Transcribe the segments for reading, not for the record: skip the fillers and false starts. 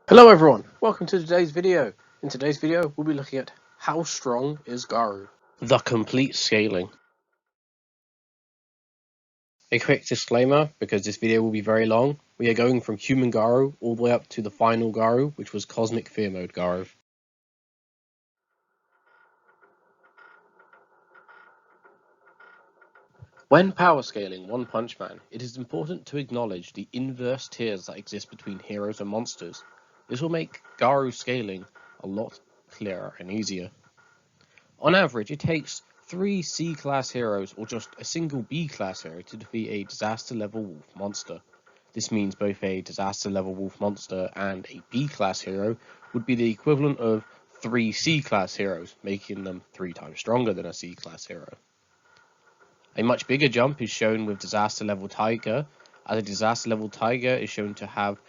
Hello everyone, welcome to today's video. In today's video, we'll be looking at how strong is Garou? The complete scaling. A quick disclaimer, because this video will be very long, we are going from human Garou all the way up to the final Garou, which was Cosmic Fear Mode Garou. When power scaling One Punch Man, it is important to acknowledge the inverse tiers that exist between heroes and monsters. This will make Garou scaling a lot clearer and easier. On average, it takes 3 C-class heroes or just a single B-class hero to defeat a disaster-level wolf monster. This means both a disaster-level wolf monster and a B-class hero would be the equivalent of 3 C-class heroes, making them 3 times stronger than a C-class hero. A much bigger jump is shown with disaster-level Tiger, as a disaster-level Tiger is shown to have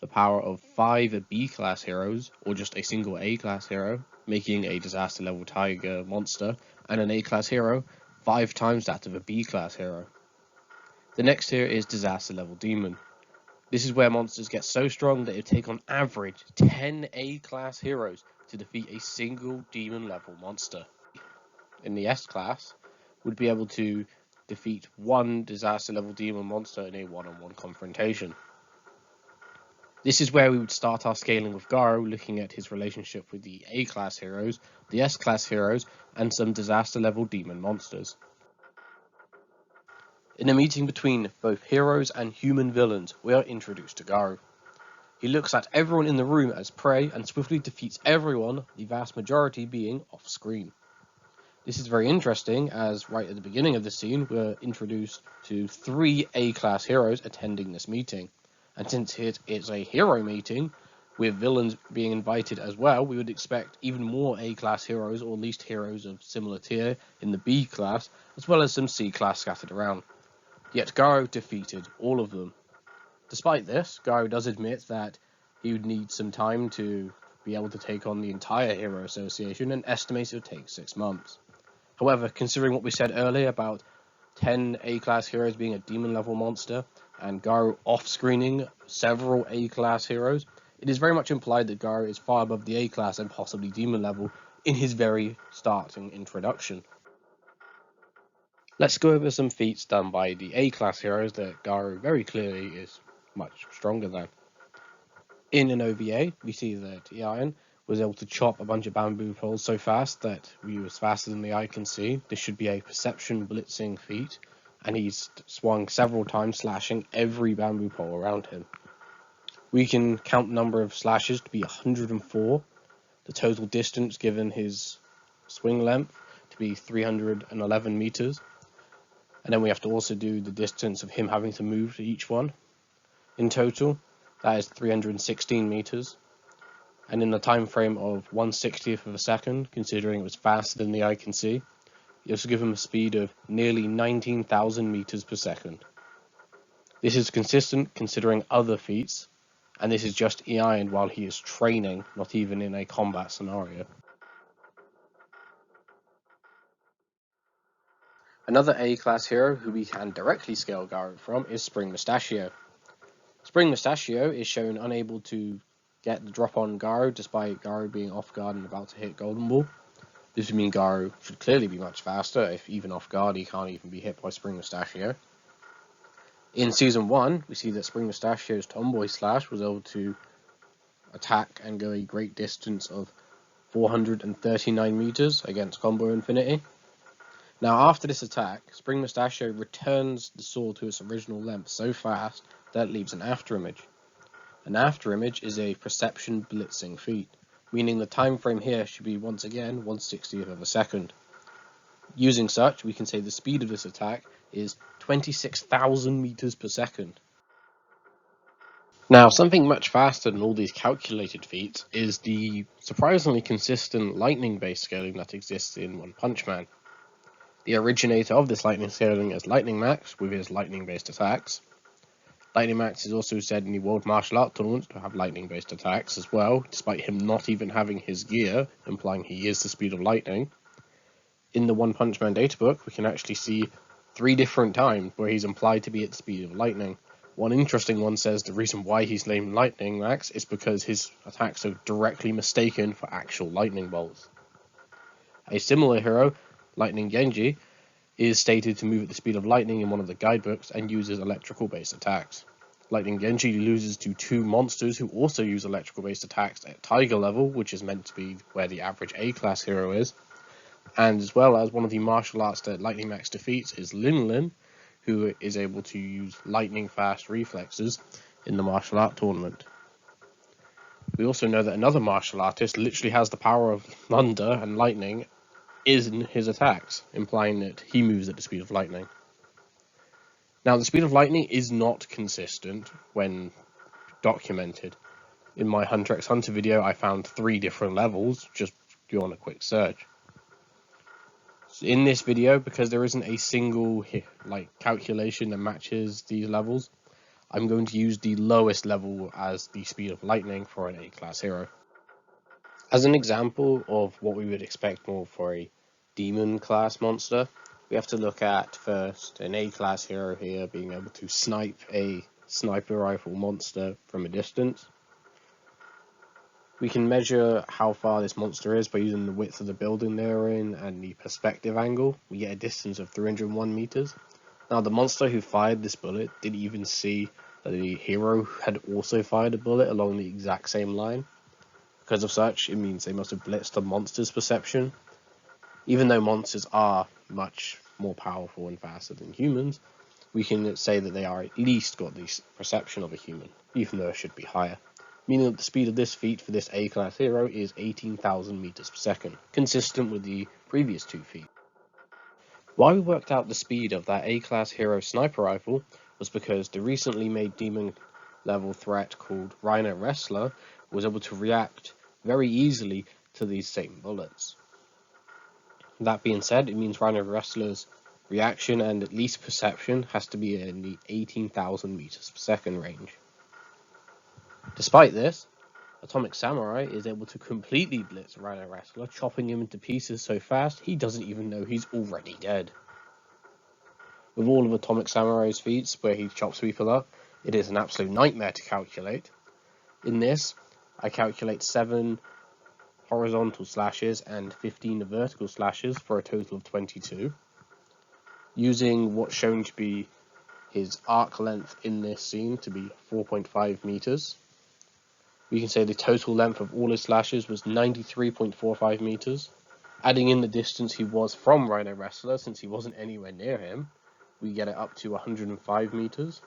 the power of 5 B-class heroes, or just a single A-class hero, making a disaster-level Tiger monster, and an A-class hero 5 times that of a B-class hero. The next tier is disaster-level Demon. This is where monsters get so strong that it take on average 10 A-class heroes to defeat a single Demon-level monster. In the S-class, would be able to defeat 1 disaster-level Demon monster in a one-on-one confrontation. This is where we would start our scaling with Garou, looking at his relationship with the A-class heroes, the S-class heroes, and some disaster-level demon monsters. In a meeting between both heroes and human villains, we are introduced to Garou. He looks at everyone in the room as prey and swiftly defeats everyone, the vast majority being off-screen. This is very interesting, as right at the beginning of the scene, we're introduced to 3 A-class heroes attending this meeting. And since it is a hero meeting, with villains being invited as well, we would expect even more A-class heroes, or at least heroes of similar tier, in the B-class, as well as some C-class scattered around. Yet Garou defeated all of them. Despite this, Garou does admit that he would need some time to be able to take on the entire Hero Association, and estimates it would take 6 months. However, considering what we said earlier about 10 A-class heroes being a demon-level monster, and Garou off-screening several A-class heroes, it is very much implied that Garou is far above the A-class and possibly demon level in his very starting introduction. Let's go over some feats done by the A-class heroes that Garou very clearly is much stronger than. In an OVA, we see that Iron was able to chop a bunch of bamboo poles so fast that he was faster than the eye can see. This should be a perception blitzing feat, and he's swung several times, slashing every bamboo pole around him. We can count the number of slashes to be 104, the total distance given his swing length to be 311 meters, and then we have to also do the distance of him having to move to each one. In total, that is 316 meters, and in the time frame of 1/60th of a second, considering it was faster than the eye can see, you also give him a speed of nearly 19,000 meters per second. This is consistent considering other feats, and this is just Iron while he is training, not even in a combat scenario. Another A-class hero who we can directly scale Garou from is Spring Mustachio. Spring Mustachio is shown unable to get the drop on Garou despite Garou being off guard and about to hit Golden Ball. This would mean Garou should clearly be much faster. If even off guard he can't even be hit by Spring Mustachio. In Season 1, we see that Spring Mustachio's Tomboy Slash was able to attack and go a great distance of 439 meters against Combo Infinity. Now after this attack, Spring Mustachio returns the sword to its original length so fast that it leaves an afterimage. An afterimage is a perception blitzing feat, meaning the time frame here should be once again 1/60th of a second. Using such, we can say the speed of this attack is 26,000 meters per second. Now, something much faster than all these calculated feats is the surprisingly consistent lightning-based scaling that exists in One Punch Man. The originator of this lightning scaling is Lightning Max with his lightning-based attacks. Lightning Max is also said in the World Martial Art Tournament to have lightning-based attacks as well, despite him not even having his gear, implying he is the speed of lightning. In the One Punch Man databook, we can actually see 3 different times where he's implied to be at the speed of lightning. One interesting one says the reason why he's named Lightning Max is because his attacks are directly mistaken for actual lightning bolts. A similar hero, Lightning Genji, is stated to move at the speed of lightning in one of the guidebooks and uses electrical-based attacks. Lightning Genji loses to two monsters who also use electrical-based attacks at Tiger level, which is meant to be where the average A-class hero is, and as well as one of the martial arts that Lightning Max defeats is Lin Lin, who is able to use lightning-fast reflexes in the martial art tournament. We also know that another martial artist literally has the power of thunder and lightning in his attacks, implying that he moves at the speed of lightning. Now, the speed of lightning is not consistent when documented. In my Hunter x Hunter video, I found 3 different levels, just doing a quick search. So in this video, because there isn't a single calculation that matches these levels, I'm going to use the lowest level as the speed of lightning for an A-class hero. As an example of what we would expect more for a demon class monster, we have to look at first an A-class hero here being able to snipe a sniper rifle monster from a distance. We can measure how far this monster is by using the width of the building they're in and the perspective angle. We get a distance of 301 meters. Now, the monster who fired this bullet didn't even see that the hero had also fired a bullet along the exact same line. Because of such, it means they must have blitzed the monster's perception. Even though monsters are much more powerful and faster than humans, we can say that they are at least got the perception of a human, even though it should be higher. Meaning that the speed of this feat for this A-class hero is 18,000 meters per second, consistent with the previous 2 feats. Why we worked out the speed of that A-class hero sniper rifle was because the recently made demon level threat called Rhino Wrestler was able to react very easily to these same bullets. That being said, it means Rhino Wrestler's reaction and at least perception has to be in the 18,000 meters per second range. Despite this, Atomic Samurai is able to completely blitz Rhino Wrestler, chopping him into pieces so fast he doesn't even know he's already dead. With all of Atomic Samurai's feats where he chops people up, it is an absolute nightmare to calculate. In this, I calculate 7 horizontal slashes and 15 vertical slashes for a total of 22. Using what's shown to be his arc length in this scene to be 4.5 meters. We can say the total length of all his slashes was 93.45 meters. Adding in the distance he was from Rhino Wrestler, since he wasn't anywhere near him, we get it up to 105 meters.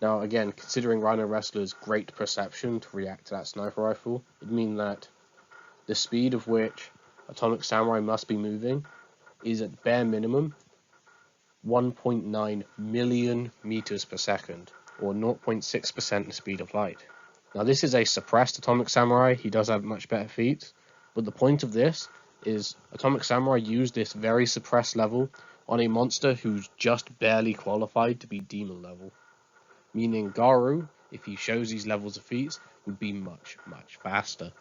Now again, considering Rhino Wrestler's great perception to react to that sniper rifle, it means that the speed of which Atomic Samurai must be moving is at bare minimum 1.9 million meters per second, or 0.6% the speed of light. Now this is a suppressed Atomic Samurai, he does have much better feats, but the point of this is Atomic Samurai used this very suppressed level on a monster who's just barely qualified to be demon level. Meaning Garou, if he shows these levels of feats, would be much, much faster.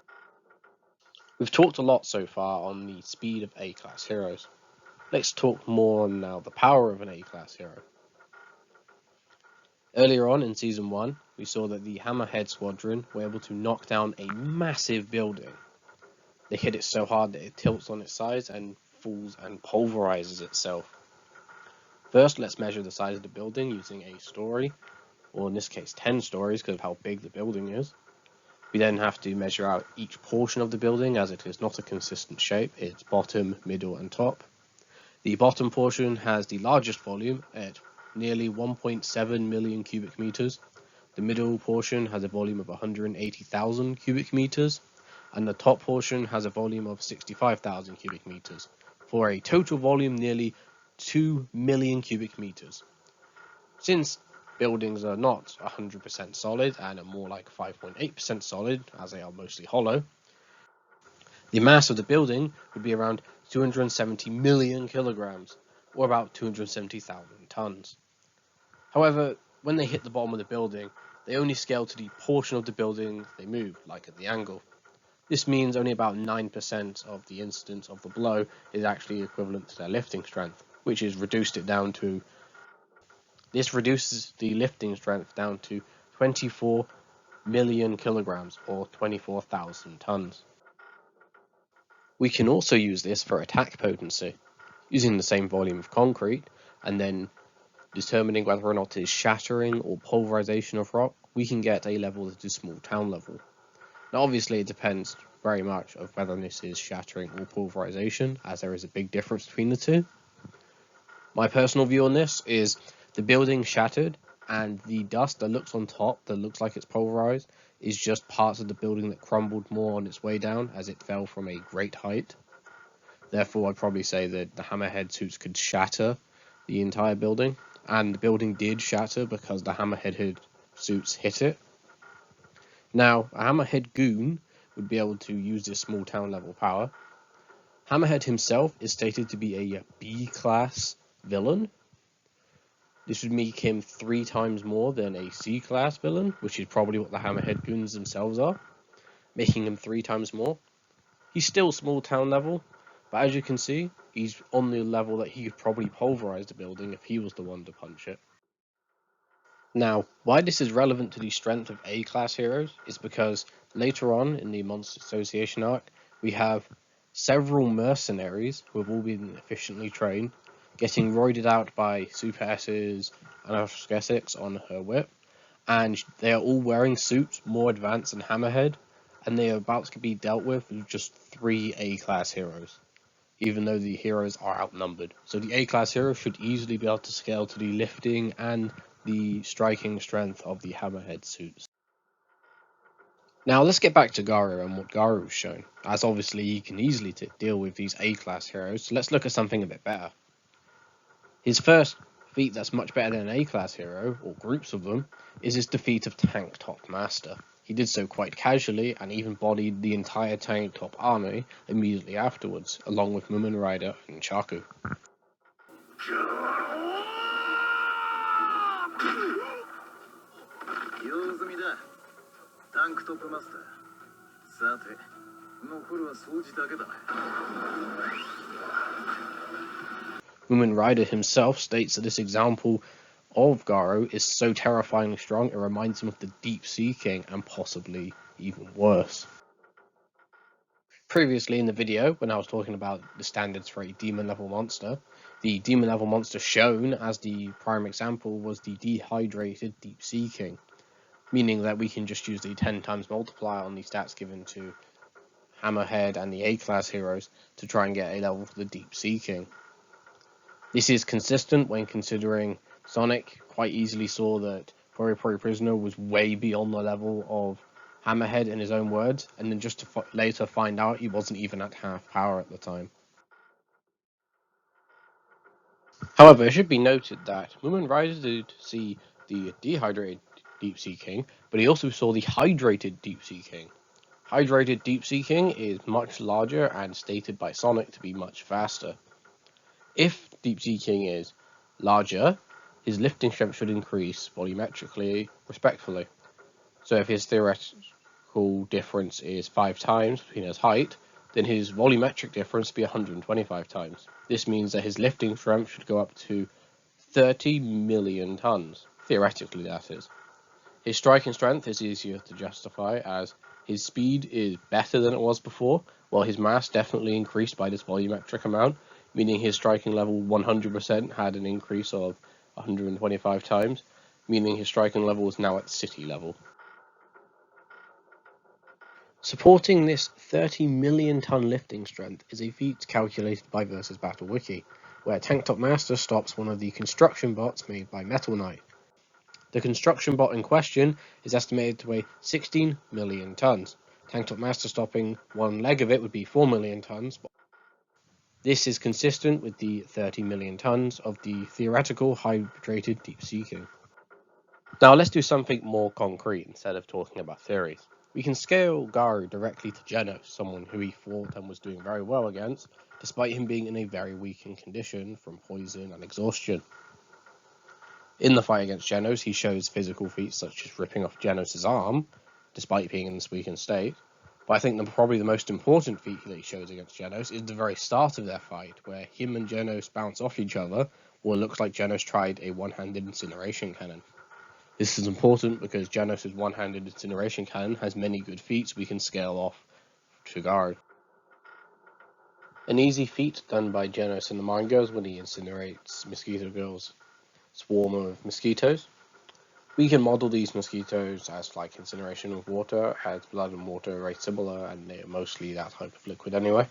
We've talked a lot so far on the speed of A-class heroes. Let's talk more on now the power of an A-class hero. Earlier on in Season 1, we saw that the Hammerhead Squadron were able to knock down a massive building. They hit it so hard that it tilts on its sides and falls and pulverizes itself. First, let's measure the size of the building using a story, or in this case 10 stories because of how big the building is. We then have to measure out each portion of the building as it is not a consistent shape, it's bottom, middle and top. The bottom portion has the largest volume at nearly 1.7 million cubic meters. The middle portion has a volume of 180,000 cubic meters, and the top portion has a volume of 65,000 cubic meters, for a total volume nearly 2 million cubic meters. Since buildings are not 100% solid and are more like 5.8% solid, as they are mostly hollow, the mass of the building would be around 270 million kilograms, or about 270,000 tons. However, when they hit the bottom of the building, they only scale to the portion of the building they move, like at the angle. This means only about 9% of the incidence of the blow is actually equivalent to their lifting strength, which has reduced it down to This reduces the lifting strength down to 24 million kilograms, or 24,000 tons. We can also use this for attack potency, using the same volume of concrete, and then determining whether or not it is shattering or pulverization of rock. We can get a level that is small town level. Now obviously it depends very much of whether this is shattering or pulverization, as there is a big difference between the two. My personal view on this is the building shattered, and the dust that looks on top that looks like it's pulverized is just parts of the building that crumbled more on its way down as it fell from a great height. Therefore, I'd probably say that the hammerhead suits could shatter the entire building, and the building did shatter because the hammerhead suits hit it. Now, a hammerhead goon would be able to use this small town level power. Hammerhead himself is stated to be a B-class villain. This would make him 3 times more than a C-class villain, which is probably what the hammerhead goons themselves are, making him 3 times more. He's still small town level, but as you can see, he's on the level that he could probably pulverize the building if he was the one to punch it. Now, why this is relevant to the strength of A-class heroes is because later on in the Monster Association arc, we have several mercenaries who have all been efficiently trained, getting roided out by Super S's and Essex on her whip, and they are all wearing suits more advanced than Hammerhead, and they are about to be dealt with just 3 A-class heroes, even though the heroes are outnumbered. So the A-class heroes should easily be able to scale to the lifting and the striking strength of the Hammerhead suits. Now let's get back to Garou and what Garou's shown, as obviously he can easily deal with these A-class heroes, so let's look at something a bit better. His first feat that's much better than an A-class hero, or groups of them, is his defeat of Tank Top Master. He did so quite casually, and even bodied the entire Tank Top army immediately afterwards, along with Mumen Rider and Chaku. Mumen Rider himself states that this example of Garou is so terrifyingly strong it reminds him of the Deep Sea King, and possibly even worse. Previously in the video, when I was talking about the standards for a demon level monster, the demon level monster shown as the prime example was the dehydrated Deep Sea King, meaning that we can just use the 10 times multiplier on the stats given to Hammerhead and the A-class heroes to try and get a level for the Deep Sea King. This is consistent when considering Sonic quite easily saw that Pori Pori Prisoner was way beyond the level of Hammerhead in his own words, and then just to later find out he wasn't even at half power at the time. However, it should be noted that Mumen Rider did see the dehydrated Deep Sea King, but he also saw the hydrated Deep Sea King. Hydrated Deep Sea King is much larger and stated by Sonic to be much faster. If Deep Sea King is larger, his lifting strength should increase volumetrically, respectfully. So if his theoretical difference is 5 times between his height, then his volumetric difference would be 125 times. This means that his lifting strength should go up to 30 million tons, theoretically that is. His striking strength is easier to justify, as his speed is better than it was before, while his mass definitely increased by this volumetric amount, meaning his striking level 100% had an increase of 125 times, meaning his striking level is now at city level. Supporting this 30 million ton lifting strength is a feat calculated by Versus Battle Wiki, where Tank Top Master stops one of the construction bots made by Metal Knight. The construction bot in question is estimated to weigh 16 million tons. Tank Top Master stopping one leg of it would be 4 million tons. This is consistent with the 30 million tons of the theoretical hydrated Deep Sea King. Now let's do something more concrete instead of talking about theories. We can scale Garou directly to Genos, someone who he fought and was doing very well against, despite him being in a very weakened condition from poison and exhaustion. In the fight against Genos, he shows physical feats such as ripping off Genos' arm, despite being in this weakened state. But I think probably the most important feat that he shows against Genos is the very start of their fight, where him and Genos bounce off each other or it looks like Genos tried a one-handed incineration cannon. This is important because Genos' one-handed incineration cannon has many good feats we can scale off to Garou. An easy feat done by Genos in the manga is when he incinerates Mosquito Girl's swarm of mosquitoes. We can model these mosquitoes as like incineration of water, as blood and water are very similar and they are mostly that type of liquid anyway.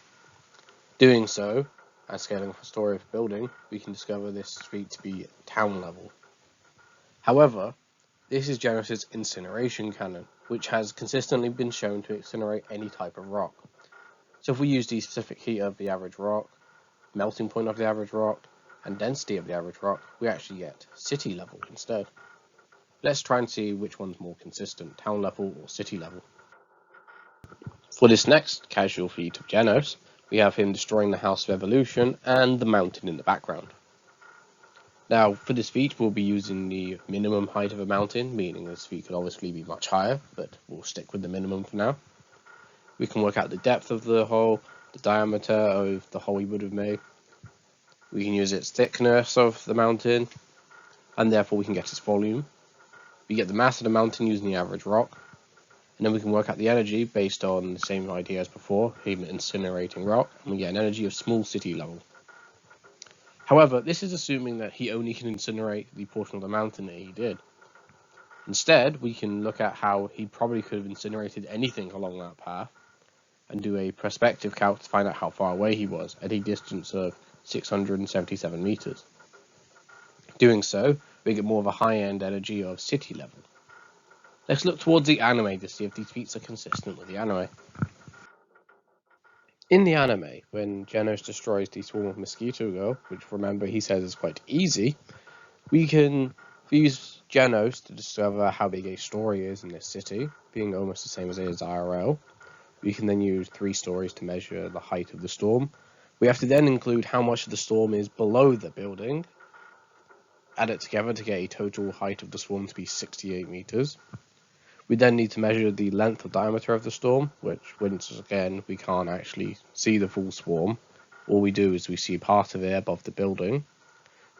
Doing so, as scaling for story of building, we can discover this feat to be town level. However, this is Genos' incineration cannon, which has consistently been shown to incinerate any type of rock. So if we use the specific heat of the average rock, melting point of the average rock, and density of the average rock, we actually get city level instead. Let's try and see which one's more consistent, town level or city level. For this next casual feat of Genos, we have him destroying the House of Evolution and the mountain in the background. Now, for this feat, we'll be using the minimum height of a mountain, meaning this feat could obviously be much higher, but we'll stick with the minimum for now. We can work out the depth of the hole, the diameter of the hole we would have made. We can use its thickness of the mountain, and therefore we can get its volume. We get the mass of the mountain using the average rock, and then we can work out the energy based on the same idea as before, him incinerating rock, and we get an energy of small city level. However, this is assuming that he only can incinerate the portion of the mountain that he did. Instead, we can look at how he probably could have incinerated anything along that path, and do a perspective calc to find out how far away he was at a distance of 677 meters. Doing so, we get more of a high-end energy of city level. Let's look towards the anime to see if these feats are consistent with the anime. In the anime, when Genos destroys the swarm of Mosquito Girl, which remember he says is quite easy, we can use Genos to discover how big a story is in this city, being almost the same as it is IRL. We can then use 3 stories to measure the height of the storm. We have to then include how much of the storm is below the building, add it together to get a total height of the swarm to be 68 meters. We then need to measure the length or diameter of the storm, which once again we can't actually see the full swarm. All we do is we see part of it above the building.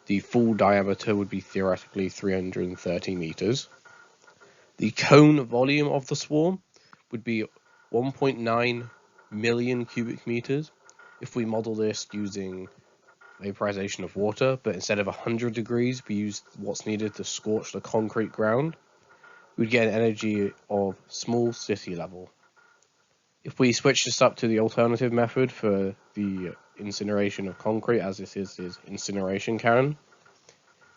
The full diameter would be theoretically 330 meters. The cone volume of the swarm would be 1.9 million cubic meters if we model this using vaporization of water, but instead of 100 degrees we use what's needed to scorch the concrete ground. We'd get an energy of small city level. If we switch this up to the alternative method for the incineration of concrete, as this is his incineration cannon,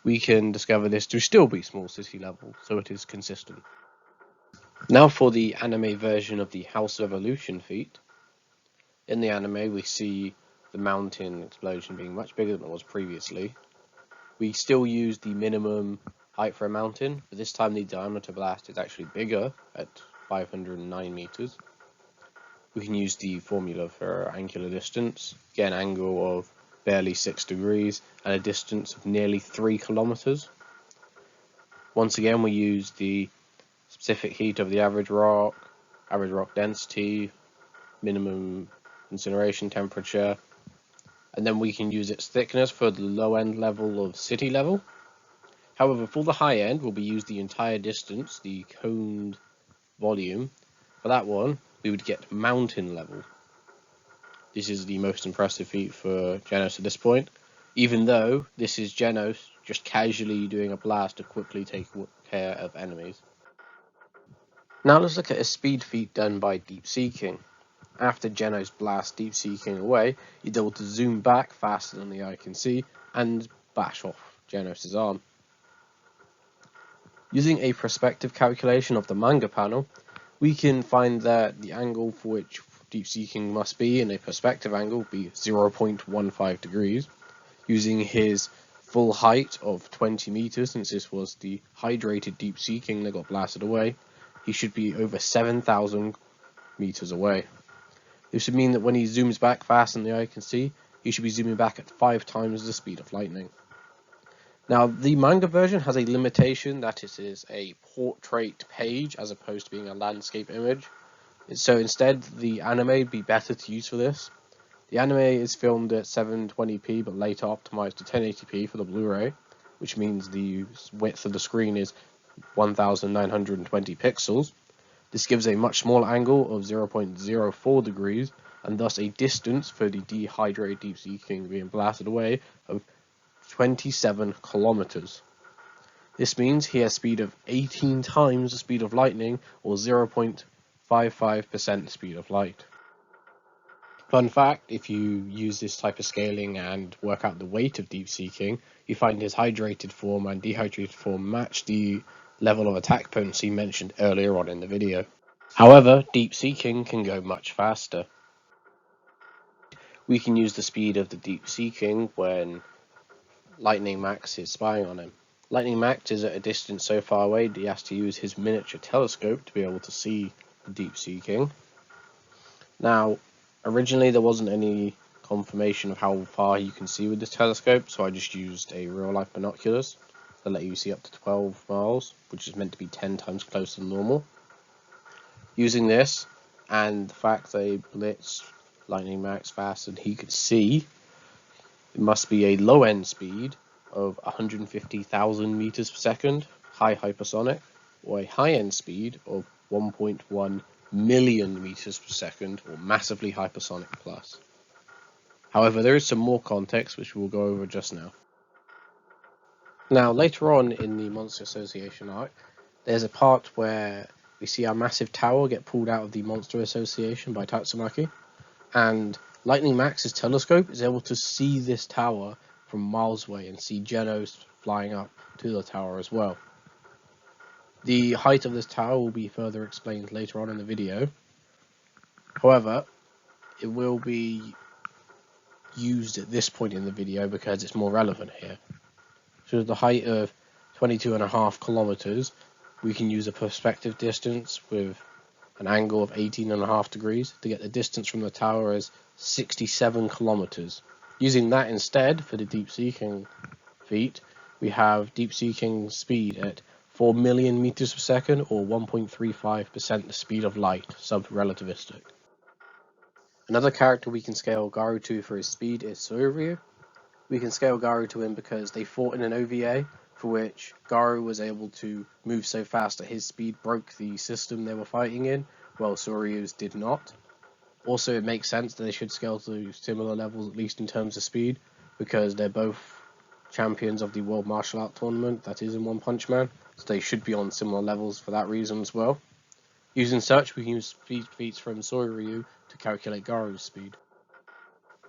we can discover this to still be small city level, so it is consistent. Now for the anime version of the House of Evolution feat. In the anime we see the mountain explosion being much bigger than it was previously. We still use the minimum height for a mountain, but this time the diameter blast is actually bigger at 509 meters. We can use the formula for angular distance, get an angle of barely 6 degrees and a distance of nearly 3 kilometers. Once again we use the specific heat of the average rock density, minimum incineration temperature, and then we can use its thickness for the low end level of city level. However, for the high end, we'll use the entire distance, the coned volume. For that one, we would get mountain level. This is the most impressive feat for Genos at this point, even though this is Genos just casually doing a blast to quickly take care of enemies. Now let's look at a speed feat done by Deep Seeking. After Genos blasts Deep Seeking away, he's able to zoom back faster than the eye can see and bash off Genos' arm. Using a perspective calculation of the manga panel, we can find that the angle for which Deep Seeking must be in a perspective angle would be 0.15 degrees. Using his full height of 20 meters, since this was the hydrated Deep Seeking that got blasted away, he should be over 7,000 meters away. This would mean that when he zooms back faster than the eye can see, he should be zooming back at 5 times the speed of lightning. Now, the manga version has a limitation that it is a portrait page as opposed to being a landscape image. So instead, the anime would be better to use for this. The anime is filmed at 720p but later optimized to 1080p for the Blu-ray, which means the width of the screen is 1920 pixels. This gives a much smaller angle of 0.04 degrees and thus a distance for the dehydrated Deep Sea King being blasted away of 27 kilometers. This means he has speed of 18 times the speed of lightning, or 0.55% speed of light. Fun fact, if you use this type of scaling and work out the weight of Deep Sea King, you find his hydrated form and dehydrated form match the level of attack potency mentioned earlier on in the video. However, Deep Sea King can go much faster. We can use the speed of the Deep Sea King when Lightning Max is spying on him. Lightning Max is at a distance so far away that he has to use his miniature telescope to be able to see the Deep Sea King. Now, originally there wasn't any confirmation of how far you can see with this telescope, so I just used a real-life binoculars that let you see up to 12 miles, which is meant to be 10 times closer than normal. Using this, and the fact they blitzed Lightning Max faster than he could see, it must be a low-end speed of 150,000 meters per second, high hypersonic, or a high-end speed of 1.1 million meters per second, or massively hypersonic plus. However, there is some more context which we'll go over just now. Now, later on in the Monster Association arc, there's a part where we see our massive tower get pulled out of the Monster Association by Tatsumaki, and Lightning Max's telescope is able to see this tower from miles away and see Genos flying up to the tower as well. The height of this tower will be further explained later on in the video. However, it will be used at this point in the video because it's more relevant here. So at the height of 22.5 kilometers, we can use a perspective distance with an angle of 18.5 degrees to get the distance from the tower as 67 kilometers. Using that instead for the Deep Sea King feat, we have Deep Sea King's speed at 4 million meters per second, or 1.35% the speed of light, sub-relativistic. Another character we can scale Garou to for his speed is Soryu. We can scale Garou to him because they fought in an OVA for which Garou was able to move so fast that his speed broke the system they were fighting in, while Soryu's did not. Also, it makes sense that they should scale to similar levels, at least in terms of speed, because they're both champions of the World Martial Art Tournament that is in One Punch Man, so they should be on similar levels for that reason as well. Using such, we can use speed feats from Soryu to calculate Garou's speed.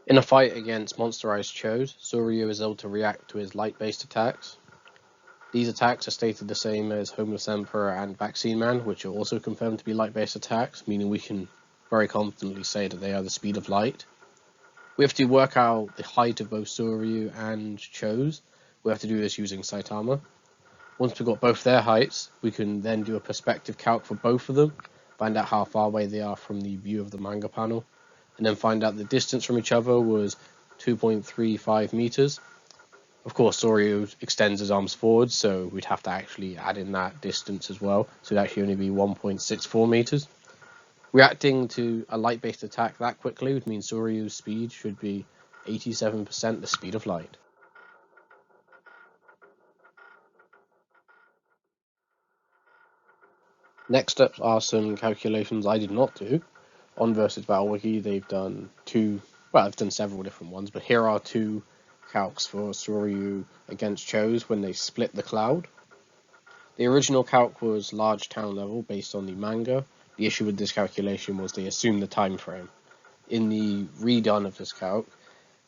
In a fight against monsterized Chos, Soryu is able to react to his light-based attacks. These attacks are stated the same as Homeless Emperor and Vaccine Man, which are also confirmed to be light-based attacks, meaning we can very confidently say that they are the speed of light. We have to work out the height of both Soryu and Chos. We have to do this using Saitama. Once we've got both their heights, we can then do a perspective calc for both of them, find out how far away they are from the view of the manga panel, and then find out the distance from each other was 2.35 meters. Of course, Soryu extends his arms forward, so we'd have to actually add in that distance as well, so it'd actually only be 1.64 meters. Reacting to a light-based attack that quickly would mean Soryu's speed should be 87% the speed of light. Next up are some calculations I did not do. On Versus Battle Wiki, they've done several different ones, but here are two calcs for Soryu against Chos when they split the cloud. The original calc was large town level based on the manga. The issue with this calculation was they assumed the time frame. In the redone of this calc,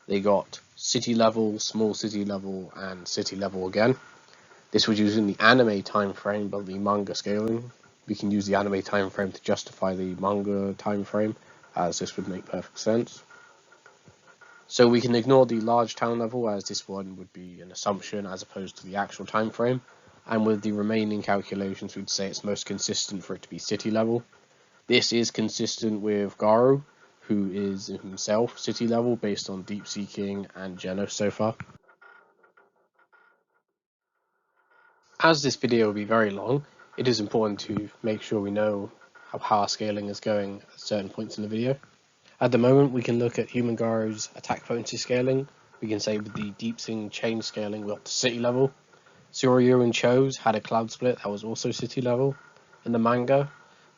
they got city level, small city level, and city level again. This was using the anime time frame, but the manga scaling. We can use the anime time frame to justify the manga time frame, as this would make perfect sense. So we can ignore the large town level, as this one would be an assumption as opposed to the actual time frame, and with the remaining calculations we'd say it's most consistent for it to be city level. This is consistent with Garou, who is himself city level based on Deep Sea King and Genos so far. As this video will be very long, it is important to make sure we know how our scaling is going at certain points in the video. At the moment, we can look at Human Garou's attack potency scaling. We can say with the Deep Sing chain scaling, we're up to city level. Suryu and Cho's had a cloud split that was also city level. In the manga,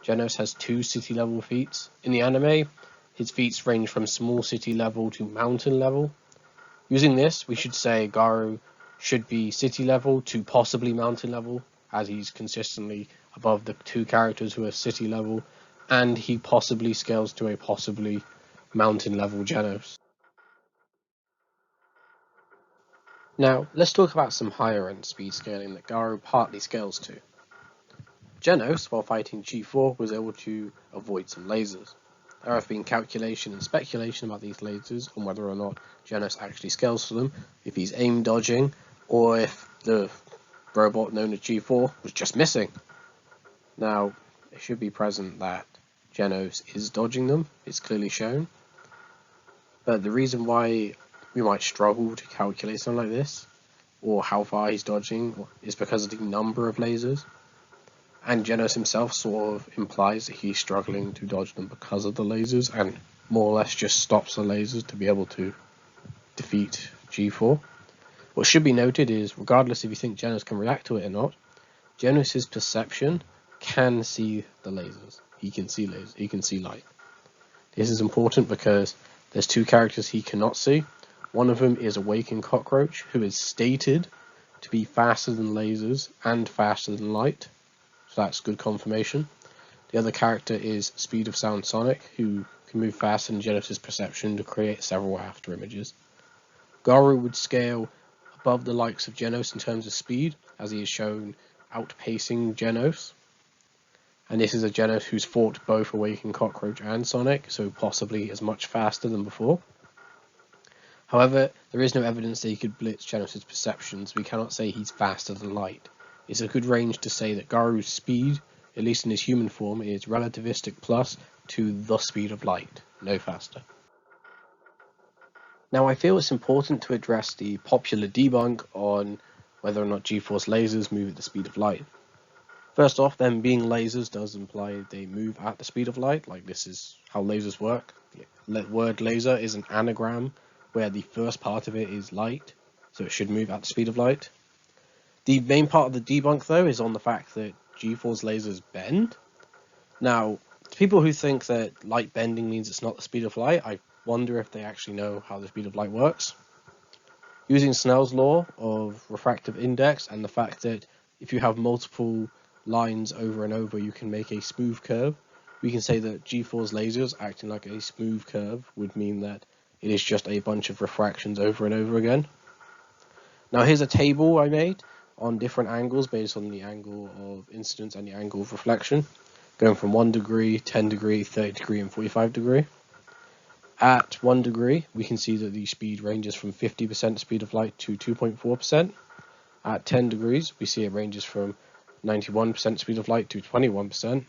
Genos has 2 city level feats. In the anime, his feats range from small city level to mountain level. Using this, we should say Garou should be city level to possibly mountain level, as he's consistently above the 2 characters who are city level, and he possibly scales to a possibly mountain level Genos. Now, let's talk about some higher end speed scaling that Garou partly scales to. Genos, while fighting G4, was able to avoid some lasers. There have been calculation and speculation about these lasers and whether or not Genos actually scales to them, if he's aim dodging, or if the robot known as G4 was just missing. Now, it should be present that Genos is dodging them, it's clearly shown, but the reason why we might struggle to calculate something like this, or how far he's dodging, is because of the number of lasers. And Genos himself sort of implies that he's struggling to dodge them because of the lasers, and more or less just stops the lasers to be able to defeat G4. What should be noted is, regardless if you think Genos can react to it or not, Genos' perception can see the lasers. He can see lasers. He can see light. This is important because there's 2 characters he cannot see. One of them is Awaken Cockroach, who is stated to be faster than lasers and faster than light. So that's good confirmation. The other character is Speed of Sound Sonic, who can move faster than Genos' perception to create several after images. Garou would scale above the likes of Genos in terms of speed, as he is shown outpacing Genos. And this is a Genos who's fought both Awaken Cockroach and Sonic, so possibly is much faster than before. However, there is no evidence that he could blitz Genos' perceptions, so we cannot say he's faster than light. It's a good range to say that Garou's speed, at least in his human form, is relativistic plus to the speed of light, no faster. Now, I feel it's important to address the popular debunk on whether or not G-Force lasers move at the speed of light. First off, them being lasers does imply they move at the speed of light, like this is how lasers work. The word laser is an anagram where the first part of it is light, so it should move at the speed of light. The main part of the debunk, though, is on the fact that G-Force lasers bend. Now, to people who think that light bending means it's not the speed of light, I wonder if they actually know how the speed of light works. Using Snell's law of refractive index and the fact that if you have multiple lines over and over, you can make a smooth curve, we can say that G-Force lasers acting like a smooth curve would mean that it is just a bunch of refractions over and over again. Now, here's a table I made on different angles based on the angle of incidence and the angle of reflection, going from 1 degree, 10 degree, 30 degree, and 45 degree. At 1 degree, we can see that the speed ranges from 50% speed of light to 2.4%. At 10 degrees, we see it ranges from 91% speed of light to 21%.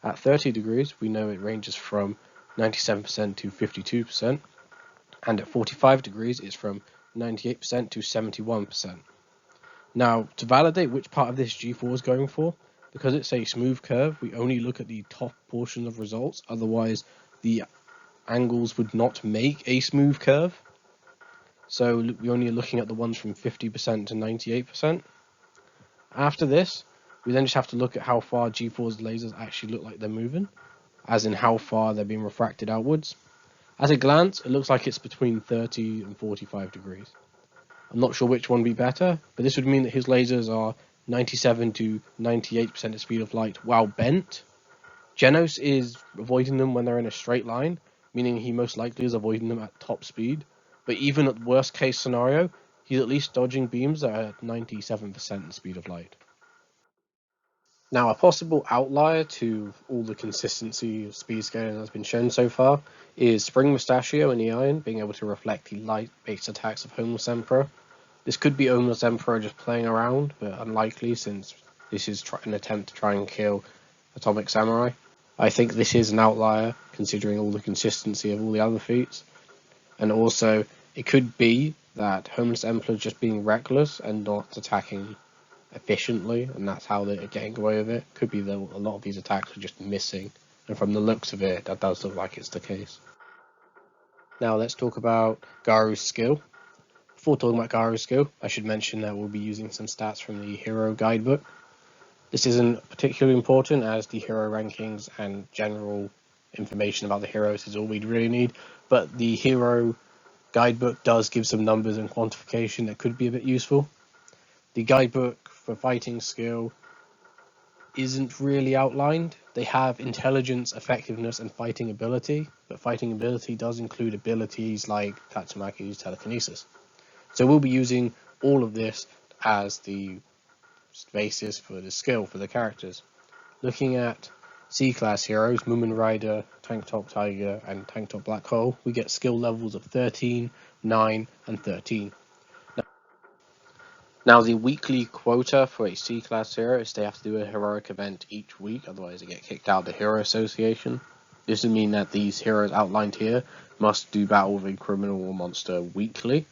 At 30 degrees, we know it ranges from 97% to 52%. And at 45 degrees, it's from 98% to 71%. Now, to validate which part of this G4 is going for, because it's a smooth curve, we only look at the top portion of results, otherwise the angles would not make a smooth curve. So we're only looking at the ones from 50% to 98%. After this, we then just have to look at how far G4's lasers actually look like they're moving, as in how far they're being refracted outwards. At a glance, it looks like it's between 30 and 45 degrees. I'm not sure which one would be better, but this would mean that his lasers are 97 to 98% the speed of light while bent. Genos is avoiding them when they're in a straight line, meaning he most likely is avoiding them at top speed. But even at worst case scenario, he's at least dodging beams that are at 97% the speed of light. Now, a possible outlier to all the consistency of speed scaling that's been shown so far is Spring Mustachio and the Iron being able to reflect the light-based attacks of Homeless Emperor. This could be Homeless Emperor just playing around, but unlikely since this is an attempt to try and kill Atomic Samurai. I think this is an outlier considering all the consistency of all the other feats. And also, it could be that Homeless Emperor is just being reckless and not attacking efficiently, and that's how they're getting away with it. Could be that a lot of these attacks are just missing, and from the looks of it, that does look like it's the case. Now let's talk about Garou's skill. Before talking about Garou's skill, I should mention that we'll be using some stats from the Hero Guidebook. This isn't particularly important as the hero rankings and general information about the heroes is all we'd really need, but the Hero Guidebook does give some numbers and quantification that could be a bit useful. The guidebook for fighting skill isn't really outlined. They have intelligence, effectiveness, and fighting ability, but fighting ability does include abilities like Tatsumaki's telekinesis. So we'll be using all of this as the basis for the skill for the characters. Looking at C-class heroes, Moomin Rider, Tank Top Tiger, and Tank Top Black Hole, we get skill levels of 13, 9, and 13. Now, the weekly quota for a C-class hero is they have to do a heroic event each week, otherwise they get kicked out of the Hero Association. This would mean that these heroes outlined here must do battle with a criminal or monster weekly.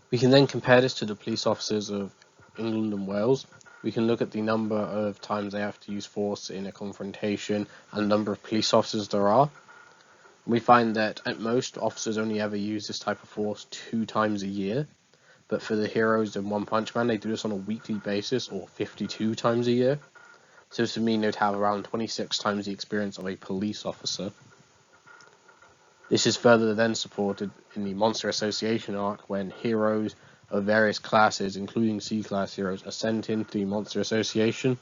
We can then compare this to the police officers of England and Wales. We can look at the number of times they have to use force in a confrontation and the number of police officers there are. We find that at most, officers only ever use this type of force 2 times a year. But for the heroes in One Punch Man, they do this on a weekly basis, or 52 times a year. So this would mean they'd have around 26 times the experience of a police officer. This is further then supported in the Monster Association arc, when heroes of various classes, including C-class heroes, are sent into the Monster Association,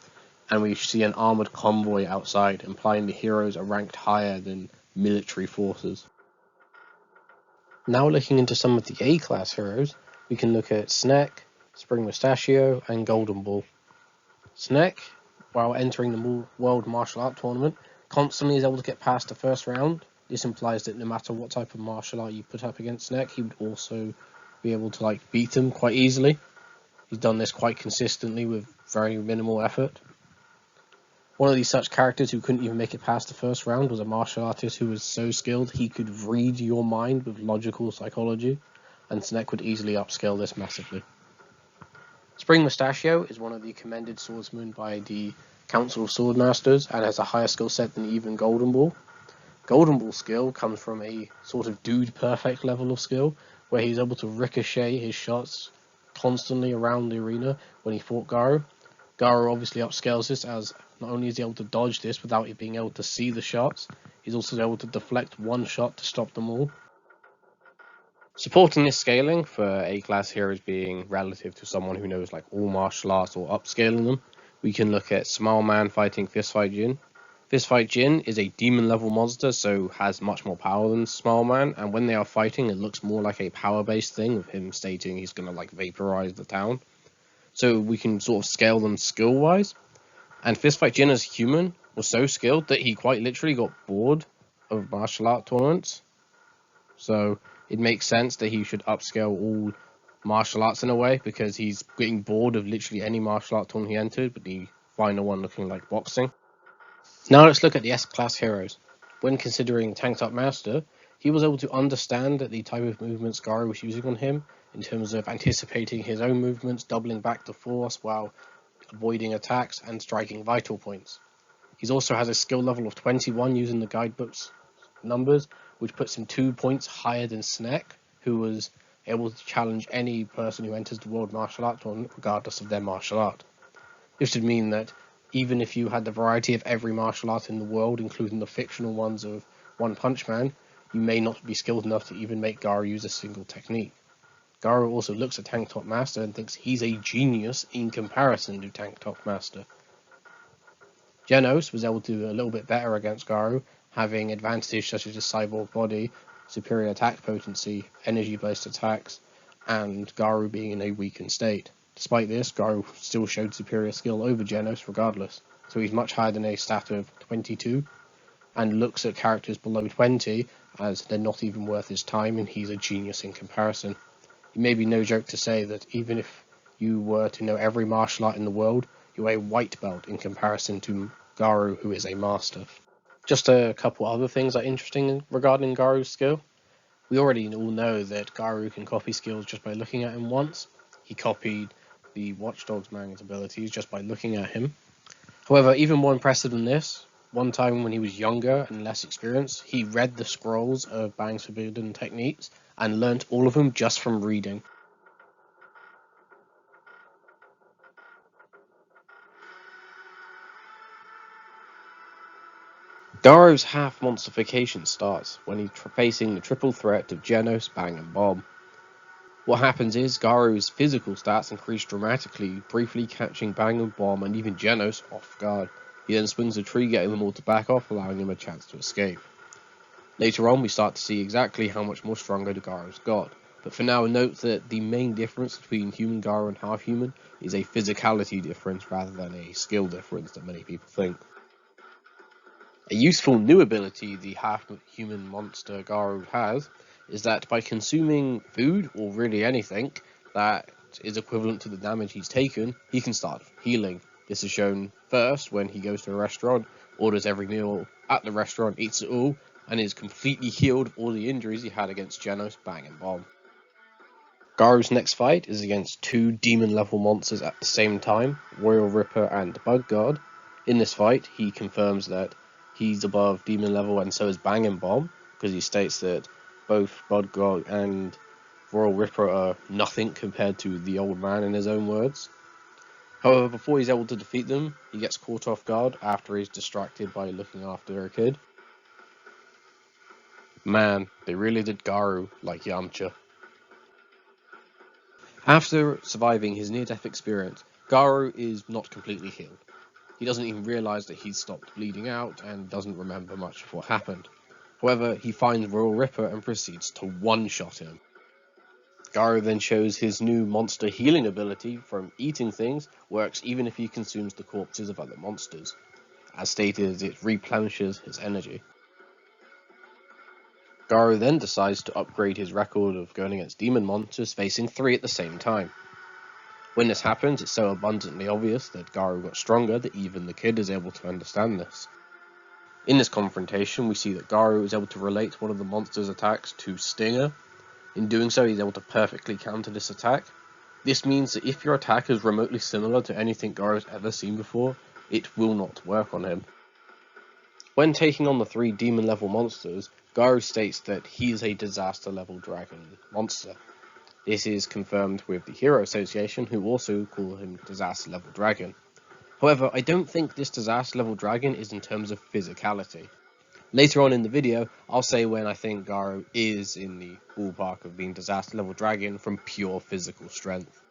and we see an armoured convoy outside, implying the heroes are ranked higher than military forces. Now looking into some of the A-class heroes, we can look at Snack, Spring Mustachio, and Golden Ball. Snack, while entering the World Martial Art Tournament, constantly is able to get past the first round. This implies that no matter what type of martial art you put up against Snack, he would also be able to beat him quite easily. He's done this quite consistently with very minimal effort. One of these such characters who couldn't even make it past the first round was a martial artist who was so skilled he could read your mind with logical psychology, and Snack would easily upscale this massively. Spring Mustachio is one of the commended swordsmen by the Council of Swordmasters and has a higher skill set than even Golden Ball. Golden Ball's skill comes from a sort of dude perfect level of skill, where he's able to ricochet his shots constantly around the arena when he fought Garou. Garou obviously upscales this, as not only is he able to dodge this without being able to see the shots, he's also able to deflect one shot to stop them all. Supporting this scaling for A-class heroes being relative to someone who knows all martial arts or upscaling them, we can look at Smile Man fighting Fistfight Jin. Fistfight Jin is a demon level monster, so has much more power than Smile Man, and when they are fighting it looks more like a power based thing, with him stating he's going to vaporize the town. So we can sort of scale them skill wise. And Fistfight Jin as human was so skilled that he quite literally got bored of martial art tournaments. So it makes sense that he should upscale all martial arts in a way, because he's getting bored of literally any martial art tournament he entered, but the final one looking like boxing. Now let's look at the S-class heroes. When considering Tank Top Master, he was able to understand the type of movements Garou was using on him, in terms of anticipating his own movements, doubling back the force while avoiding attacks and striking vital points. He also has a skill level of 21 using the guidebook's numbers, which puts him 2 points higher than Snack, who was able to challenge any person who enters the World Martial Art Tournament regardless of their martial art. This would mean that even if you had the variety of every martial art in the world, including the fictional ones of One Punch Man, you may not be skilled enough to even make Garou use a single technique. Garou also looks at Tank Top Master and thinks he's a genius in comparison to Tank Top Master. Genos was able to do a little bit better against Garou, having advantages such as his cyborg body, superior attack potency, energy-based attacks, and Garou being in a weakened state. Despite this, Garou still showed superior skill over Genos regardless, so he's much higher than a stat of 22, and looks at characters below 20 as they're not even worth his time, and he's a genius in comparison. It may be no joke to say that even if you were to know every martial art in the world, you're a white belt in comparison to Garou, who is a master. Just a couple other things that are interesting regarding Garou's skill. We already all know that Garou can copy skills just by looking at him once. He copied the Watch Dogs manga's abilities just by looking at him. However, even more impressive than this, one time when he was younger and less experienced, he read the scrolls of Bang's forbidden techniques and learnt all of them just from reading. Garou's half-monstification starts when he's facing the triple threat of Genos, Bang and Bomb. What happens is Garou's physical stats increase dramatically, briefly catching Bang and Bomb and even Genos off guard. He then swings a tree, getting them all to back off, allowing him a chance to escape. Later on, we start to see exactly how much more stronger Garou's got. But for now, note that the main difference between human Garou and half-human is a physicality difference rather than a skill difference that many people think. A useful new ability the half-human monster Garou has is that by consuming food, or really anything, that is equivalent to the damage he's taken, he can start healing. This is shown first when he goes to a restaurant, orders every meal at the restaurant, eats it all, and is completely healed of all the injuries he had against Genos, Bang and Bomb. Garou's next fight is against two demon-level monsters at the same time, Royal Ripper and Bug God. In this fight, he confirms that he's above demon level and so is Bang and Bomb, because he states that both Bug God and Royal Ripper are nothing compared to the old man in his own words. However, before he's able to defeat them, he gets caught off guard after he's distracted by looking after a kid. Man, they really did Garou like Yamcha. After surviving his near-death experience, Garou is not completely healed. He doesn't even realise that he's stopped bleeding out and doesn't remember much of what happened. However, he finds Royal Ripper and proceeds to one-shot him. Garou then shows his new monster healing ability from eating things works even if he consumes the corpses of other monsters. As stated, it replenishes his energy. Garou then decides to upgrade his record of going against demon monsters, facing 3 at the same time. When this happens, it's so abundantly obvious that Garou got stronger that even the kid is able to understand this. In this confrontation, we see that Garou is able to relate one of the monster's attacks to Stinger. In doing so, he's able to perfectly counter this attack. This means that if your attack is remotely similar to anything Garou's ever seen before, it will not work on him. When taking on the 3 demon-level monsters, Garou states that he is a disaster-level dragon monster. This is confirmed with the Hero Association, who also call him disaster-level dragon. However, I don't think this disaster-level dragon is in terms of physicality. Later on in the video, I'll say when I think Garou is in the ballpark of being disaster-level dragon from pure physical strength.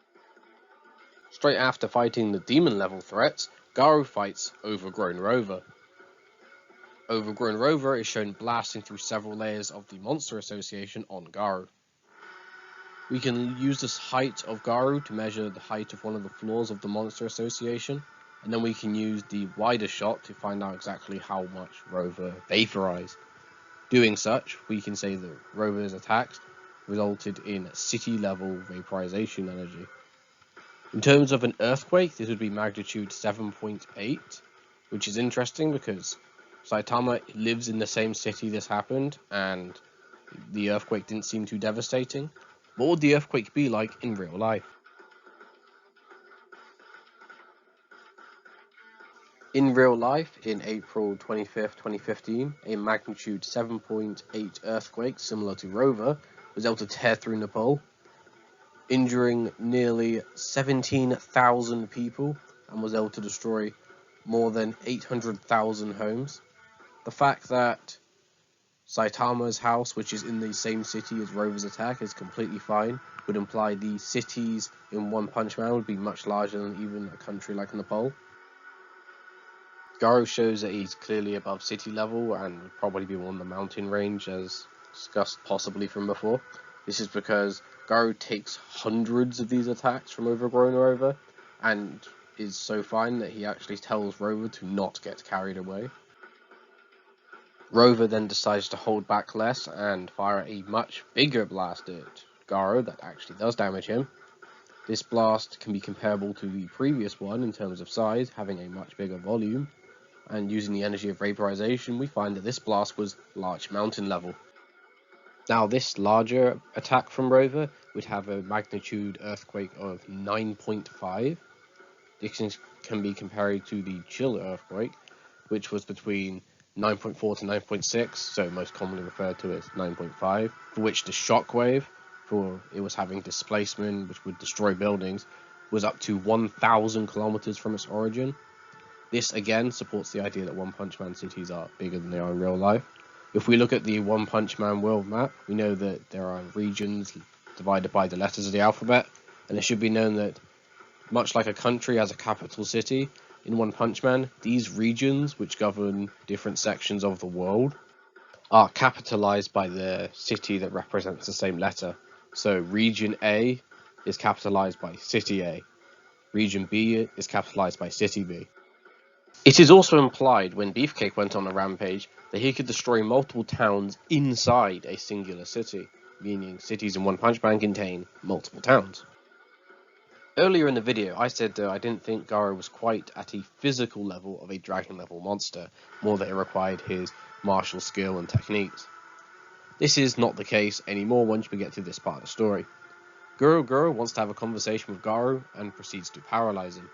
Straight after fighting the demon-level threats, Garou fights Overgrown Rover. Overgrown Rover is shown blasting through several layers of the Monster Association on Garou. We can use this height of Garou to measure the height of one of the floors of the Monster Association, and then we can use the wider shot to find out exactly how much Rover vaporized. Doing such, we can say that Rover's attacks resulted in city-level vaporization energy. In terms of an earthquake, this would be magnitude 7.8, which is interesting because Saitama lives in the same city this happened, and the earthquake didn't seem too devastating. What would the earthquake be like in real life? In real life, in April 25th, 2015, a magnitude 7.8 earthquake, similar to Rover, was able to tear through Nepal, injuring nearly 17,000 people, and was able to destroy more than 800,000 homes. The fact that Saitama's house, which is in the same city as Rover's attack, is completely fine, would imply the cities in One Punch Man would be much larger than even a country like Nepal. Garou shows that he's clearly above city level and would probably be on the mountain range as discussed possibly from before. This is because Garou takes hundreds of these attacks from Overgrown Rover and is so fine that he actually tells Rover to not get carried away. Rover then decides to hold back less and fire a much bigger blast at Garou that actually does damage him. This blast can be comparable to the previous one in terms of size, having a much bigger volume, and using the energy of vaporization, we find that this blast was large mountain level. Now, this larger attack from Rover would have a magnitude earthquake of 9.5. This can be compared to the chill earthquake, which was between 9.4 to 9.6, so most commonly referred to as 9.5, for which the shockwave, for it was having displacement which would destroy buildings, was up to 1,000 kilometers from its origin. This again supports the idea that One Punch Man cities are bigger than they are in real life. If we look at the One Punch Man world map, we know that there are regions divided by the letters of the alphabet, and it should be known that much like a country has a capital city, in One Punch Man, these regions, which govern different sections of the world, are capitalized by the city that represents the same letter. So Region A is capitalized by City A. Region B is capitalized by City B. It is also implied when Beefcake went on a rampage that he could destroy multiple towns inside a singular city, meaning cities in One Punch Man contain multiple towns. Earlier in the video, I said that I didn't think Garou was quite at a physical level of a dragon level monster, more that it required his martial skill and techniques. This is not the case anymore once we get to this part of the story. Garou wants to have a conversation with Garou and proceeds to paralyze him.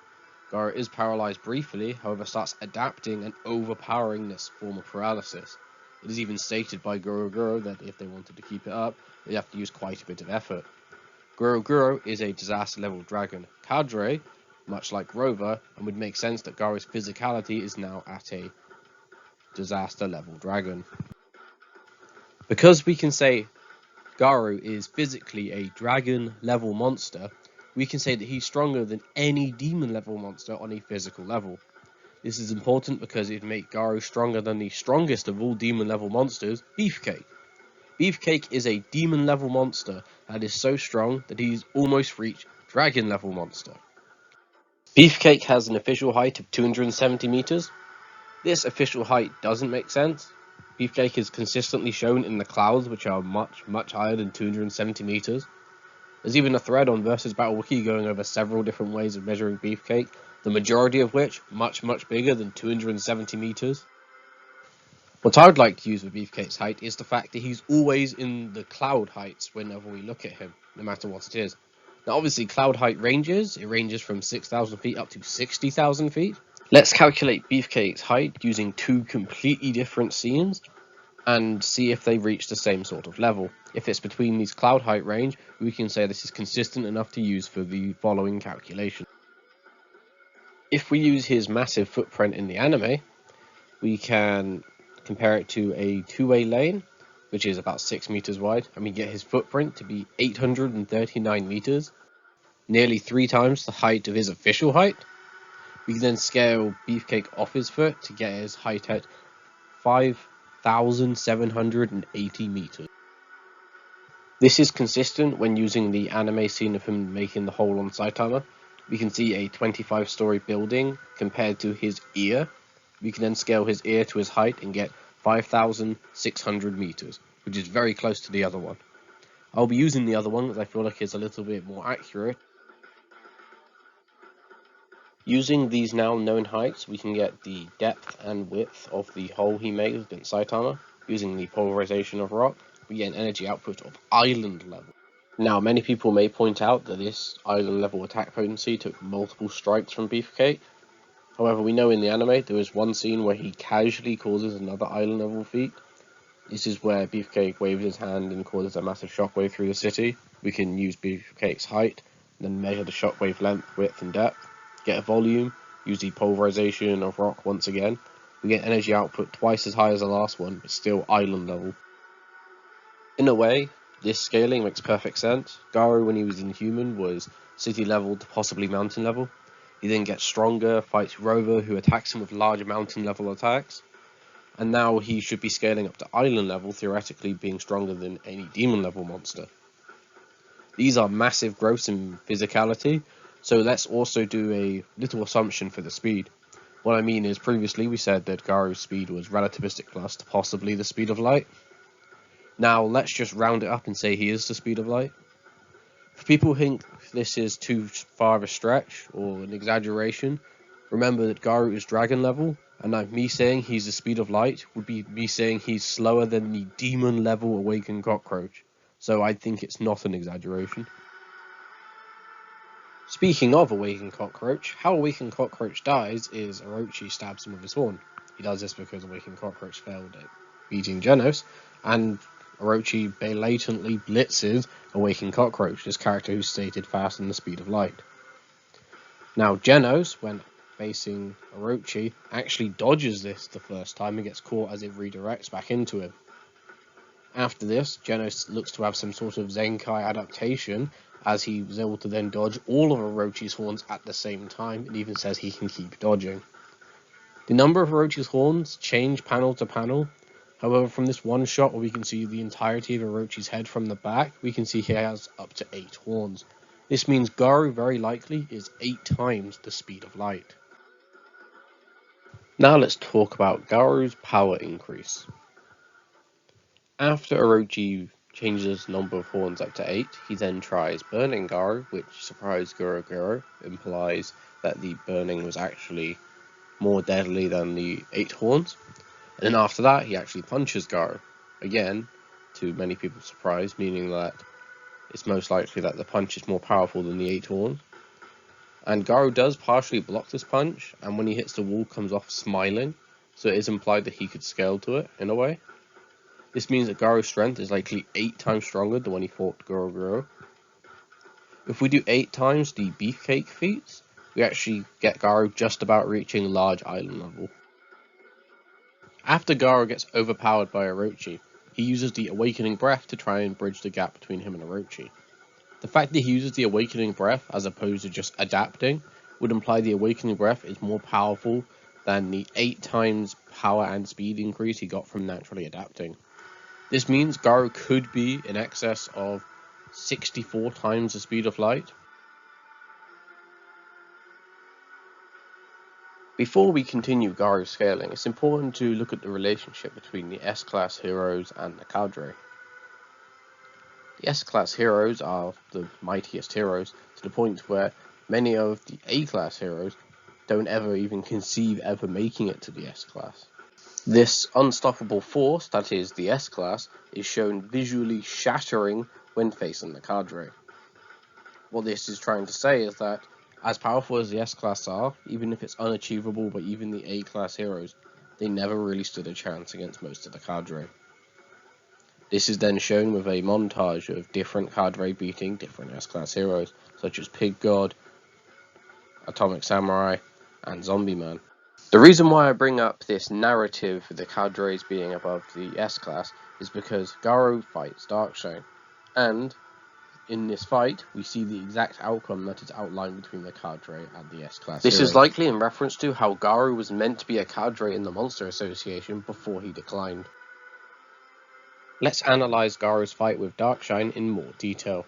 Garou is paralyzed briefly, however starts adapting and overpowering this form of paralysis. It is even stated by Garou that if they wanted to keep it up, they'd have to use quite a bit of effort. Garou is a disaster level dragon cadre, much like Rover, and would make sense that Garou's physicality is now at a disaster level dragon. Because we can say Garou is physically a dragon level monster, we can say that he's stronger than any demon level monster on a physical level. This is important because it would make Garou stronger than the strongest of all demon level monsters, Beefcake. Beefcake is a demon level monster that is so strong that he's almost reached dragon level monster. Beefcake has an official height of 270 meters. This official height doesn't make sense. Beefcake is consistently shown in the clouds, which are much higher than 270 meters. There's even a thread on Versus Battle Wiki going over several different ways of measuring Beefcake, the majority of which much bigger than 270 meters. What I would like to use with Beefcake's height is the fact that he's always in the cloud heights whenever we look at him, no matter what it is. Now obviously cloud height ranges, it ranges from 6,000 feet up to 60,000 feet. Let's calculate Beefcake's height using two completely different scenes and see if they reach the same sort of level. If it's between these cloud height range, we can say this is consistent enough to use for the following calculation. If we use his massive footprint in the anime, we can compare it to a two-way lane, which is about 6 meters wide, and we get his footprint to be 839 meters, nearly 3 times the height of his official height. We can then scale Beefcake off his foot to get his height at 5,780 meters. This is consistent when using the anime scene of him making the hole on Saitama. We can see a 25-story building compared to his ear. We can then scale his ear to his height and get 5,600 meters, which is very close to the other one. I'll be using the other one because I feel like it's a little bit more accurate. Using these now known heights, we can get the depth and width of the hole he made within Saitama. Using the polarization of rock, we get an energy output of island level. Now, many people may point out that this island level attack potency took multiple strikes from Beefcake. However, we know in the anime there is one scene where he casually causes another island level feat. This is where Beefcake waves his hand and causes a massive shockwave through the city. We can use Beefcake's height, then measure the shockwave length, width, and depth, get a volume, use the polarization of rock once again. We get energy output twice as high as the last one, but still island level. In a way, this scaling makes perfect sense. Garou, when he was inhuman, was city level to possibly mountain level. He then gets stronger, fights Rover, who attacks him with larger mountain level attacks. And now he should be scaling up to island level, theoretically being stronger than any demon level monster. These are massive growths in physicality, so let's also do a little assumption for the speed. What I mean is, previously we said that Garou's speed was relativistic plus to possibly the speed of light. Now let's just round it up and say he is the speed of light. If people think this is too far of a stretch or an exaggeration, remember that Garou is dragon level, and now me saying he's the speed of light would be me saying he's slower than the demon level Awaken cockroach, so I think it's not an exaggeration. Speaking of Awaken cockroach, how Awaken cockroach dies is Orochi stabs him with his horn. He does this because Awaken Cockroach failed at beating Genos, and Orochi blatantly blitzes Awaken Cockroach, this character who's stated faster than the speed of light. Now Genos, when facing Orochi, actually dodges this the first time and gets caught as it redirects back into him. After this, Genos looks to have some sort of Zenkai adaptation, as he was able to then dodge all of Orochi's horns at the same time, and even says he can keep dodging. The number of Orochi's horns change panel to panel. However, from this one shot where we can see the entirety of Orochi's head from the back, we can see he has up to 8 horns. This means Garou very likely is 8 times the speed of light. Now let's talk about Garou's power increase. After Orochi changes the number of horns up to 8, he then tries burning Garou, which, surprise Goro, implies that the burning was actually more deadly than the 8 horns. And then after that, he actually punches Garou, again, to many people's surprise, meaning that it's most likely that the punch is more powerful than the 8 horns. And Garou does partially block this punch, and when he hits the wall, comes off smiling, so it is implied that he could scale to it, in a way. This means that Garou's strength is likely 8 times stronger than when he fought Goro. If we do 8 times the Beefcake feats, we actually get Garou just about reaching large island level. After Garou gets overpowered by Orochi, he uses the Awakening Breath to try and bridge the gap between him and Orochi. The fact that he uses the Awakening Breath as opposed to just adapting would imply the Awakening Breath is more powerful than the 8 times power and speed increase he got from naturally adapting. This means Garou could be in excess of 64 times the speed of light. Before we continue Garou scaling, it's important to look at the relationship between the S-Class heroes and the cadre. The S-Class heroes are the mightiest heroes, to the point where many of the A-Class heroes don't ever even conceive ever making it to the S-Class. This unstoppable force, that is the S-Class, is shown visually shattering when facing the cadre. What this is trying to say is that, as powerful as the S-Class are, even if it's unachievable by even the A-Class heroes, they never really stood a chance against most of the cadre. This is then shown with a montage of different cadre beating different S-Class heroes, such as Pig God, Atomic Samurai, and Zombie Man. The reason why I bring up this narrative for the cadres being above the S-Class is because Garou fights Darkshine, and in this fight we see the exact outcome that is outlined between the cadre and the S-Class. This is likely in reference to how Garou was meant to be a cadre in the Monster Association before he declined. Let's analyse Garou's fight with Darkshine in more detail.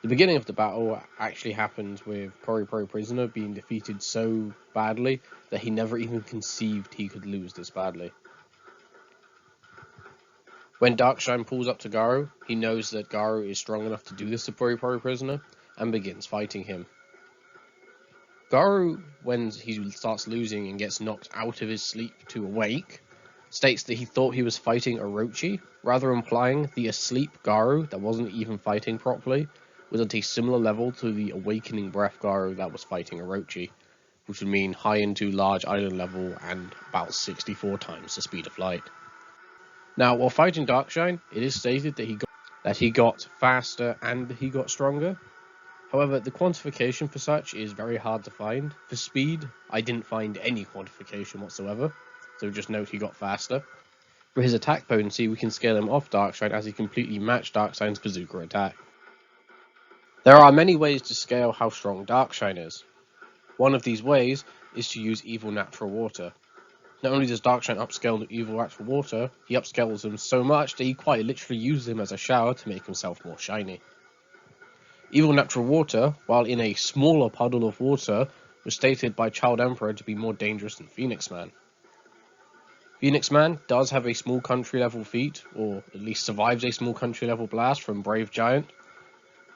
The beginning of the battle actually happens with Pori Prisoner being defeated so badly that he never even conceived he could lose this badly. When Darkshine pulls up to Garou, he knows that Garou is strong enough to do this to Pori Prisoner, and begins fighting him. Garou, when he starts losing and gets knocked out of his sleep to awake, states that he thought he was fighting Orochi, rather implying the asleep Garou that wasn't even fighting properly was at a similar level to the Awakening Breath Garou that was fighting Orochi, which would mean high into large island level and about 64 times the speed of light. Now, while fighting Darkshine, it is stated that he got faster and he got stronger. However, the quantification for such is very hard to find. For speed, I didn't find any quantification whatsoever, so just note he got faster. For his attack potency, we can scale him off Darkshine as he completely matched Darkshine's bazooka attack. There are many ways to scale how strong Darkshine is. One of these ways is to use Evil Natural Water. Not only does Darkshine upscale to Evil Natural Water, he upscales him so much that he quite literally uses him as a shower to make himself more shiny. Evil Natural Water, while in a smaller puddle of water, was stated by Child Emperor to be more dangerous than Phoenix Man. Phoenix Man does have a small country level feat, or at least survives a small country level blast from Brave Giant.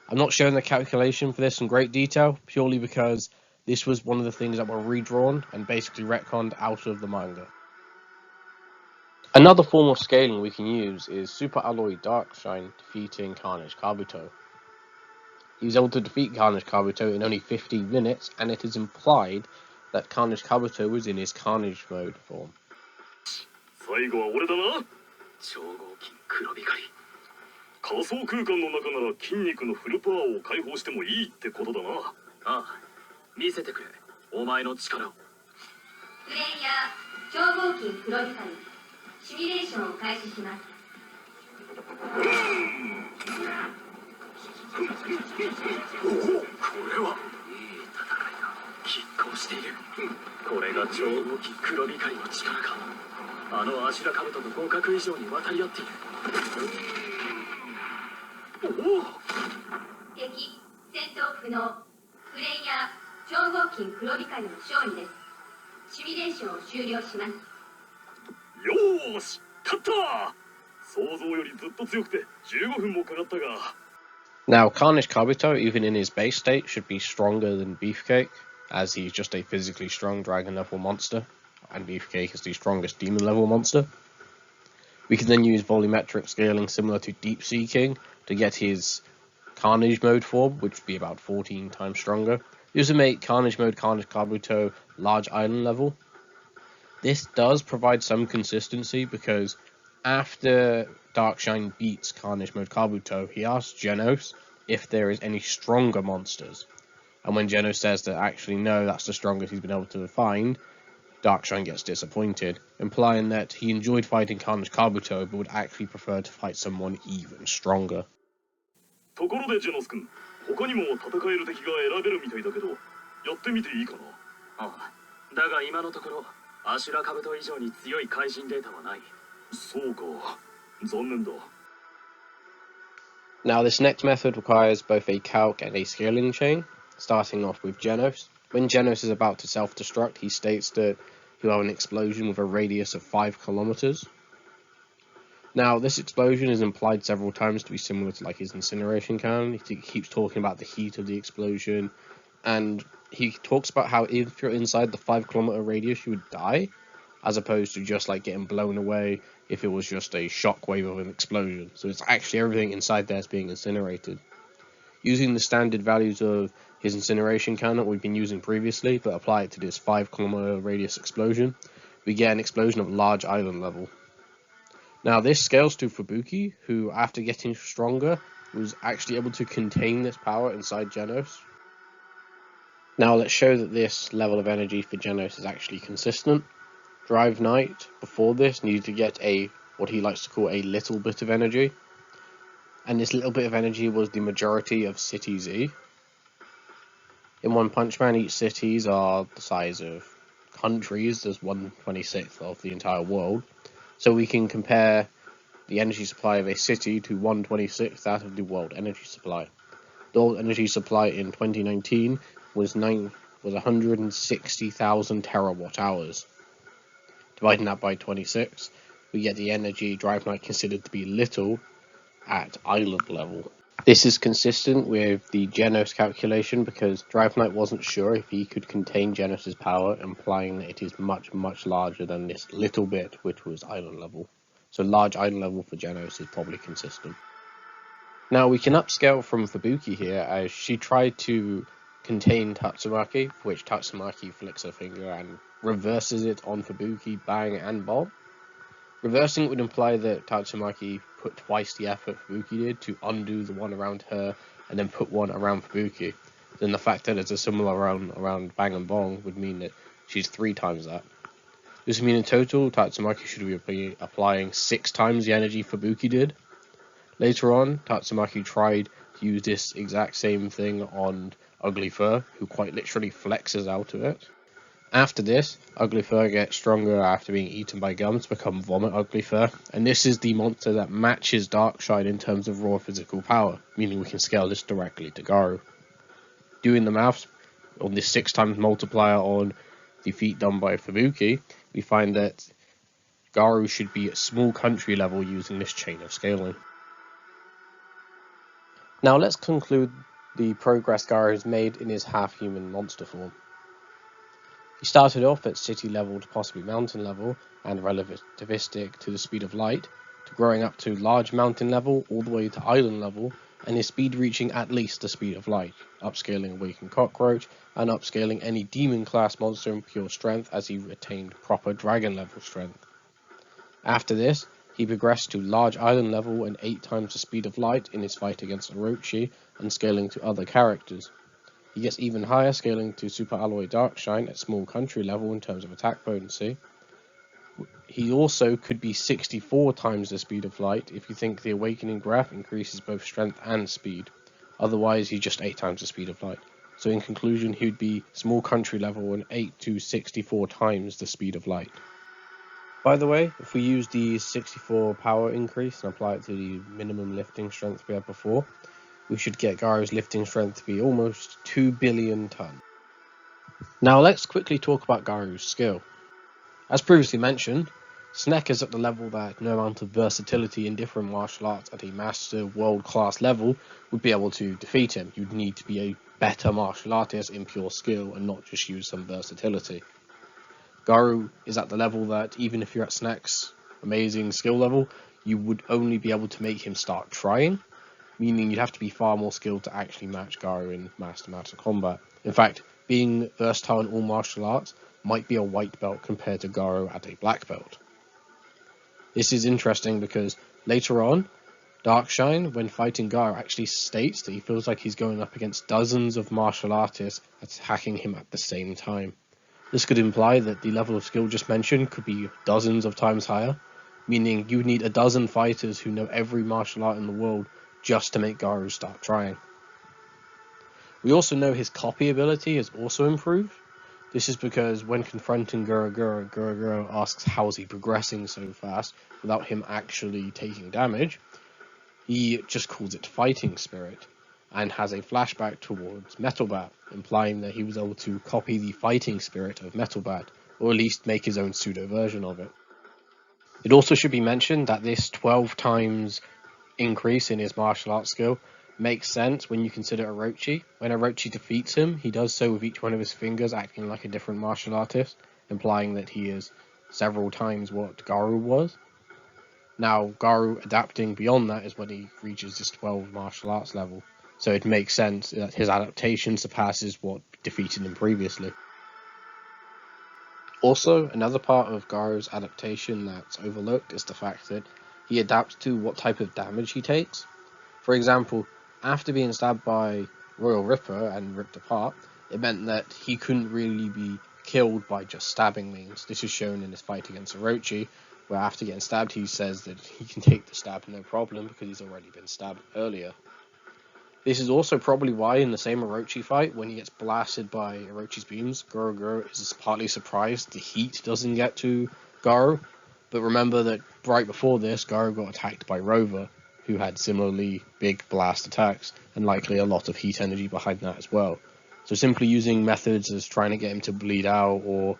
I'm not showing the calculation for this in great detail, purely because this was one of the things that were redrawn and basically retconned out of the manga. Another form of scaling we can use is Super Alloy Darkshine defeating Carnage Kabuto. He was able to defeat Carnage Kabuto in only 15 minutes, and it is implied that Carnage Kabuto was in his Carnage mode form. 最後は俺だな。超合金黒光り。仮想空間の中なら筋肉のフルパワーを解放してもいいってことだな。ああ、見せてくれ。お前の力を。プレイヤー超合金黒光り。シミュレーションを開始します。おお、これはいい戦いだ。拮抗している。これが超合金黒光りの力か。あのアシュラカブトと互角以上に渡り合っている。おお。敵戦闘不能。プレイヤー超合金黒光りの勝利です。シミュレーションを終了します。よーし、勝った。想像よりずっと強くて15分もかかったが。Now, Carnage Kabuto, even in his base state, should be stronger than Beefcake, as he's just a physically strong dragon level monster, and Beefcake is the strongest demon level monster. We can then use volumetric scaling similar to Deep Sea King to get his Carnage mode form, which would be about 14 times stronger. This would make Carnage mode Carnage Kabuto large island level. This does provide some consistency because after Darkshine beats Carnage mode Kabuto, he asks Genos if there is any stronger monsters. And when Genos says that actually no, that's the strongest he's been able to find, Darkshine gets disappointed, implying that he enjoyed fighting Carnage Kabuto but would actually prefer to fight someone even stronger. ところでジェノス君、他にも戦える敵が選べるみたいだけど、やってみていいかな。ああ、だが今のところアシュラカブト以上に強い怪人データはない。そうか、残念だ。Now this next method requires both a calc and a scaling chain, starting off with Genos. When Genos is about to self-destruct, he states that he'll have an explosion with a radius of 5 kilometers. Now this explosion is implied several times to be similar to like his incineration cannon. He keeps talking about the heat of the explosion, and he talks about how if you're inside the 5 kilometer radius you would die, as opposed to just like getting blown away if it was just a shockwave of an explosion. So it's actually everything inside there is being incinerated. Using the standard values of his incineration cannon we've been using previously, but apply it to this 5 kilometer radius explosion, we get an explosion of large island level. Now this scales to Fubuki, who after getting stronger was actually able to contain this power inside Genos. Now let's show that this level of energy for Genos is actually consistent. Drive Knight before this needed to get what he likes to call a little bit of energy, and this little bit of energy was the majority of City Z. In One Punch Man, each cities are the size of countries. There's 1/26th of the entire world, so we can compare the energy supply of a city to 1/26th that of the world energy supply. The world energy supply in 2019 was 160,000 terawatt hours. Dividing that by 26, we get the energy Drive Knight considered to be little at island level. This is consistent with the Genos calculation because Drive Knight wasn't sure if he could contain Genos' power, implying that it is much, much larger than this little bit, which was island level. So large island level for Genos is probably consistent. Now we can upscale from Fubuki here, as she tried to contain Tatsumaki, for which Tatsumaki flicks her finger and reverses it on Fubuki, bang and bomb. Reversing it would imply that Tatsumaki put twice the effort Fubuki did to undo the one around her and then put one around Fubuki. Then the fact that it's a similar around bang and bong would mean that she's 3 times that. This would mean in total Tatsumaki should be applying 6 times the energy Fubuki did. Later on, Tatsumaki tried to use this exact same thing on Ugly Fur, who quite literally flexes out of it. After this, Ugly Fur gets stronger after being eaten by gums to become Vomit Ugly Fur, and this is the monster that matches Darkshine in terms of raw physical power, meaning we can scale this directly to Garou. Doing the maths on this 6 times multiplier on the feat done by Fubuki, we find that Garou should be at small country level using this chain of scaling. Now let's conclude the progress Garou has made in his half-human monster form. He started off at city level to possibly mountain level, and relativistic to the speed of light, to growing up to large mountain level all the way to island level, and his speed reaching at least the speed of light, upscaling Awaken Cockroach, and upscaling any demon class monster in pure strength as he attained proper dragon level strength. After this, he progressed to large island level and 8 times the speed of light in his fight against Orochi and scaling to other characters. He gets even higher, scaling to Super Alloy Darkshine at small country level in terms of attack potency. He also could be 64 times the speed of light if you think the Awakening graph increases both strength and speed. Otherwise, he's just 8 times the speed of light. So in conclusion, he would be small country level and 8 to 64 times the speed of light. By the way, if we use the 64 power increase and apply it to the minimum lifting strength we had before, we should get Garou's lifting strength to be almost 2 billion tons. Now let's quickly talk about Garou's skill. As previously mentioned, Snek is at the level that no amount of versatility in different martial arts at a master world-class level would be able to defeat him. You'd need to be a better martial artist in pure skill and not just use some versatility. Garou is at the level that even if you're at Snek's amazing skill level, you would only be able to make him start trying, meaning you'd have to be far more skilled to actually match Garou in master combat. In fact, being versatile in all martial arts might be a white belt compared to Garou at a black belt. This is interesting because later on, Darkshine, when fighting Garou, actually states that he feels like he's going up against dozens of martial artists attacking him at the same time. This could imply that the level of skill just mentioned could be dozens of times higher, meaning you would need a dozen fighters who know every martial art in the world just to make Garou start trying. We also know his copy ability has also improved. This is because when confronting Guru asks how is he progressing so fast without him actually taking damage, he just calls it fighting spirit, and has a flashback towards Metal Bat, implying that he was able to copy the fighting spirit of Metal Bat, or at least make his own pseudo version of it. It also should be mentioned that this 12 times increase in his martial arts skill makes sense when you consider Orochi. When Orochi defeats him, he does so with each one of his fingers acting like a different martial artist, implying that he is several times what Garou was. Now, Garou adapting beyond that is when he reaches this 12 martial arts level. So it makes sense that his adaptation surpasses what defeated him previously. Also, another part of Garou's adaptation that's overlooked is the fact that he adapts to what type of damage he takes. For example, after being stabbed by Royal Ripper and ripped apart, it meant that he couldn't really be killed by just stabbing means. This is shown in his fight against Orochi, where after getting stabbed he says that he can take the stab no problem because he's already been stabbed earlier. This is also probably why in the same Orochi fight, when he gets blasted by Orochi's beams, Goro is partly surprised the heat doesn't get to Garou. But remember that right before this, Garou got attacked by Rover, who had similarly big blast attacks, and likely a lot of heat energy behind that as well. So simply using methods as trying to get him to bleed out or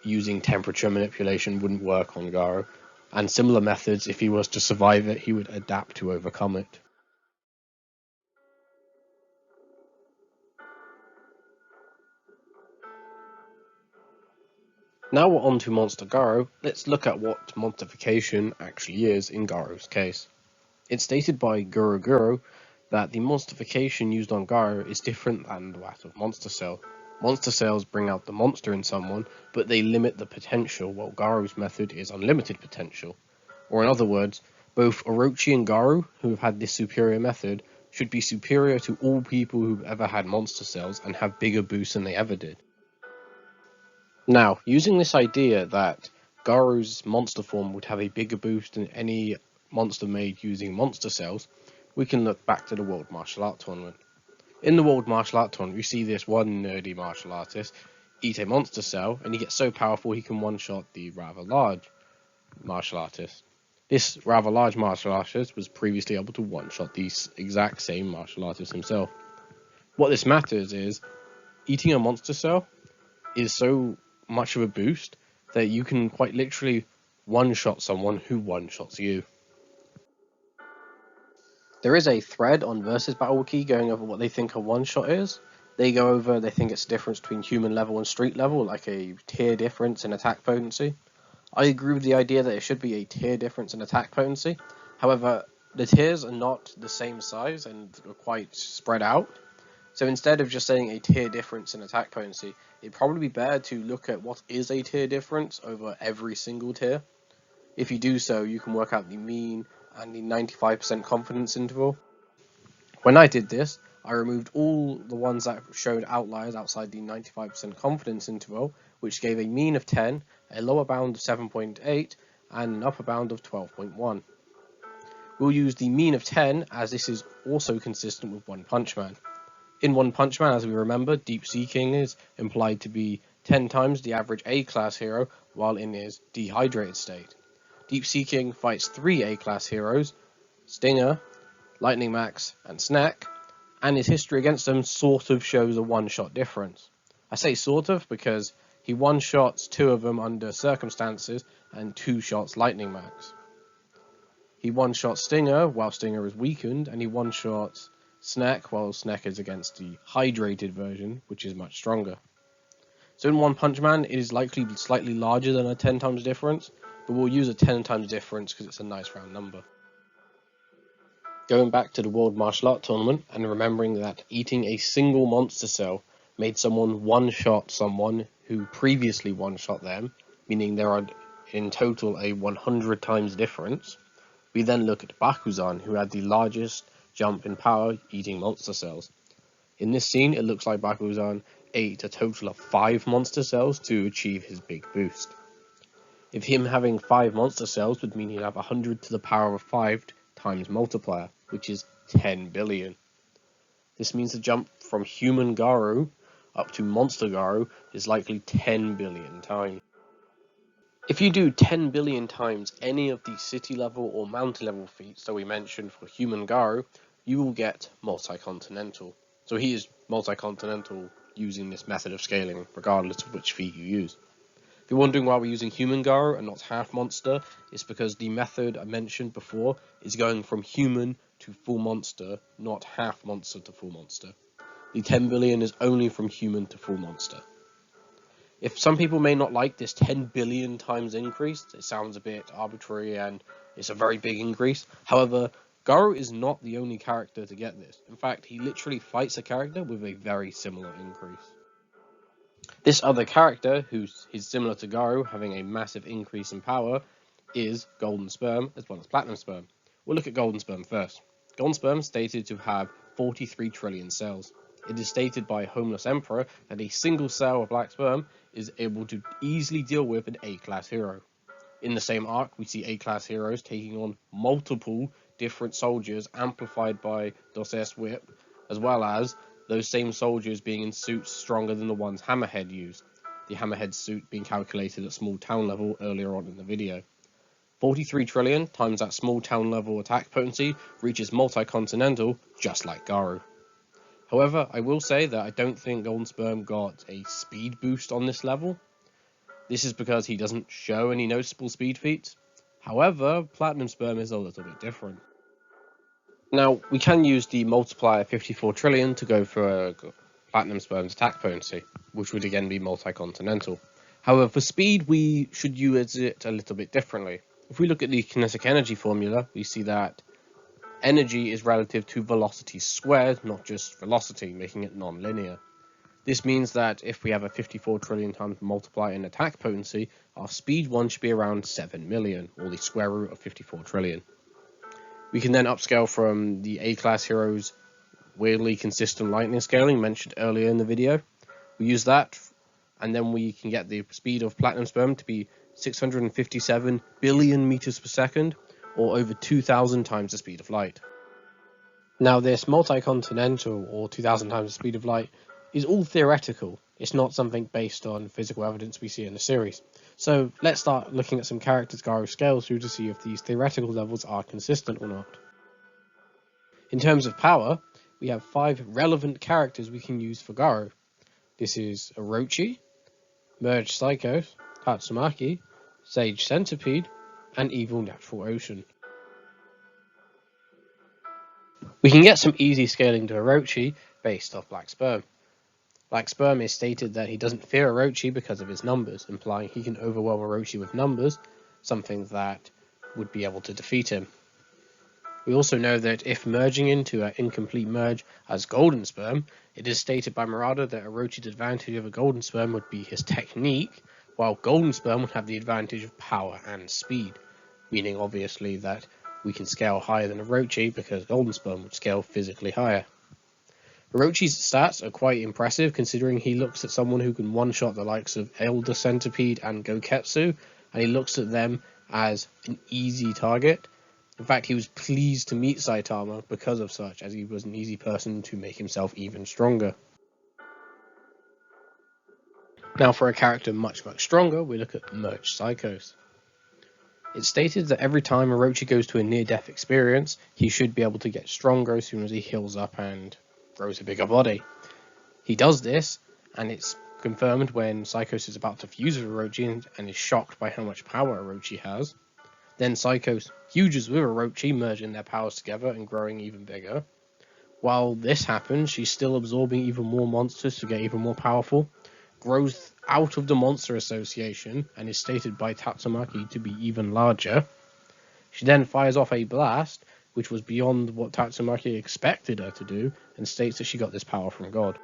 using temperature manipulation wouldn't work on Garou. And similar methods, if he was to survive it, he would adapt to overcome it. Now we're on to Monster Garou, let's look at what monsterification actually is in Garou's case. It's stated by Guru that the monsterification used on Garou is different than that of Monster Cell. Monster Cells bring out the monster in someone, but they limit the potential, while Garou's method is unlimited potential. Or in other words, both Orochi and Garou, who have had this superior method, should be superior to all people who've ever had Monster Cells and have bigger boosts than they ever did. Now, using this idea that Garou's monster form would have a bigger boost than any monster made using Monster Cells, we can look back to the World Martial Art Tournament. In the World Martial Art Tournament, we see this one nerdy martial artist eat a Monster Cell, and he gets so powerful he can one-shot the rather large martial artist. This rather large martial artist was previously able to one-shot the exact same martial artist himself. What this matters is, eating a Monster Cell is so much of a boost that you can quite literally one-shot someone who one-shots you. There is a thread on Versus Battle Wiki going over what they think a one-shot is. They think it's a difference between human level and street level, like a tier difference in attack potency. I agree with the idea that it should be a tier difference in attack potency. However, The tiers are not the same size and are quite spread out. So instead of just saying a tier difference in attack potency, it'd probably be better to look at what is a tier difference over every single tier. If you do so, you can work out the mean and the 95% confidence interval. When I did this, I removed all the ones that showed outliers outside the 95% confidence interval, which gave a mean of 10, a lower bound of 7.8, and an upper bound of 12.1. We'll use the mean of 10 as this is also consistent with One Punch Man. In One Punch Man, as we remember, Deep Sea King is implied to be 10 times the average A-class hero while in his dehydrated state. Deep Sea King fights 3 A-class heroes, Stinger, Lightning Max, and Snack, and his history against them sort of shows a one-shot difference. I say sort of because he one-shots 2 of them under circumstances and 2-shots Lightning Max. He one-shots Stinger while Stinger is weakened, and he one-shots Snack while Snack is against the hydrated version, which is much stronger. So in One Punch Man, it is likely slightly larger than a 10 times difference, but we'll use a 10 times difference because it's a nice round number. Going back to the World Martial Art Tournament and remembering that eating a single monster cell made someone one-shot someone who previously one-shot them, meaning there are in total a 100 times difference, we then look at Bakuzan, who had the largest jump in power eating monster cells. In this scene, it looks like Bakuzan ate a total of 5 monster cells to achieve his big boost. If him having 5 monster cells would mean he'd have 100 to the power of 5 times multiplier, which is 10 billion. This means the jump from human Garou up to monster Garou is likely 10 billion times. If you do 10 billion times any of the city level or mountain level feats that we mentioned for human Garou, you will get multi-continental. So he is multi-continental using this method of scaling, regardless of which feat you use. If you're wondering why we're using human Garou and not half monster, it's because the method I mentioned before is going from human to full monster, not half monster to full monster. The 10 billion is only from human to full monster. If some people may not like this 10 billion times increase, it sounds a bit arbitrary and it's a very big increase. However, Garou is not the only character to get this. In fact, he literally fights a character with a very similar increase. This other character, who is similar to Garou, having a massive increase in power, is Golden Sperm as well as Platinum Sperm. We'll look at Golden Sperm first. Golden Sperm is stated to have 43 trillion cells. It is stated by Homeless Emperor that a single cell of black sperm is able to easily deal with an A-class hero. In the same arc, we see A-class heroes taking on multiple different soldiers amplified by Dos Whip, as well as those same soldiers being in suits stronger than the ones Hammerhead used, the Hammerhead suit being calculated at small town level earlier on in the video. 43 trillion times that small town level attack potency reaches multi-continental just like Garou. However, I will say that I don't think Golden Sperm got a speed boost on this level. This is because he doesn't show any noticeable speed feats. However, Platinum Sperm is a little bit different. Now, we can use the multiplier 54 trillion to go for Platinum Sperm's attack potency, which would again be multi-continental. However, for speed, we should use it a little bit differently. If we look at the kinetic energy formula, we see that energy is relative to velocity squared, not just velocity, making it non-linear. This means that if we have a 54 trillion times multiplier in attack potency, our speed 1 should be around 7 million, or the square root of 54 trillion. We can then upscale from the A-class heroes' weirdly consistent lightning scaling mentioned earlier in the video. We use that, and then we can get the speed of Platinum Sperm to be 657 billion meters per second, or over 2,000 times the speed of light. Now, this multi-continental, or 2,000 times the speed of light, is all theoretical. It's not something based on physical evidence we see in the series. So let's start looking at some characters Garou scales through to see if these theoretical levels are consistent or not. In terms of power, we have 5 relevant characters we can use for Garou. This is Orochi, Merged Psychos, Tatsumaki, Sage Centipede, and Evil Natural Ocean. We can get some easy scaling to Orochi based off Black Sperm. Black Sperm is stated that he doesn't fear Orochi because of his numbers, implying he can overwhelm Orochi with numbers, something that would be able to defeat him. We also know that if merging into an incomplete merge as Golden Sperm, it is stated by Murata that Orochi's advantage over Golden Sperm would be his technique, while Golden Sperm would have the advantage of power and speed, meaning obviously that we can scale higher than Orochi because Golden Sperm would scale physically higher. Orochi's stats are quite impressive considering he looks at someone who can one-shot the likes of Elder Centipede and Goketsu, and he looks at them as an easy target. In fact, he was pleased to meet Saitama because of such, as he was an easy person to make himself even stronger. Now for a character much stronger, we look at Merged Psychos. It's stated that every time Orochi goes to a near-death experience, he should be able to get stronger as soon as he heals up and grows a bigger body. He does this, and it's confirmed when Psychos is about to fuse with Orochi and is shocked by how much power Orochi has. Then Psychos fuses with Orochi, merging their powers together and growing even bigger. While this happens, she's still absorbing even more monsters to get even more powerful, grows out of the monster association, and is stated by Tatsumaki to be even larger. She then fires off a blast, which was beyond what Tatsumaki expected her to do, and states that she got this power from God.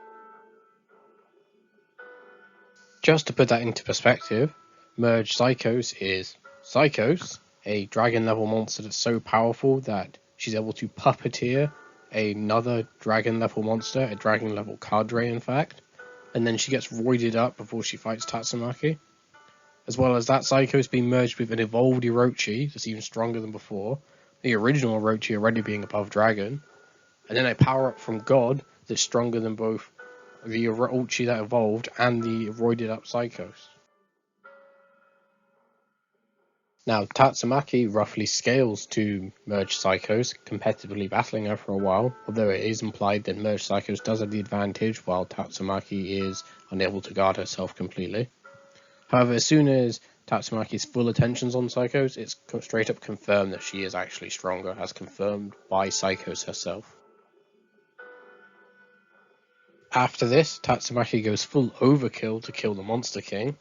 Just to put that into perspective, Merged Psychos is Psychos, a dragon level monster that's so powerful that she's able to puppeteer another dragon level monster, a dragon level cadre in fact, and then she gets roided up before she fights Tatsumaki. As well as that, Psychos being merged with an evolved Orochi that's even stronger than before, the original Orochi already being above dragon, and then a power up from God that's stronger than both the Orochi that evolved and the roided up Psychos. Now, Tatsumaki roughly scales to Merged Psychos, competitively battling her for a while, although it is implied that Merged Psychos does have the advantage while Tatsumaki is unable to guard herself completely. However, as soon as Tatsumaki's full attention's on Psychos, it's straight up confirmed that she is actually stronger, as confirmed by Psychos herself. After this, Tatsumaki goes full overkill to kill the Monster King.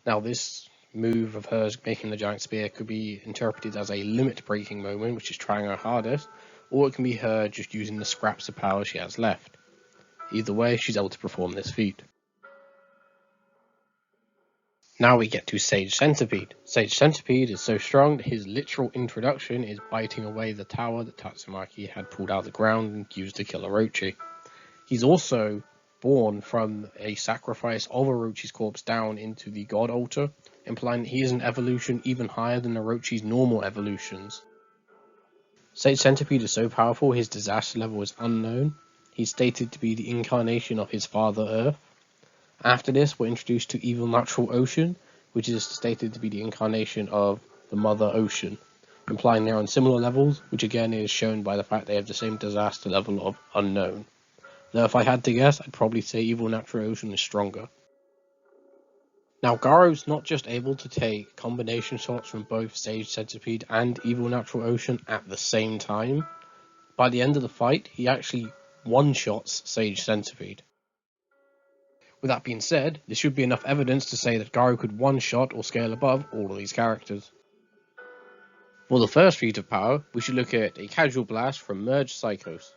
Now this move of hers making the giant spear could be interpreted as a limit breaking moment, which is trying her hardest, or it can be her just using the scraps of power she has left. Either way, she's able to perform this feat. Now we get to Sage Centipede. Sage Centipede is so strong that his literal introduction is biting away the tower that Tatsumaki had pulled out of the ground and used to kill Orochi. He's also born from a sacrifice of Orochi's corpse down into the God Altar, implying that he is an evolution even higher than Orochi's normal evolutions. Sage Centipede is so powerful his disaster level is unknown. He's stated to be the incarnation of his father Earth. After this, we're introduced to Evil Natural Ocean, which is stated to be the incarnation of the Mother Ocean, implying they're on similar levels, which again is shown by the fact they have the same disaster level of unknown. Though if I had to guess, I'd probably say Evil Natural Ocean is stronger. Now, Garou's not just able to take combination shots from both Sage Centipede and Evil Natural Ocean at the same time. By the end of the fight, he actually one-shots Sage Centipede. With that being said, there should be enough evidence to say that Garou could one-shot or scale above all of these characters. For the first feat of power, we should look at a casual blast from Merged Psychos.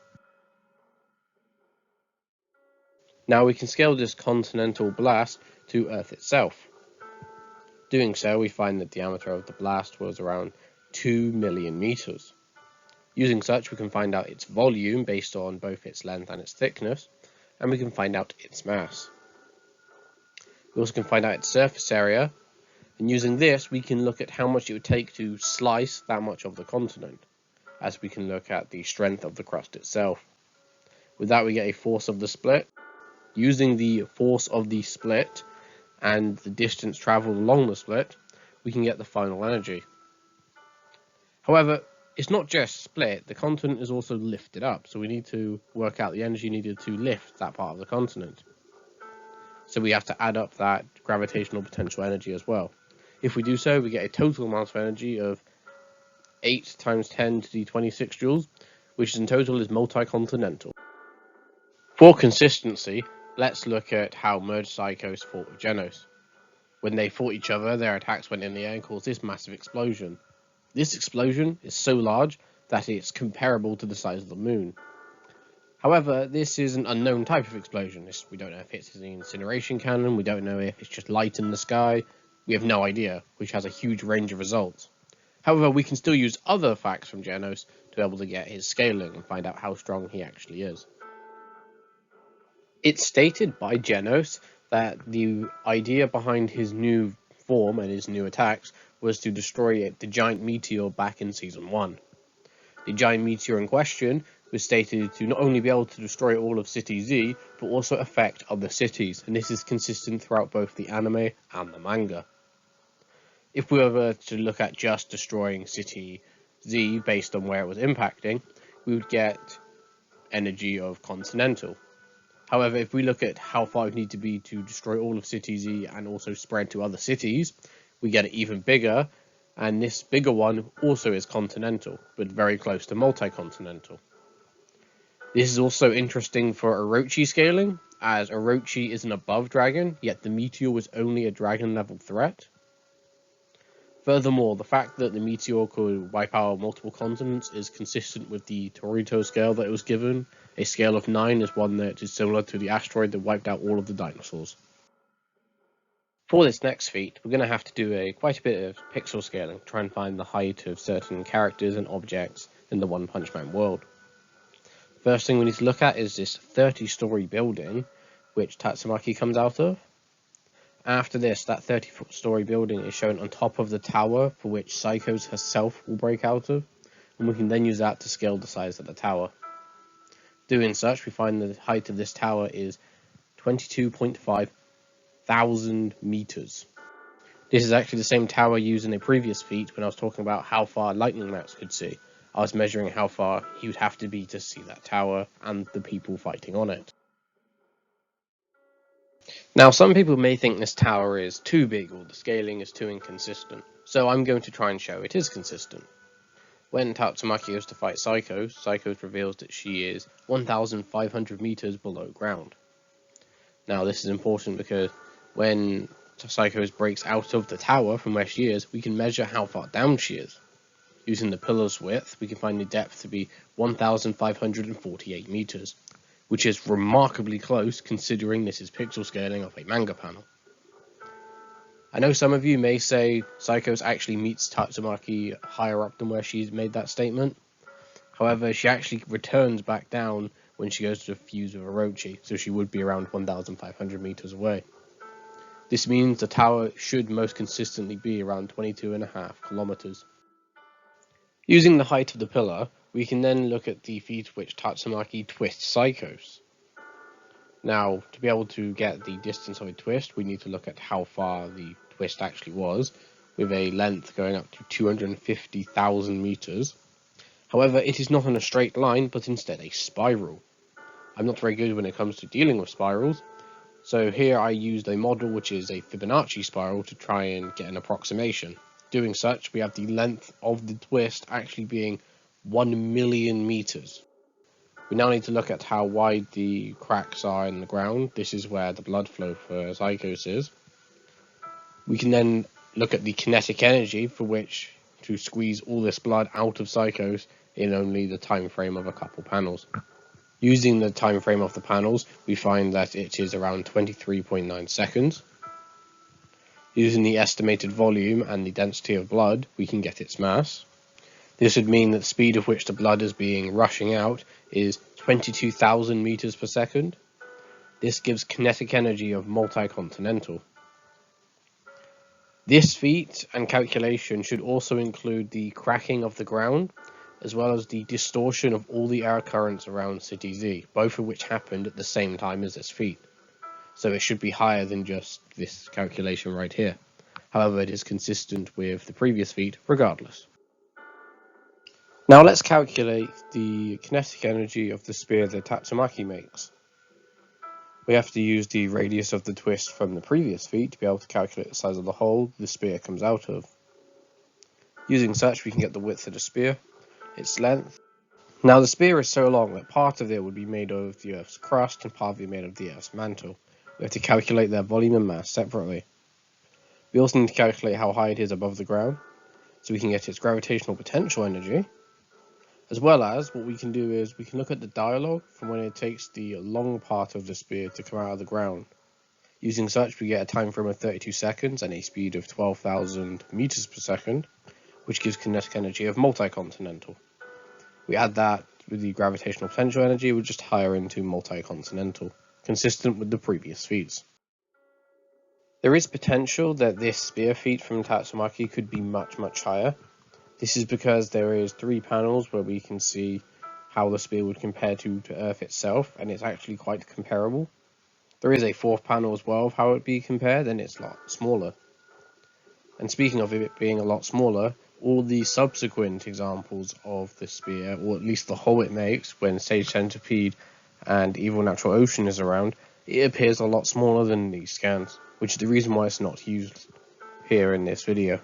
Now we can scale this continental blast to Earth itself. Doing so, we find the diameter of the blast was around 2 million meters. Using such, we can find out its volume based on both its length and its thickness, and we can find out its mass. We also can find out its surface area, and using this, we can look at how much it would take to slice that much of the continent, as we can look at the strength of the crust itself. With that, we get a force of the split. Using the force of the split and the distance traveled along the split, we can get the final energy. However, it's not just split, the continent is also lifted up, so we need to work out the energy needed to lift that part of the continent. So we have to add up that gravitational potential energy as well. If we do so, we get a total amount of energy of 8 times 10 to the 26 joules, which in total is multi-continental. For consistency, let's look at how Merged Psychos fought with Genos. When they fought each other, their attacks went in the air and caused this massive explosion. This explosion is so large that it's comparable to the size of the moon. However, this is an unknown type of explosion. We don't know if it's an incineration cannon, we don't know if it's just light in the sky, we have no idea, which has a huge range of results. However, we can still use other facts from Genos to be able to get his scaling and find out how strong he actually is. It's stated by Genos that the idea behind his new form and his new attacks was to destroy the giant meteor back in Season 1. The giant meteor in question was stated to not only be able to destroy all of City Z, but also affect other cities, and this is consistent throughout both the anime and the manga. If we were to look at just destroying City Z based on where it was impacting, we would get energy of Continental. However, if we look at how far it would need to be to destroy all of City Z and also spread to other cities, we get it even bigger, and this bigger one also is continental, but very close to multi-continental. This is also interesting for Orochi scaling, as Orochi is an above dragon, yet the meteor was only a dragon level threat. Furthermore, the fact that the meteor could wipe out multiple continents is consistent with the Torito scale that it was given. A scale of 9 is one that is similar to the asteroid that wiped out all of the dinosaurs. For this next feat, we're going to have to do quite a bit of pixel scaling to try and find the height of certain characters and objects in the One Punch Man world. First thing we need to look at is this 30-story building which Tatsumaki comes out of. After this, that 30-story building is shown on top of the tower for which Psychos herself will break out of, and we can then use that to scale the size of the tower. Doing such, we find the height of this tower is 22.5 thousand meters. This is actually the same tower used in a previous feat when I was talking about how far Lightning Mouse could see. I was measuring how far he would have to be to see that tower and the people fighting on it. Now, some people may think this tower is too big or the scaling is too inconsistent, so I'm going to try and show it is consistent. When Tatsumaki goes to fight Psychos, Psychos reveals that she is 1,500 meters below ground. Now, this is important because when Psychos breaks out of the tower from where she is, we can measure how far down she is. Using the pillar's width, we can find the depth to be 1,548 meters, which is remarkably close considering this is pixel scaling of a manga panel. I know some of you may say Psychos actually meets Tatsumaki higher up than where she's made that statement. However, she actually returns back down when she goes to fuse with Orochi, so she would be around 1,500 meters away. This means the tower should most consistently be around 22.5 kilometers. Using the height of the pillar, we can then look at the feat which Tatsumaki twists Psychos. Now, to be able to get the distance of a twist, we need to look at how far the twist actually was, with a length going up to 250,000 meters. However, it is not in a straight line, but instead a spiral. I'm not very good when it comes to dealing with spirals, so here I used a model which is a Fibonacci spiral to try and get an approximation. Doing such, we have the length of the twist actually being 1 million meters. We now need to look at how wide the cracks are in the ground. This is where the blood flow for Psychos is. We can then look at the kinetic energy for which to squeeze all this blood out of Psychos in only the time frame of a couple panels. Using the time frame of the panels, we find that it is around 23.9 seconds. Using the estimated volume and the density of blood, we can get its mass. This would mean that the speed of which the blood is rushing out is 22,000 meters per second. This gives kinetic energy of multi-continental. This feat and calculation should also include the cracking of the ground, as well as the distortion of all the air currents around City Z, both of which happened at the same time as this feat. So it should be higher than just this calculation right here. However, it is consistent with the previous feat regardless. Now let's calculate the kinetic energy of the spear that Tatsumaki makes. We have to use the radius of the twist from the previous feat to be able to calculate the size of the hole the spear comes out of. Using such, we can get the width of the spear, its length. Now the spear is so long that part of it would be made of the Earth's crust and part of it made of the Earth's mantle. We have to calculate their volume and mass separately. We also need to calculate how high it is above the ground, so we can get its gravitational potential energy, As well as, what we can do is we can look at the dialogue from when it takes the long part of the spear to come out of the ground. Using such, we get a time frame of 32 seconds and a speed of 12,000 meters per second, which gives kinetic energy of multi-continental. We add that with the gravitational potential energy, we're just higher into multi-continental, consistent with the previous feats. There is potential that this spear feat from Tatsumaki could be much higher. This is because there is 3 panels where we can see how the spear would compare to Earth itself, and it's actually quite comparable. There is a 4th panel as well of how it would be compared, and it's a lot smaller. And speaking of it being a lot smaller, all the subsequent examples of the spear, or at least the hole it makes when Sage Centipede and Evil Natural Ocean is around, it appears a lot smaller than these scans, which is the reason why it's not used here in this video.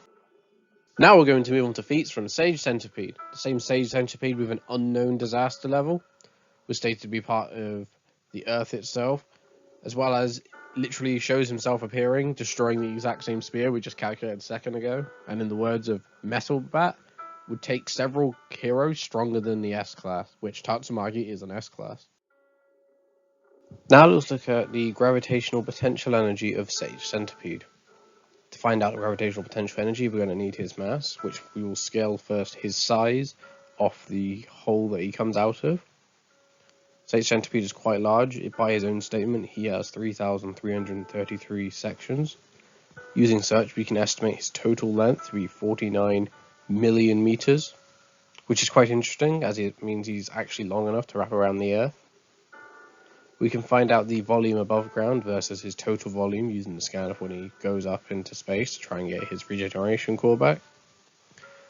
Now we're going to move on to feats from Sage Centipede. The same Sage Centipede with an unknown disaster level was stated to be part of the Earth itself, as well as literally shows himself appearing, destroying the exact same spear we just calculated a second ago, and in the words of Metal Bat, would take several heroes stronger than the S-Class, which Tatsumaki is an S-Class. Now let's look at the gravitational potential energy of Sage Centipede. To find out the gravitational potential energy, we're going to need his mass, which we will scale first his size off the hole that he comes out of. Sage Centipede is quite large. By his own statement, he has 3,333 sections. Using such, we can estimate his total length to be 49 million meters, which is quite interesting, as it means he's actually long enough to wrap around the Earth. We can find out the volume above ground versus his total volume using the scan of when he goes up into space to try and get his regeneration core back.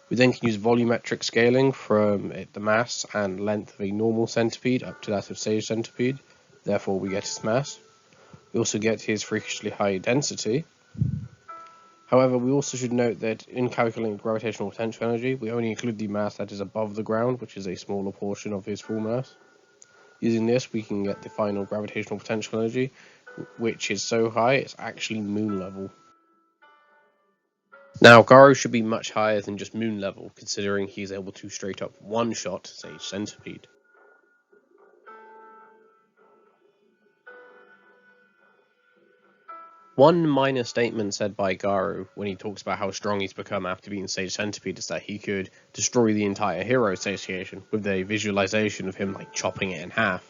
We then can use volumetric scaling from the mass and length of a normal centipede up to that of Sage Centipede, therefore we get his mass. We also get his freakishly high density. However, we also should note that in calculating gravitational potential energy, we only include the mass that is above the ground, which is a smaller portion of his full mass. Using this, we can get the final gravitational potential energy, which is so high it's actually moon level. Now, Garou should be much higher than just moon level, considering he's able to straight up one-shot Sage Centipede. One minor statement said by Garou when he talks about how strong he's become after being Sage Centipede is that he could destroy the entire Hero Association with a visualization of him like chopping it in half.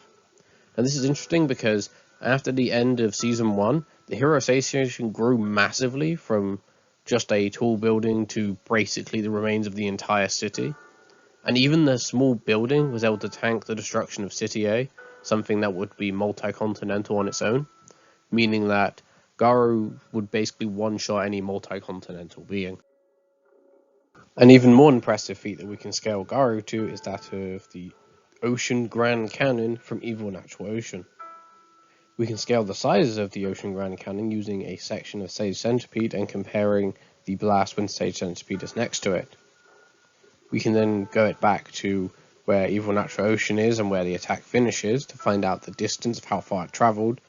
Now this is interesting because after the end of Season 1, the Hero Association grew massively from just a tall building to basically the remains of the entire city. And even the small building was able to tank the destruction of City A, something that would be multi-continental on its own, meaning that Garou would basically one-shot any multi-continental being. An even more impressive feat that we can scale Garou to is that of the Ocean Grand Cannon from Evil Natural Ocean. We can scale the sizes of the Ocean Grand Cannon using a section of Sage Centipede and comparing the blast when Sage Centipede is next to it. We can then go it back to where Evil Natural Ocean is and where the attack finishes to find out the distance of how far it travelled.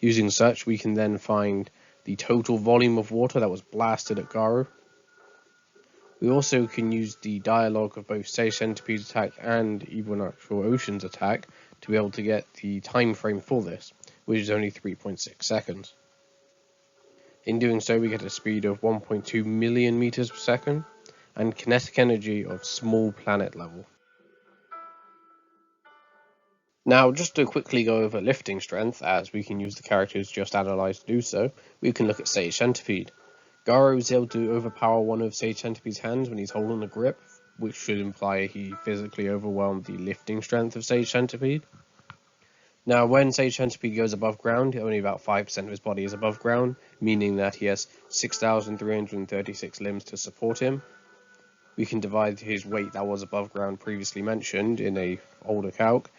Using such, we can then find the total volume of water that was blasted at Garou. We also can use the dialogue of both Sage Centipede's attack and Evil Natural Ocean's attack to be able to get the time frame for this, which is only 3.6 seconds. In doing so, we get a speed of 1.2 million meters per second and kinetic energy of small planet level. Now, just to quickly go over lifting strength, as we can use the characters just analysed to do so, we can look at Sage Centipede. Garou is able to overpower one of Sage Centipede's hands when he's holding the grip, which should imply he physically overwhelmed the lifting strength of Sage Centipede. Now, when Sage Centipede goes above ground, only about 5% of his body is above ground, meaning that he has 6,336 limbs to support him. We can divide his weight that was above ground previously mentioned in a older calc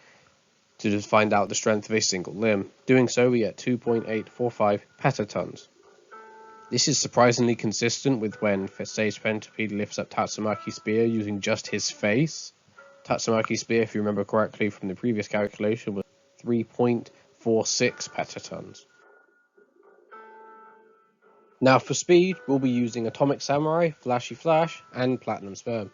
to just find out the strength of a single limb. Doing so, we get 2.845 petatons. This is surprisingly consistent with when Sage Centipede lifts up Tatsumaki's spear using just his face. Tatsumaki's spear, if you remember correctly from the previous calculation, was 3.46 petatons. Now for speed, we'll be using Atomic Samurai, Flashy Flash, and Platinum Sperm.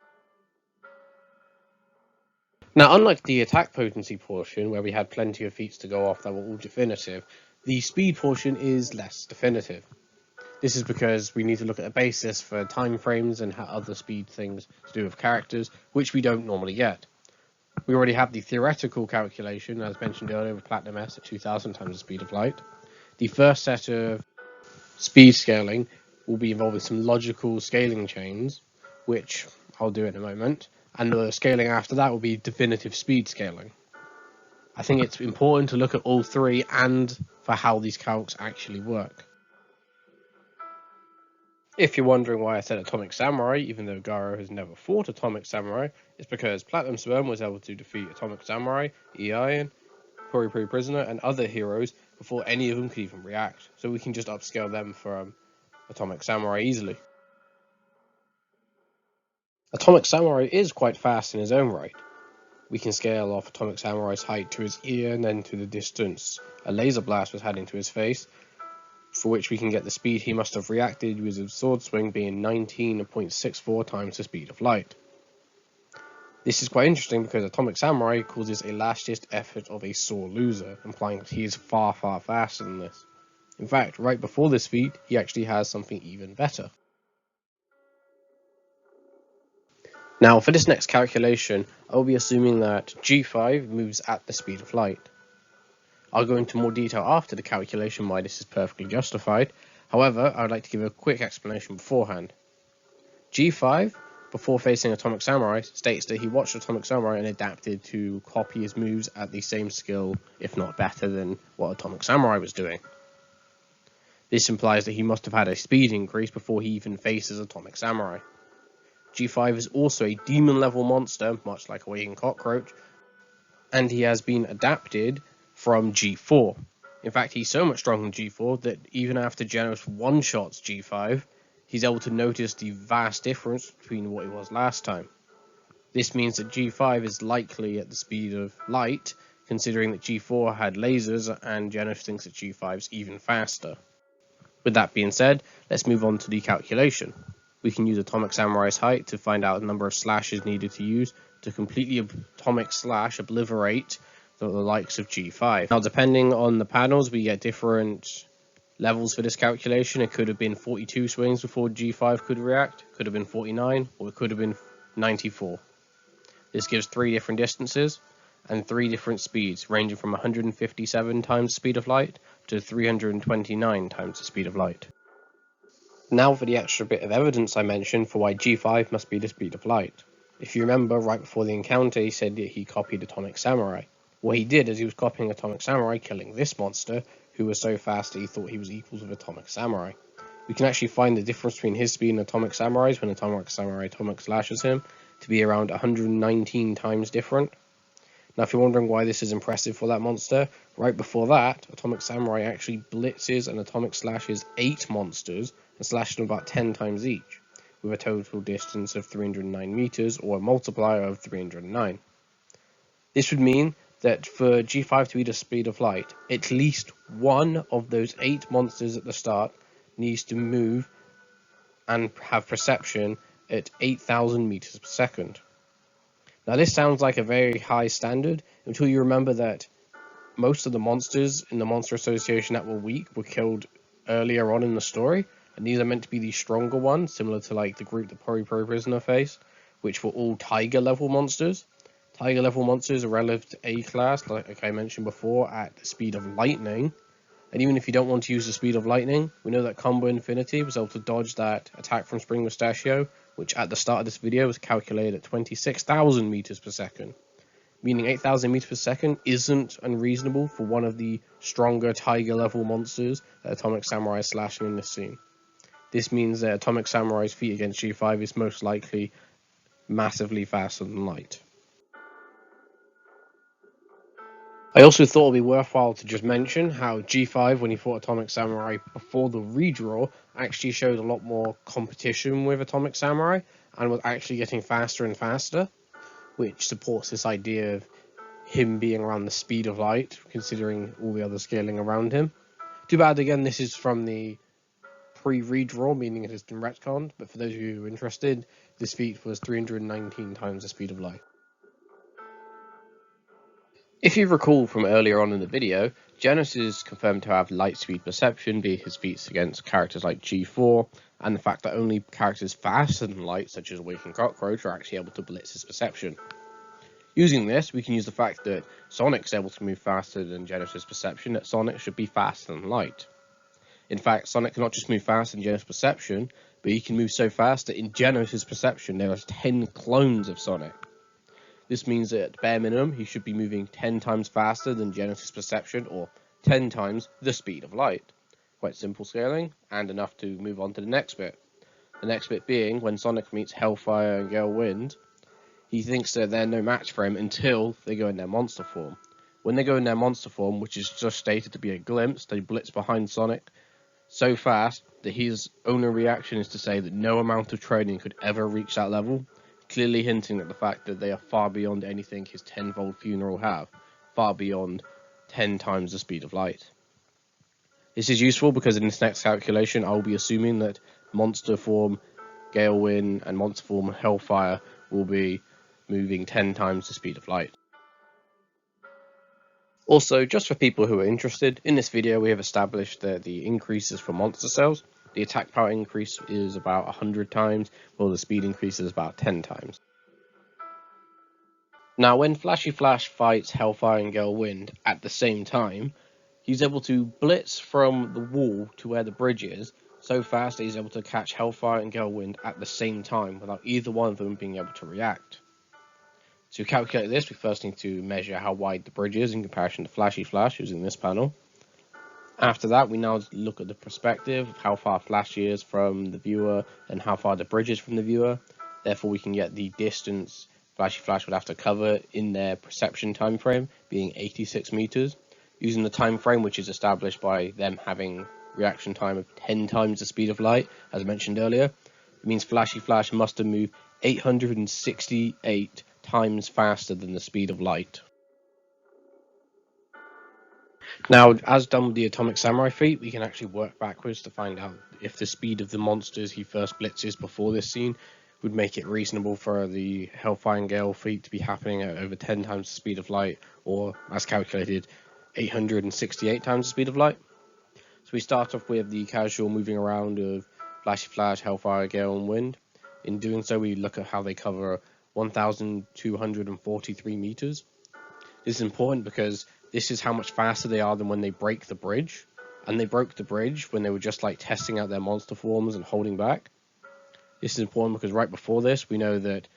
Now, unlike the attack potency portion, where we had plenty of feats to go off that were all definitive, the speed portion is less definitive. This is because we need to look at a basis for time frames and other speed things to do with characters, which we don't normally get. We already have the theoretical calculation, as mentioned earlier, with Platinum S at 2000 times the speed of light. The first set of speed scaling will be involving some logical scaling chains, which I'll do in a moment, and the scaling after that will be definitive speed scaling. I think it's important to look at all three and for how these calcs actually work. If you're wondering why I said Atomic Samurai, even though Garou has never fought Atomic Samurai, it's because Platinum Sperm was able to defeat Atomic Samurai, Ian, Puri Prisoner, and other heroes before any of them could even react, so we can just upscale them from Atomic Samurai easily. Atomic Samurai is quite fast in his own right. We can scale off Atomic Samurai's height to his ear and then to the distance a laser blast was heading to his face, for which we can get the speed he must have reacted with his sword swing being 19.64 times the speed of light. This is quite interesting because Atomic Samurai causes a last-ditch effort of a sore loser, implying that he is far faster than this. In fact, right before this feat, he actually has something even better. Now, for this next calculation, I'll be assuming that G5 moves at the speed of light. I'll go into more detail after the calculation why this is perfectly justified. However, I would like to give a quick explanation beforehand. G5, before facing Atomic Samurai, states that he watched Atomic Samurai and adapted to copy his moves at the same skill, if not better than what Atomic Samurai was doing. This implies that he must have had a speed increase before he even faces Atomic Samurai. G5 is also a demon level monster, much like Awaken Cockroach, and he has been adapted from G4. In fact, he's so much stronger than G4 that even after Genos one-shots G5, he's able to notice the vast difference between what he was last time. This means that G5 is likely at the speed of light, considering that G4 had lasers and Genos thinks that G5 is even faster. With that being said, let's move on to the calculation. We can use Atomic Samurai's height to find out the number of slashes needed to use to completely Atomic Slash obliterate the likes of G5. Now, depending on the panels, we get different levels for this calculation. It could have been 42 swings before G5 could react, could have been 49, or it could have been 94. This gives 3 different distances and 3 different speeds, ranging from 157 times the speed of light to 329 times the speed of light. Now for the extra bit of evidence I mentioned for why G5 must be the speed of light. If you remember, right before the encounter, he said that he copied Atomic Samurai. What he did is he was copying Atomic Samurai, killing this monster, who was so fast that he thought he was equals with Atomic Samurai. We can actually find the difference between his speed and Atomic Samurai's when Atomic Samurai Atomic Slashes him to be around 119 times different. Now, if you're wondering why this is impressive for that monster, right before that, Atomic Samurai actually blitzes and Atomic Slashes 8 monsters and slashes them about 10 times each, with a total distance of 309 meters or a multiplier of 309. This would mean that for G5 to be the speed of light, at least one of those 8 monsters at the start needs to move and have perception at 8,000 meters per second. Now, this sounds like a very high standard until you remember that most of the monsters in the Monster Association that were weak were killed earlier on in the story, and these are meant to be the stronger ones, similar to like the group that Puri Prisoner faced, which were all Tiger level monsters. Tiger level monsters are relative to A class, like I mentioned before, at the speed of lightning. And even if you don't want to use the speed of lightning, we know that Combo Infinity was able to dodge that attack from Spring Mustachio, which at the start of this video was calculated at 26,000 meters per second. Meaning 8,000 meters per second isn't unreasonable for one of the stronger Tiger level monsters that Atomic Samurai is slashing in this scene. This means that Atomic Samurai's feat against G5 is most likely massively faster than light. I also thought it would be worthwhile to just mention how G5, when he fought Atomic Samurai before the redraw, actually showed a lot more competition with Atomic Samurai and was actually getting faster and faster, which supports this idea of him being around the speed of light, considering all the other scaling around him. Too bad, again, this is from the pre-redraw, meaning it has been retconned, but for those of you who are interested, this feat was 319 times the speed of light. If you recall from earlier on in the video, Genos is confirmed to have light speed perception via his feats against characters like G4, and the fact that only characters faster than light, such as Awaken Cockroach, are actually able to blitz his perception. Using this, we can use the fact that Sonic's able to move faster than Genos' perception, that Sonic should be faster than light. In fact, Sonic cannot just move faster than Genos' perception, but he can move so fast that in Genos' perception there are 10 clones of Sonic. This means that at bare minimum, he should be moving 10 times faster than Genos' perception, or 10 times the speed of light. Quite simple scaling, and enough to move on to the next bit. The next bit being, when Sonic meets Hellfire and Gale Wind, he thinks that they're no match for him until they go in their monster form. When they go in their monster form, which is just stated to be a glimpse, they blitz behind Sonic so fast that his only reaction is to say that no amount of training could ever reach that level, clearly hinting at the fact that they are far beyond anything his tenfold funeral have, far beyond 10 times the speed of light. This is useful because in this next calculation I will be assuming that monster form Gale Wind and monster form Hellfire will be moving 10 times the speed of light. Also, just for people who are interested, in this video we have established that the increases for monster cells, the attack power increase is about 100 times, while the speed increase is about 10 times. Now, when Flashy Flash fights Hellfire and Gale Wind at the same time, he's able to blitz from the wall to where the bridge is so fast that he's able to catch Hellfire and Gale Wind at the same time without either one of them being able to react. To calculate this, we first need to measure how wide the bridge is in comparison to Flashy Flash, using this panel. After that, we now look at the perspective of how far Flashy is from the viewer and how far the bridge is from the viewer. Therefore, we can get the distance Flashy Flash would have to cover in their perception time frame, being 86 meters. Using the time frame, which is established by them having reaction time of 10 times the speed of light, as mentioned earlier, it means Flashy Flash must have moved 868 times faster than the speed of light. Now, as done with the Atomic Samurai feat, we can actually work backwards to find out if the speed of the monsters he first blitzes before this scene would make it reasonable for the Hellfire and Gale feat to be happening at over 10 times the speed of light, or, as calculated, 868 times the speed of light. So we start off with the casual moving around of Flashy Flash, Hellfire, Gale and Wind. In doing so, we look at how they cover 1,243 meters. This is important because this is how much faster they are than when they break the bridge. And they broke the bridge when they were just like testing out their monster forms and holding back. This is important because right before this, we know that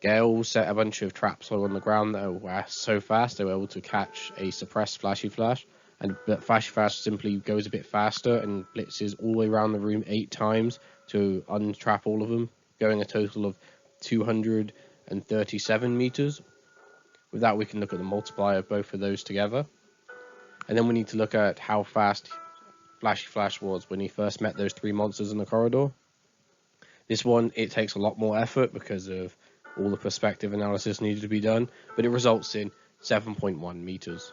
Gale set a bunch of traps on the ground that were so fast they were able to catch a suppressed Flashy Flash. And Flashy Flash simply goes a bit faster and blitzes all the way around the room 8 times to untrap all of them, going a total of 237 meters. With that, we can look at the multiplier of both of those together. And then we need to look at how fast Flashy Flash was when he first met those 3 monsters in the corridor. This one, it takes a lot more effort because of all the perspective analysis needed to be done, but it results in 7.1 meters.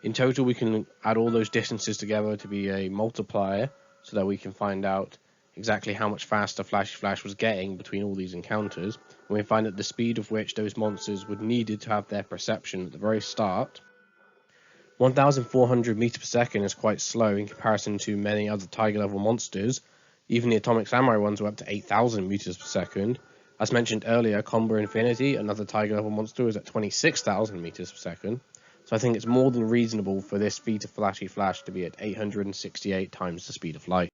In total, we can add all those distances together to be a multiplier so that we can find out exactly how much faster Flashy Flash was getting between all these encounters, and we find that the speed of which those monsters would needed to have their perception at the very start, 1,400 meters per second is quite slow in comparison to many other Tiger level monsters. Even the Atomic Samurai ones were up to 8,000 meters per second. As mentioned earlier, Combo Infinity, another Tiger level monster, is at 26,000 meters per second. So I think it's more than reasonable for this feat of Flashy Flash to be at 868 times the speed of light.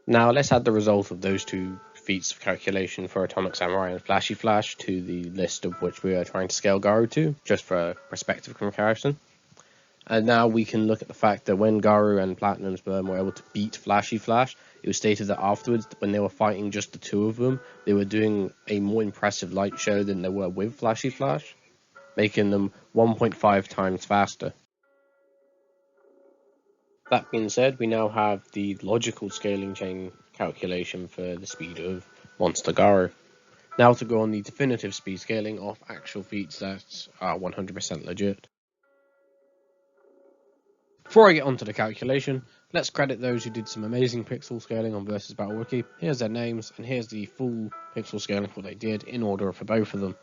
Now let's add the result of those 2 feats of calculation for Atomic Samurai and Flashy Flash to the list of which we are trying to scale Garou to, just for a perspective comparison. And now we can look at the fact that when Garou and Platinum Sperm were able to beat Flashy Flash, it was stated that afterwards, when they were fighting just the 2 of them, they were doing a more impressive light show than they were with Flashy Flash, making them 1.5 times faster. That being said, we now have the logical scaling chain calculation for the speed of Monster Garou. Now to go on the definitive speed scaling of actual feats that are 100% legit. Before I get onto the calculation, let's credit those who did some amazing pixel scaling on Versus Battle Wiki. Here's their names, and here's the full pixel scaling for what they did in order for both of them.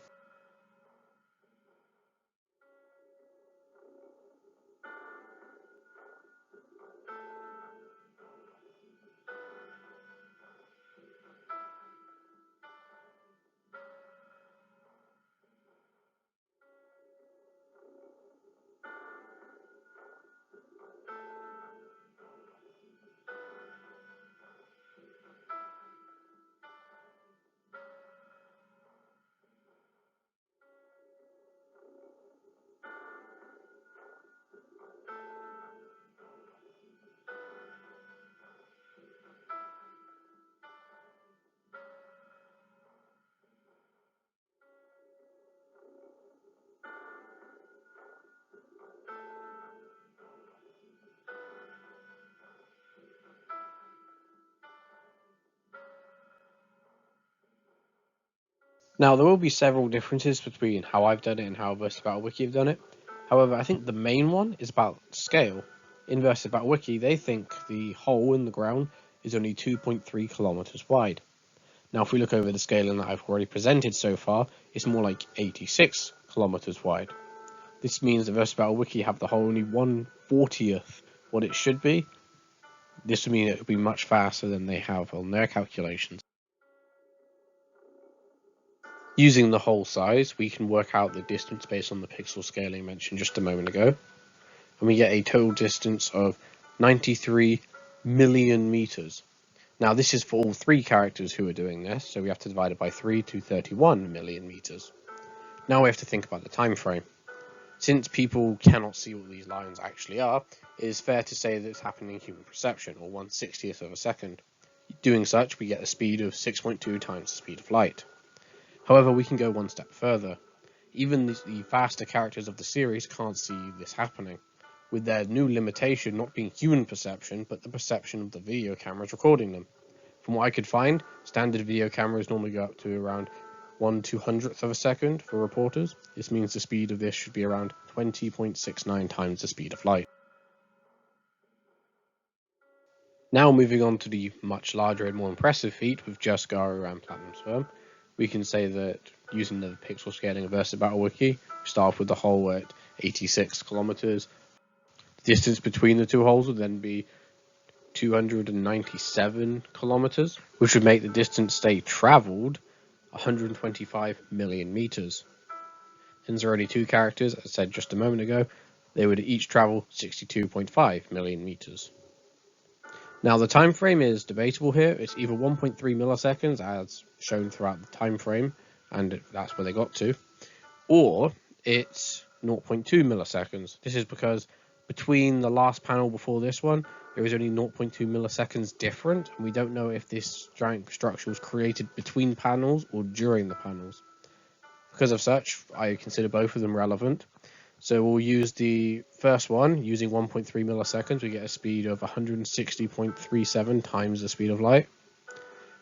Now, there will be several differences between how I've done it and how Versus Battle Wiki have done it. However, I think the main one is about scale. In Versus Battle Wiki, they think the hole in the ground is only 2.3 kilometers wide. Now, if we look over the scaling that I've already presented so far, it's more like 86 kilometers wide. This means that Versus Battle Wiki have the hole only 1/40th what it should be. This would mean it would be much faster than they have on their calculations. Using the hole size, we can work out the distance based on the pixel scaling mentioned just a moment ago, and we get a total distance of 93 million meters. Now, this is for all three characters who are doing this, so we have to divide it by 3 to 31 million meters. Now we have to think about the time frame. Since people cannot see what these lines actually are, it is fair to say that it's happening in human perception, or 1/60th of a second. Doing such, we get a speed of 6.2 times the speed of light. However, we can go one step further. Even the faster characters of the series can't see this happening, with their new limitation not being human perception, but the perception of the video cameras recording them. From what I could find, standard video cameras normally go up to around 1/200th of a second for reporters. This means the speed of this should be around 20.69 times the speed of light. Now moving on to the much larger and more impressive feat with just Garou and Platinum Sperm, we can say that using the pixel scaling of Versus Battle Wiki, we start off with the hole at 86 kilometers. The distance between the two holes would then be 297 kilometers, which would make the distance stay traveled 125 million meters. Since there are only two characters, as I said just a moment ago, they would each travel 62.5 million meters. Now, the time frame is debatable here. It's either 1.3 milliseconds, as shown throughout the time frame, and that's where they got to, or it's 0.2 milliseconds. This is because between the last panel before this one, there is only 0.2 milliseconds different, and we don't know if this giant structure was created between panels or during the panels. Because of such, I consider both of them relevant. So we'll use the first one, using 1.3 milliseconds, we get a speed of 160.37 times the speed of light.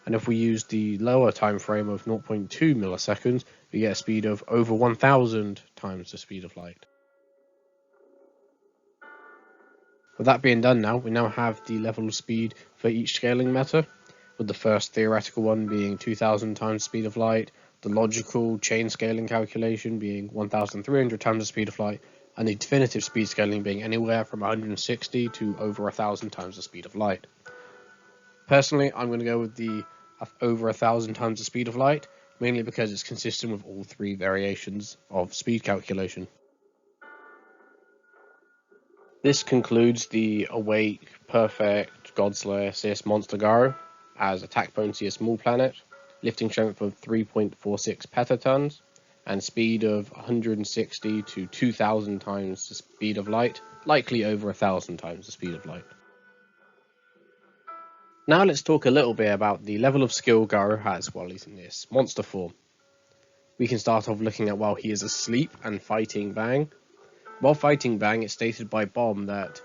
And if we use the lower time frame of 0.2 milliseconds, we get a speed of over 1000 times the speed of light. With that being done now, we now have the level of speed for each scaling meta, with the first theoretical one being 2000 times the speed of light, the logical chain scaling calculation being 1300 times the speed of light, and the definitive speed scaling being anywhere from 160 to over 1000 times the speed of light. Personally, I'm going to go with the over 1000 times the speed of light, mainly because it's consistent with all three variations of speed calculation. This concludes the Awake Perfect Godslayer CS Monster Garou as attack potency a small planet, lifting strength of 3.46 petatons, and speed of 160 to 2000 times the speed of light, likely over 1000 times the speed of light. Now let's talk a little bit about the level of skill Garou has while he's in this monster form. We can start off looking at while he is asleep and fighting Bang. While fighting Bang, it's stated by Bomb that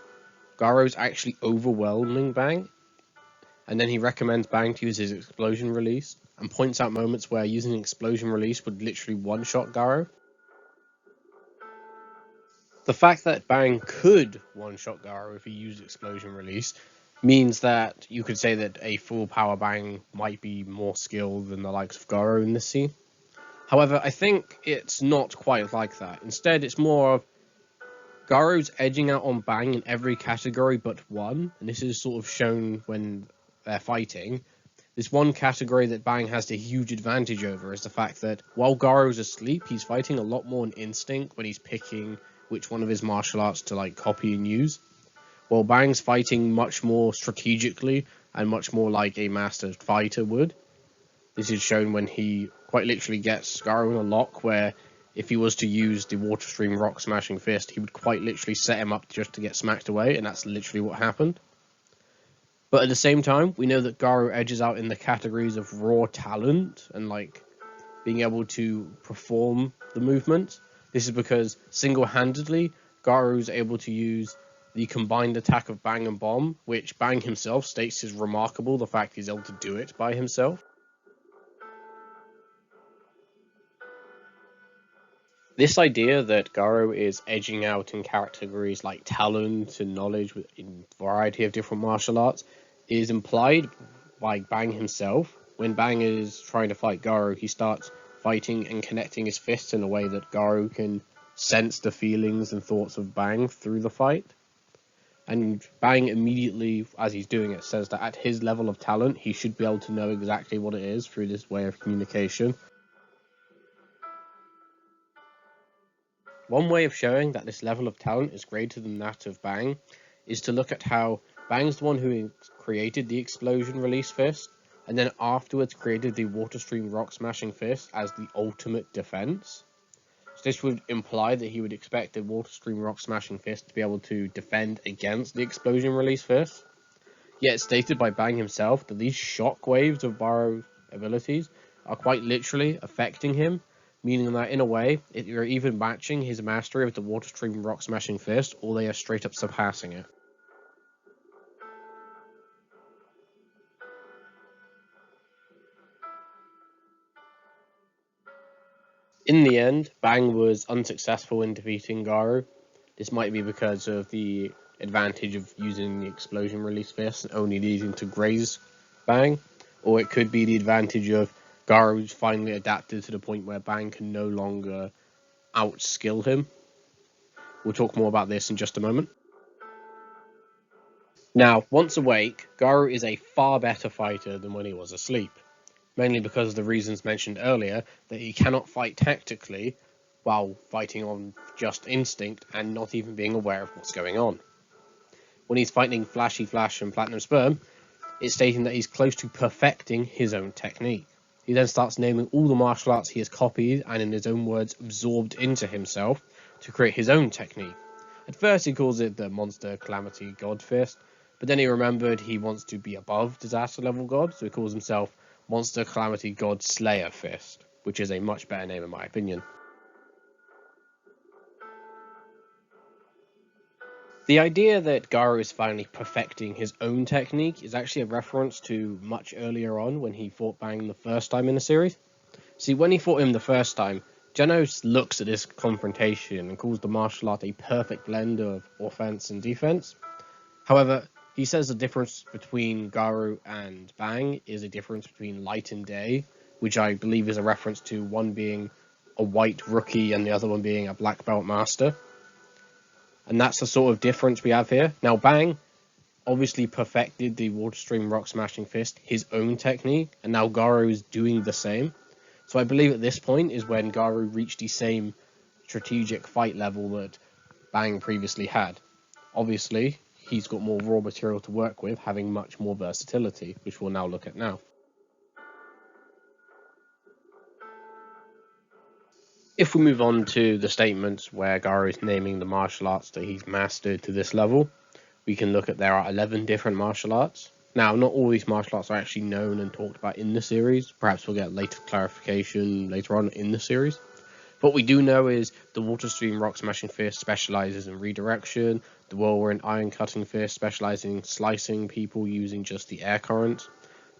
Garou's actually overwhelming Bang, and then he recommends Bang to use his explosion release, and points out moments where using explosion release would literally one-shot Garou. The fact that Bang could one-shot Garou if he used explosion release means that you could say that a full power Bang might be more skilled than the likes of Garou in this scene. However, I think it's not quite like that. Instead, it's more of Garou's edging out on Bang in every category but one, and this is sort of shown when they're fighting. This one category that Bang has the huge advantage over is the fact that while Garou's asleep, he's fighting a lot more on instinct when he's picking which one of his martial arts to copy and use. While Bang's fighting much more strategically and much more like a master fighter would. This is shown when he quite literally gets Garou in a lock where if he was to use the Water Stream Rock Smashing Fist, he would quite literally set him up just to get smacked away, and that's literally what happened. But at the same time, we know that Garou edges out in the categories of raw talent and being able to perform the movements. This is because single-handedly, Garou's able to use the combined attack of Bang and Bomb, which Bang himself states is remarkable, the fact he's able to do it by himself. This idea that Garou is edging out in categories like talent and knowledge in a variety of different martial arts is implied by Bang himself. When Bang is trying to fight Garou, he starts fighting and connecting his fists in a way that Garou can sense the feelings and thoughts of Bang through the fight. And Bang immediately, as he's doing it, says that at his level of talent, he should be able to know exactly what it is through this way of communication. One way of showing that this level of talent is greater than that of Bang is to look at how Bang's the one who created the explosion release fist, and then afterwards created the water stream rock smashing fist as the ultimate defense. So this would imply that he would expect the water stream rock smashing fist to be able to defend against the explosion release fist. Yet it's stated by Bang himself that these shock waves of Barou's abilities are quite literally affecting him, meaning that in a way, you're even matching his mastery of the water stream rock smashing fist, or they are straight up surpassing it. In the end, Bang was unsuccessful in defeating Garou. This might be because of the advantage of using the explosion release fist and only needing to graze Bang, or it could be the advantage of Garou's finally adapted to the point where Bang can no longer outskill him. We'll talk more about this in just a moment. Now, once awake, Garou is a far better fighter than when he was asleep, mainly because of the reasons mentioned earlier, that he cannot fight tactically while fighting on just instinct and not even being aware of what's going on. When he's fighting Flashy Flash and Platinum Sperm, it's stating that he's close to perfecting his own technique. He then starts naming all the martial arts he has copied and, in his own words, absorbed into himself to create his own technique. At first he calls it the Monster Calamity God Fist, but then he remembered he wants to be above Disaster Level God, so he calls himself Monster Calamity God Slayer Fist, which is a much better name in my opinion. The idea that Garou is finally perfecting his own technique is actually a reference to much earlier on when he fought Bang the first time in the series. See, when he fought him the first time, Genos looks at this confrontation and calls the martial art a perfect blend of offense and defense. However, he says the difference between Garou and Bang is a difference between light and day, which I believe is a reference to one being a white rookie and the other one being a black belt master. And that's the sort of difference we have here. Now, Bang obviously perfected the Water Stream Rock Smashing Fist, his own technique, and now Garou is doing the same. So I believe at this point is when Garou reached the same strategic fight level that Bang previously had. Obviously, he's got more raw material to work with, having much more versatility, which we'll now look at now. If we move on to the statements where Garou is naming the martial arts that he's mastered to this level, we can look at there are 11 different martial arts. Now, not all these martial arts are actually known and talked about in the series. Perhaps we'll get later clarification later on in the series. What we do know is the Water Stream Rock Smashing Fist specializes in redirection, the Whirlwind Iron Cutting Fist specializing in slicing people using just the air current,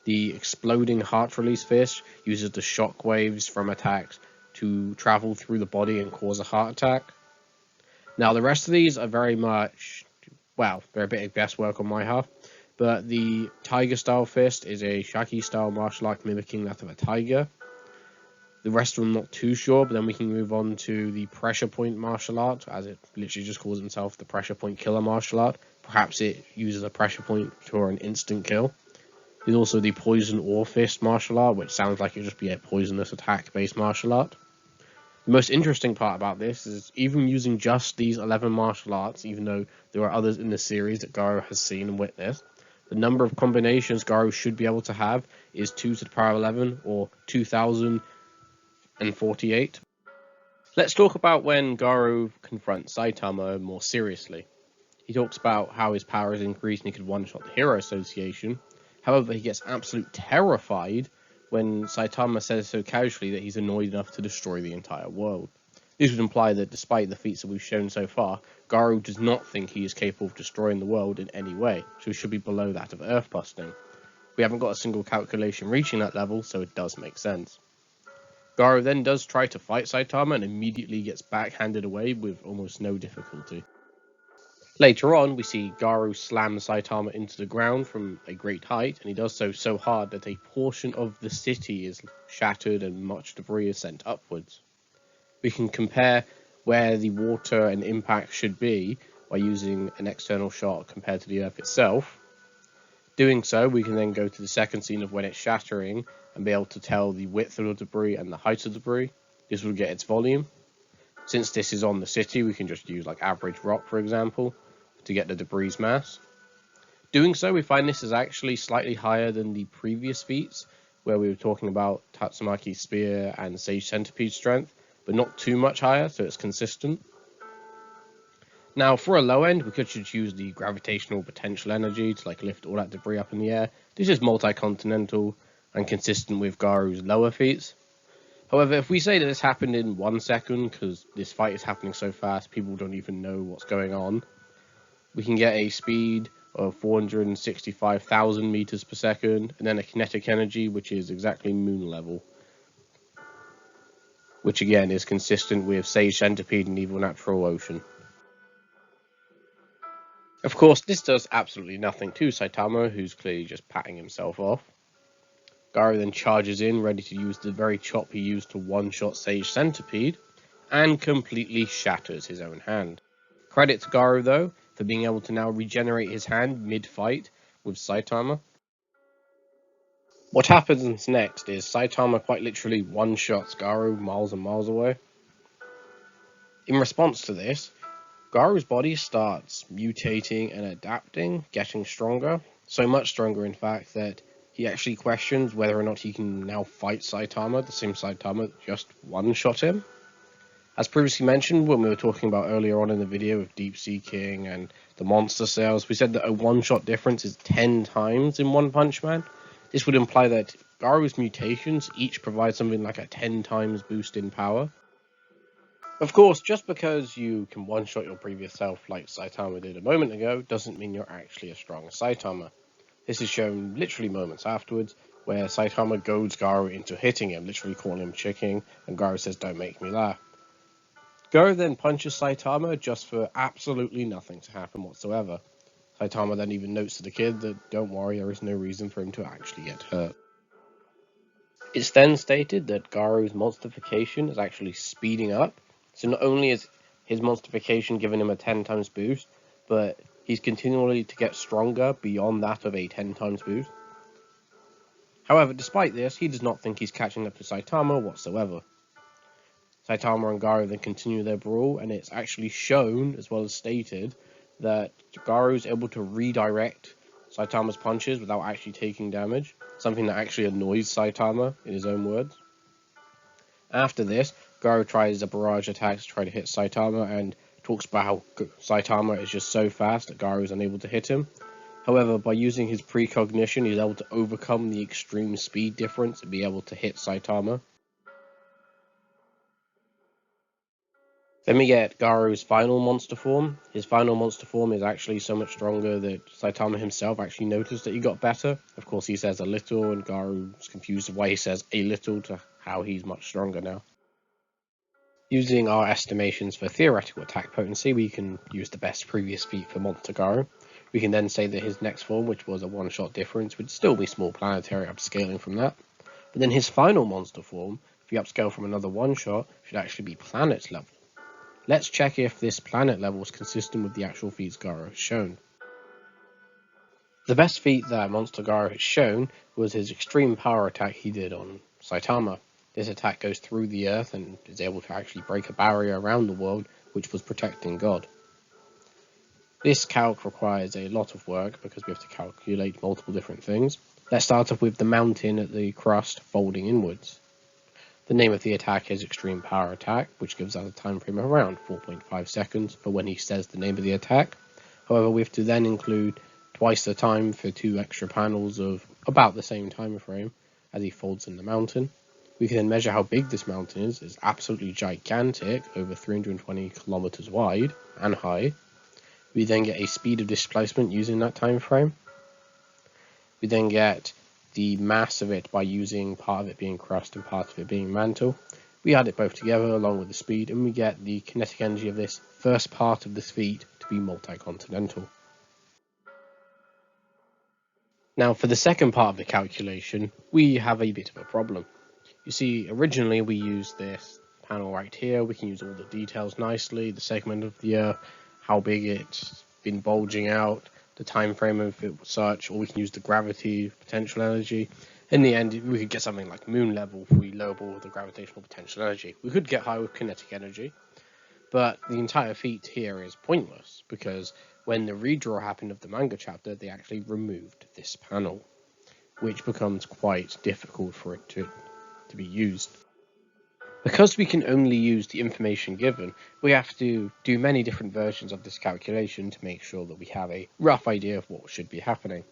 the Exploding Heart Release Fist uses the shock waves from attacks to travel through the body and cause a heart attack. Now, the rest of these are very much, well, they're a bit of guesswork on my half, but the Tiger Style Fist is a Shaki style martial art mimicking that of a tiger. The rest of them not too sure, but then we can move on to the Pressure Point martial art, as it literally just calls itself the Pressure Point Killer martial art. Perhaps it uses a pressure point for an instant kill. There's also the Poison Ore Fist martial art, which sounds like it would just be a poisonous attack-based martial art. The most interesting part about this is even using just these 11 martial arts, even though there are others in the series that Garou has seen and witnessed, the number of combinations Garou should be able to have is 2 to the power 11, or 2048. Let's talk about when Garou confronts Saitama more seriously. He talks about how his power is increased and he could one-shot the Hero Association. However, he gets absolutely terrified when Saitama says so casually that he's annoyed enough to destroy the entire world. This would imply that despite the feats that we've shown so far, Garou does not think he is capable of destroying the world in any way, so he should be below that of Earth-busting. We haven't got a single calculation reaching that level, so it does make sense. Garou then does try to fight Saitama and immediately gets backhanded away with almost no difficulty. Later on, we see Garou slam Saitama into the ground from a great height, and he does so hard that a portion of the city is shattered and much debris is sent upwards. We can compare where the water and impact should be by using an external shot compared to the Earth itself. Doing so, we can then go to the second scene of when it's shattering and be able to tell the width of the debris and the height of the debris. This will get its volume. Since this is on the city, we can just use like average rock, for example, to get the debris mass. Doing so, we find this is actually slightly higher than the previous feats, where we were talking about Tatsumaki's spear and Sage Centipede strength, but not too much higher, so it's consistent. Now, for a low end, we could just use the gravitational potential energy to like lift all that debris up in the air. This is multi-continental and consistent with Garou's lower feats. However, if we say that this happened in 1 second, because this fight is happening so fast, people don't even know what's going on, we can get a speed of 465,000 meters per second, and then a kinetic energy, which is exactly moon level, which again is consistent with Sage Centipede and Evil Natural Ocean. Of course, this does absolutely nothing to Saitama, who's clearly just patting himself off. Garou then charges in, ready to use the very chop he used to one-shot Sage Centipede, and completely shatters his own hand. Credit to Garou, though, for being able to now regenerate his hand mid-fight with Saitama. What happens next is Saitama quite literally one-shots Garou miles and miles away. In response to this, Garou's body starts mutating and adapting, getting stronger, so much stronger in fact that he actually questions whether or not he can now fight Saitama, the same Saitama that just one-shot him. As previously mentioned when we were talking about earlier on in the video with Deep Sea King and the monster cells, we said that a one-shot difference is 10 times in One Punch Man. This would imply that Garou's mutations each provide something like a 10 times boost in power. Of course, just because you can one-shot your previous self like Saitama did a moment ago, doesn't mean you're actually as strong as Saitama. This is shown literally moments afterwards, where Saitama goads Garou into hitting him, literally calling him chicken, and Garou says, "Don't make me laugh." Garou then punches Saitama just for absolutely nothing to happen whatsoever. Saitama then even notes to the kid that, don't worry, there is no reason for him to actually get hurt. It's then stated that Garou's monstification is actually speeding up. So not only is his monstification giving him a 10 times boost, but he's continually to get stronger beyond that of a 10 times boost. However, despite this, he does not think he's catching up to Saitama whatsoever. Saitama and Garou then continue their brawl, and it's actually shown, as well as stated, that Garou is able to redirect Saitama's punches without actually taking damage, something that actually annoys Saitama, in his own words. After this, Garou tries a barrage attack to try to hit Saitama and talks about how Saitama is just so fast that Garou is unable to hit him. However, by using his precognition, he's able to overcome the extreme speed difference and be able to hit Saitama. Then we get Garou's final monster form. His final monster form is actually so much stronger that Saitama himself actually noticed that he got better. Of course, he says a little, and Garou's confused why he says a little to how he's much stronger now. Using our estimations for theoretical attack potency, we can use the best previous feat for Monster Garou. We can then say that his next form, which was a one-shot difference, would still be small planetary upscaling from that. But then his final monster form, if you upscale from another one-shot, should actually be planet level. Let's check if this planet level is consistent with the actual feats Garou has shown. The best feat that Monster Garou has shown was his extreme power attack he did on Saitama. This attack goes through the earth and is able to actually break a barrier around the world which was protecting God. This calc requires a lot of work because we have to calculate multiple different things. Let's start off with the mountain at the crust folding inwards. The name of the attack is Extreme Power Attack, which gives us a time frame of around 4.5 seconds for when he says the name of the attack. However, we have to then include twice the time for 2 extra panels of about the same time frame as he folds in the mountain. We can then measure how big this mountain is. It's absolutely gigantic, over 320 kilometers wide and high. We then get a speed of displacement using that time frame. We then get the mass of it by using part of it being crust and part of it being mantle. We add it both together along with the speed, and we get the kinetic energy of this first part of this feat to be multi-continental. Now for the second part of the calculation, we have a bit of a problem. You see, originally we used this panel right here. We can use all the details nicely, the segment of the Earth, how big it's been bulging out, the time frame of it such, or we can use the gravity potential energy. In the end, we could get something like moon level if we lowball the gravitational potential energy. We could get high with kinetic energy, but the entire feat here is pointless, because when the redraw happened of the manga chapter, they actually removed this panel, which becomes quite difficult for it to be used. Because we can only use the information given, we have to do many different versions of this calculation to make sure that we have a rough idea of what should be happening.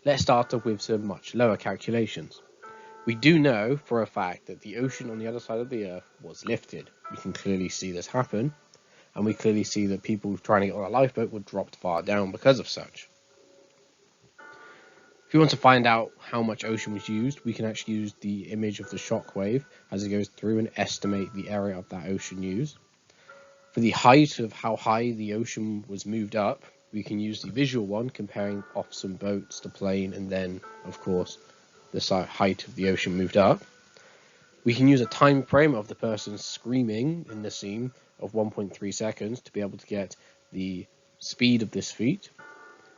Let's start off with some much lower calculations. We do know for a fact that the ocean on the other side of the Earth was lifted. We can clearly see this happen, and we clearly see that people trying to get on a lifeboat were dropped far down because of such. If we want to find out how much ocean was used, we can actually use the image of the shockwave as it goes through and estimate the area of that ocean used. For the height of how high the ocean was moved up, we can use the visual one, comparing off some boats, the plane, and then, of course, the height of the ocean moved up. We can use a time frame of the person screaming in the scene of 1.3 seconds to be able to get the speed of this feat,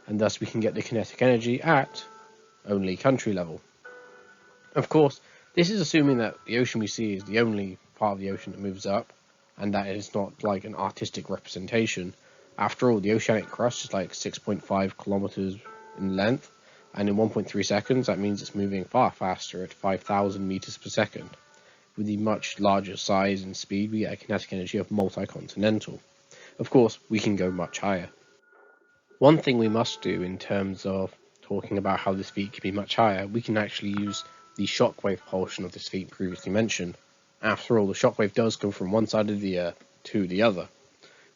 and thus we can get the kinetic energy at only country level. Of course, this is assuming that the ocean we see is the only part of the ocean that moves up, and that it's not like an artistic representation. After all, the oceanic crust is like 6.5 kilometers in length, and in 1.3 seconds that means it's moving far faster at 5,000 meters per second. With the much larger size and speed, we get a kinetic energy of multi-continental. Of course, we can go much higher. One thing we must do in terms of talking about how this feat can be much higher, we can actually use the shockwave portion of this feat previously mentioned. After all, the shockwave does go from one side of the Earth to the other.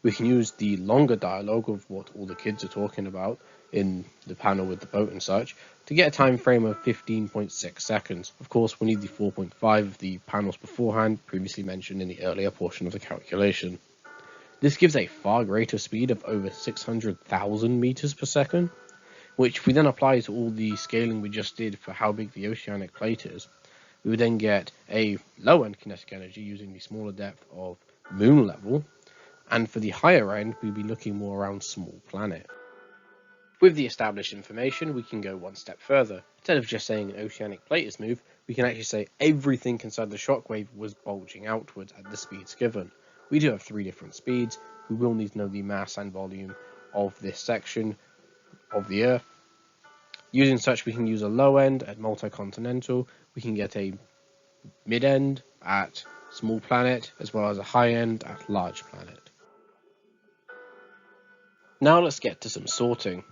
We can use the longer dialogue of what all the kids are talking about in the panel with the boat and such to get a time frame of 15.6 seconds. Of course, we need the 4.5 of the panels beforehand, previously mentioned in the earlier portion of the calculation. This gives a far greater speed of over 600,000 meters per second, which if we then apply to all the scaling we just did for how big the oceanic plate is, we would then get a low-end kinetic energy using the smaller depth of moon level, and for the higher end, we'd be looking more around small planet. With the established information, we can go one step further. Instead of just saying an oceanic plate is moved, we can actually say everything inside the shockwave was bulging outwards at the speeds given. We do have 3 different speeds. We will need to know the mass and volume of this section of the Earth. Using such, we can use a low end at multi-continental, we can get a mid end at small planet, as well as a high end at large planet. Now let's get to some sorting.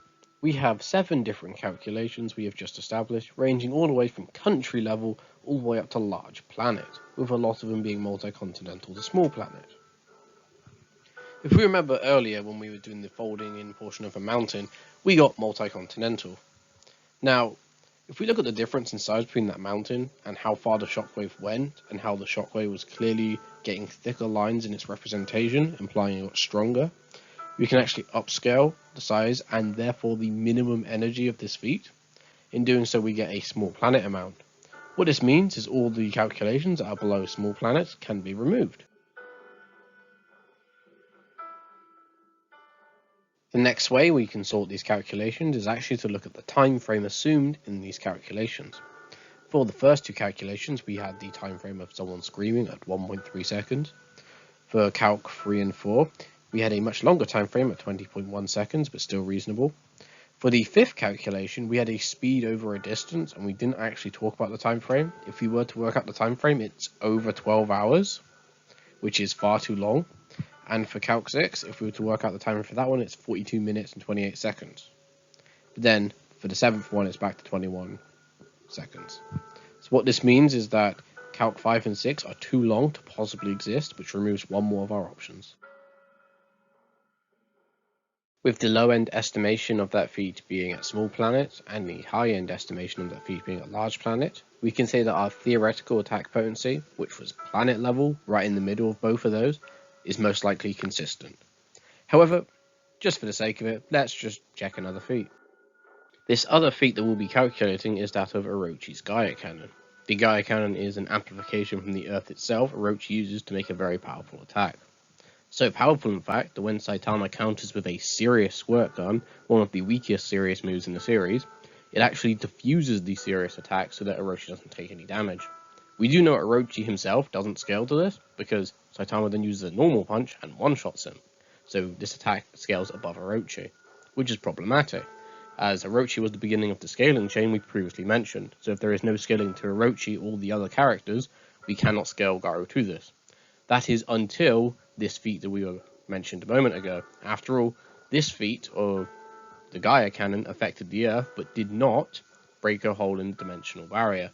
We have 7 different calculations we have just established, ranging all the way from country level all the way up to large planet, with a lot of them being multi-continental to small planet. If we remember earlier when we were doing the folding in portion of a mountain, we got multi-continental. Now, if we look at the difference in size between that mountain and how far the shockwave went, and how the shockwave was clearly getting thicker lines in its representation, implying it got stronger, we can actually upscale the size and therefore the minimum energy of this feat. In doing so, we get a small planet amount. What this means is all the calculations that are below small planets can be removed. The next way we can sort these calculations is actually to look at the time frame assumed in these calculations. For the first 2 calculations, we had the time frame of someone screaming at 1.3 seconds. For Calc 3 and 4, we had a much longer time frame at 20.1 seconds, but still reasonable. For the 5th calculation, we had a speed over a distance, and we didn't actually talk about the time frame. If we were to work out the time frame, it's over 12 hours, which is far too long. And for Calc 6, if we were to work out the time for that one, it's 42 minutes and 28 seconds. But then, for the 7th one, it's back to 21 seconds. So what this means is that Calc 5 and 6 are too long to possibly exist, which removes one more of our options. With the low-end estimation of that feat being at small planet, and the high-end estimation of that feat being at large planet, we can say that our theoretical attack potency, which was planet level, right in the middle of both of those, is most likely consistent. However, just for the sake of it, let's just check another feat. This other feat that we'll be calculating is that of Orochi's Gaia Cannon. The Gaia Cannon is an amplification from the Earth itself Orochi uses to make a very powerful attack. So powerful, in fact, that when Saitama counters with a serious squirt gun, one of the weakest serious moves in the series, it actually diffuses the serious attack so that Orochi doesn't take any damage. We do know Orochi himself doesn't scale to this, because Saitama then uses a normal punch and one-shots him. So this attack scales above Orochi, which is problematic, as Orochi was the beginning of the scaling chain we previously mentioned, so if there is no scaling to Orochi or the other characters, we cannot scale Garou to this. That is until this feat that we mentioned a moment ago. After all, this feat of the Gaia Cannon affected the Earth, but did not break a hole in the dimensional barrier.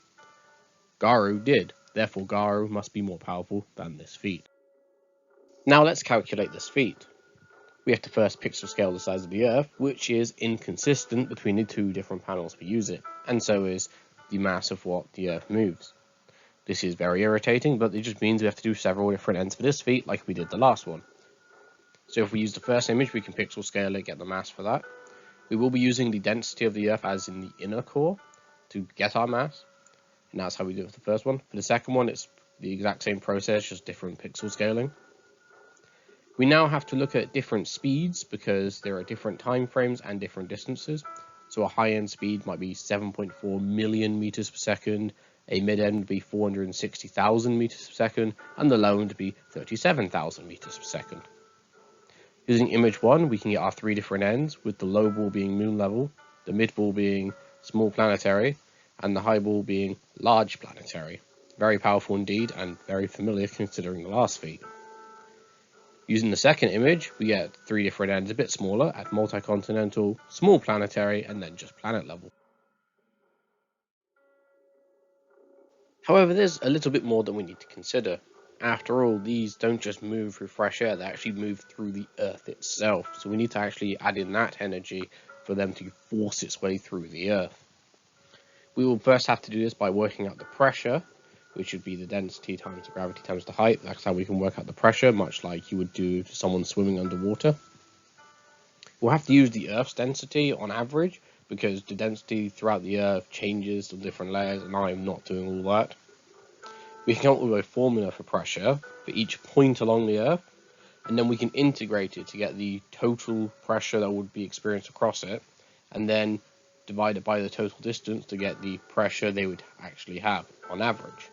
Garou did, therefore Garou must be more powerful than this feat. Now let's calculate this feat. We have to first pixel scale the size of the Earth, which is inconsistent between the two different panels we use it, and so is the mass of what the Earth moves. This is very irritating, but it just means we have to do several different ends for this feat, like we did the last one. So if we use the first image, we can pixel scale it, get the mass for that. We will be using the density of the Earth as in the inner core to get our mass, and that's how we do it for the first one. For the second one, it's the exact same process, just different pixel scaling. We now have to look at different speeds, because there are different time frames and different distances. So a high-end speed might be 7.4 million meters per second, a mid-end would be 460,000 meters per second, and the low end would be 37,000 meters per second. Using image 1, we can get our three different ends, with the low ball being moon level, the mid ball being small planetary, and the high ball being large planetary. Very powerful indeed, and very familiar considering the last feat. Using the second image, we get three different ends a bit smaller at multi-continental, small planetary, and then just planet level. However, there's a little bit more that we need to consider. After all, these don't just move through fresh air, they actually move through the Earth itself, so we need to actually add in that energy for them to force its way through the Earth. We will first have to do this by working out the pressure, which would be the density times the gravity times the height. That's how we can work out the pressure, much like you would do to someone swimming underwater. We'll have to use the Earth's density on average, because the density throughout the Earth changes to different layers, and I'm not doing all that. We can come up with a formula for pressure for each point along the Earth, and then we can integrate it to get the total pressure that would be experienced across it, and then divide it by the total distance to get the pressure they would actually have on average.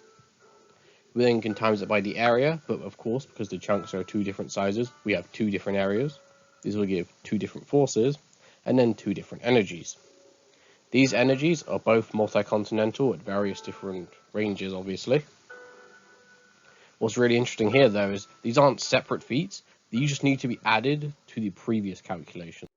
We then can times it by the area, but of course, because the chunks are two different sizes, we have two different areas. These will give two different forces, and then two different energies. These energies are both multi-continental at various different ranges, obviously. What's really interesting here, though, is these aren't separate feats, these just need to be added to the previous calculation.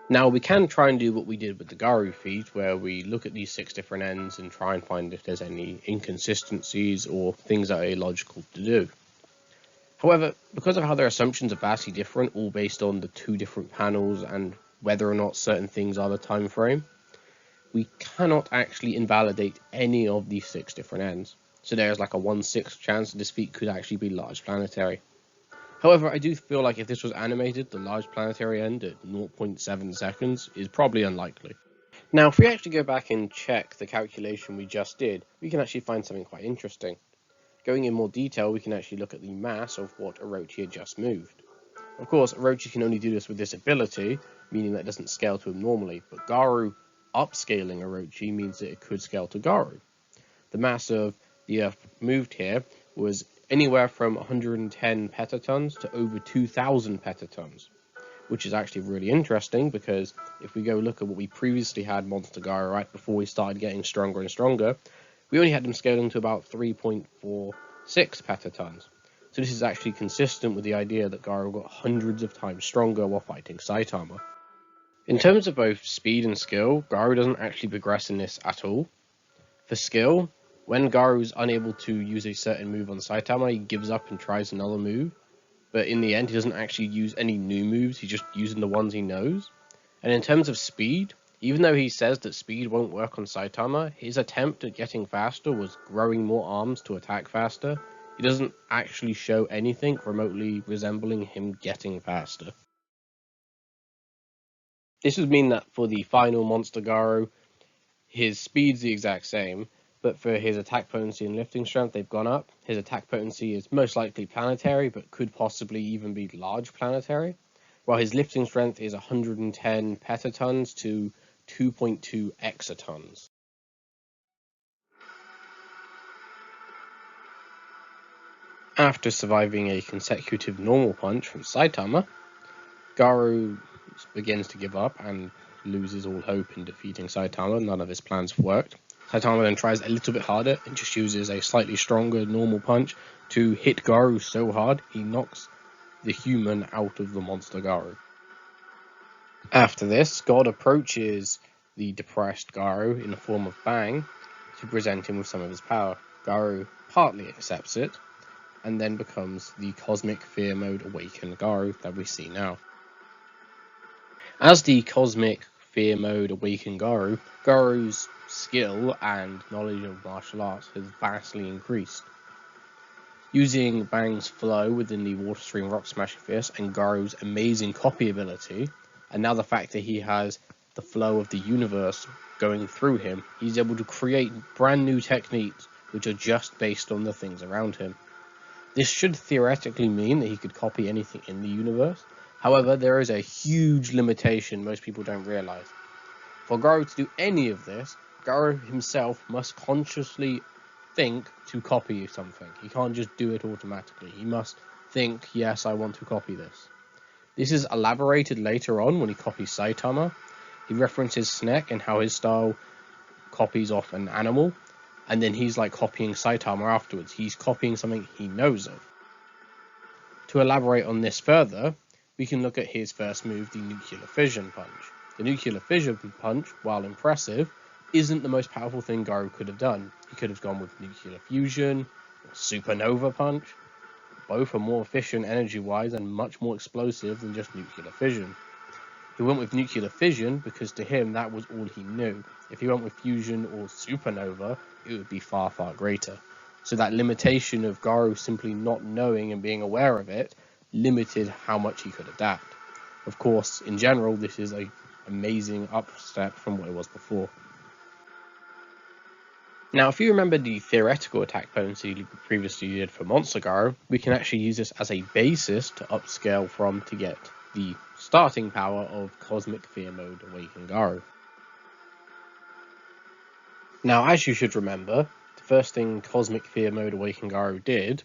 Now, we can try and do what we did with the Garou feat, where we look at these 6 different ends and try and find if there's any inconsistencies or things that are illogical to do. However, because of how their assumptions are vastly different, all based on the 2 different panels and whether or not certain things are the time frame, we cannot actually invalidate any of these 6 different ends. So there's like a 1/6 chance that this feat could actually be large planetary. However, I do feel like if this was animated, the large planetary end at 0.7 seconds is probably unlikely. Now, if we actually go back and check the calculation we just did, we can actually find something quite interesting. Going in more detail, we can actually look at the mass of what Orochi had just moved. Of course, Orochi can only do this with this ability, meaning that it doesn't scale to him normally, but Garou upscaling Orochi means that it could scale to Garou. The mass of the Earth moved here was anywhere from 110 petatons to over 2,000 petatons, which is actually really interesting, because if we go look at what we previously had Monster Garou right before we started getting stronger and stronger, we only had them scaling to about 3.46 petatons. So this is actually consistent with the idea that Garou got hundreds of times stronger while fighting Saitama. In terms of both speed and skill, Garou doesn't actually progress in this at all. For skill, When Garu's unable to use a certain move on Saitama, he gives up and tries another move, but in the end he doesn't actually use any new moves, he's just using the ones he knows. And in terms of speed, even though he says that speed won't work on Saitama, his attempt at getting faster was growing more arms to attack faster. He doesn't actually show anything remotely resembling him getting faster. This would mean that for the final monster Garou, his speed's the exact same, but for his attack potency and lifting strength, they've gone up. His attack potency is most likely planetary, but could possibly even be large planetary, while his lifting strength is 110 petatons to 2.2 exatons. After surviving a consecutive normal punch from Saitama, Garou begins to give up and loses all hope in defeating Saitama. None of his plans have worked. Saitama then tries a little bit harder and just uses a slightly stronger normal punch to hit Garou so hard he knocks the human out of the monster Garou. After this, God approaches the depressed Garou in the form of Bang to present him with some of his power. Garou partly accepts it and then becomes the Cosmic Fear Mode Awakened Garou that we see now. As the Cosmic Fear Mode Awakened Garou, Garou's skill and knowledge of martial arts has vastly increased. Using Bang's flow within the Water Stream Rock Smashing Fist and Garou's amazing copy ability, and now the fact that he has the flow of the universe going through him, he's able to create brand new techniques which are just based on the things around him. This should theoretically mean that he could copy anything in the universe. However, there is a huge limitation most people don't realize. For Garou to do any of this, Garou himself must consciously think to copy something. He can't just do it automatically. He must think, yes, I want to copy this. This is elaborated later on when he copies Saitama. He references Snek and how his style copies off an animal, and then he's like copying Saitama afterwards. He's copying something he knows of. To elaborate on this further, we can look at his first move, the Nuclear Fission Punch. The Nuclear Fission Punch, while impressive, isn't the most powerful thing Garou could have done. He could have gone with Nuclear Fusion, or Supernova Punch. Both are more efficient energy-wise and much more explosive than just Nuclear Fission. He went with Nuclear Fission because to him that was all he knew. If he went with Fusion or Supernova, it would be far, far greater. So that limitation of Garou simply not knowing and being aware of it limited how much he could adapt. Of course, in general, this is an amazing upstep from what it was before. Now, if you remember the theoretical attack potency we previously did for Monster Garou, we can actually use this as a basis to upscale from to get the starting power of Cosmic Fear Mode Awakened Garou. Now, as you should remember, the first thing Cosmic Fear Mode Awakened Garou did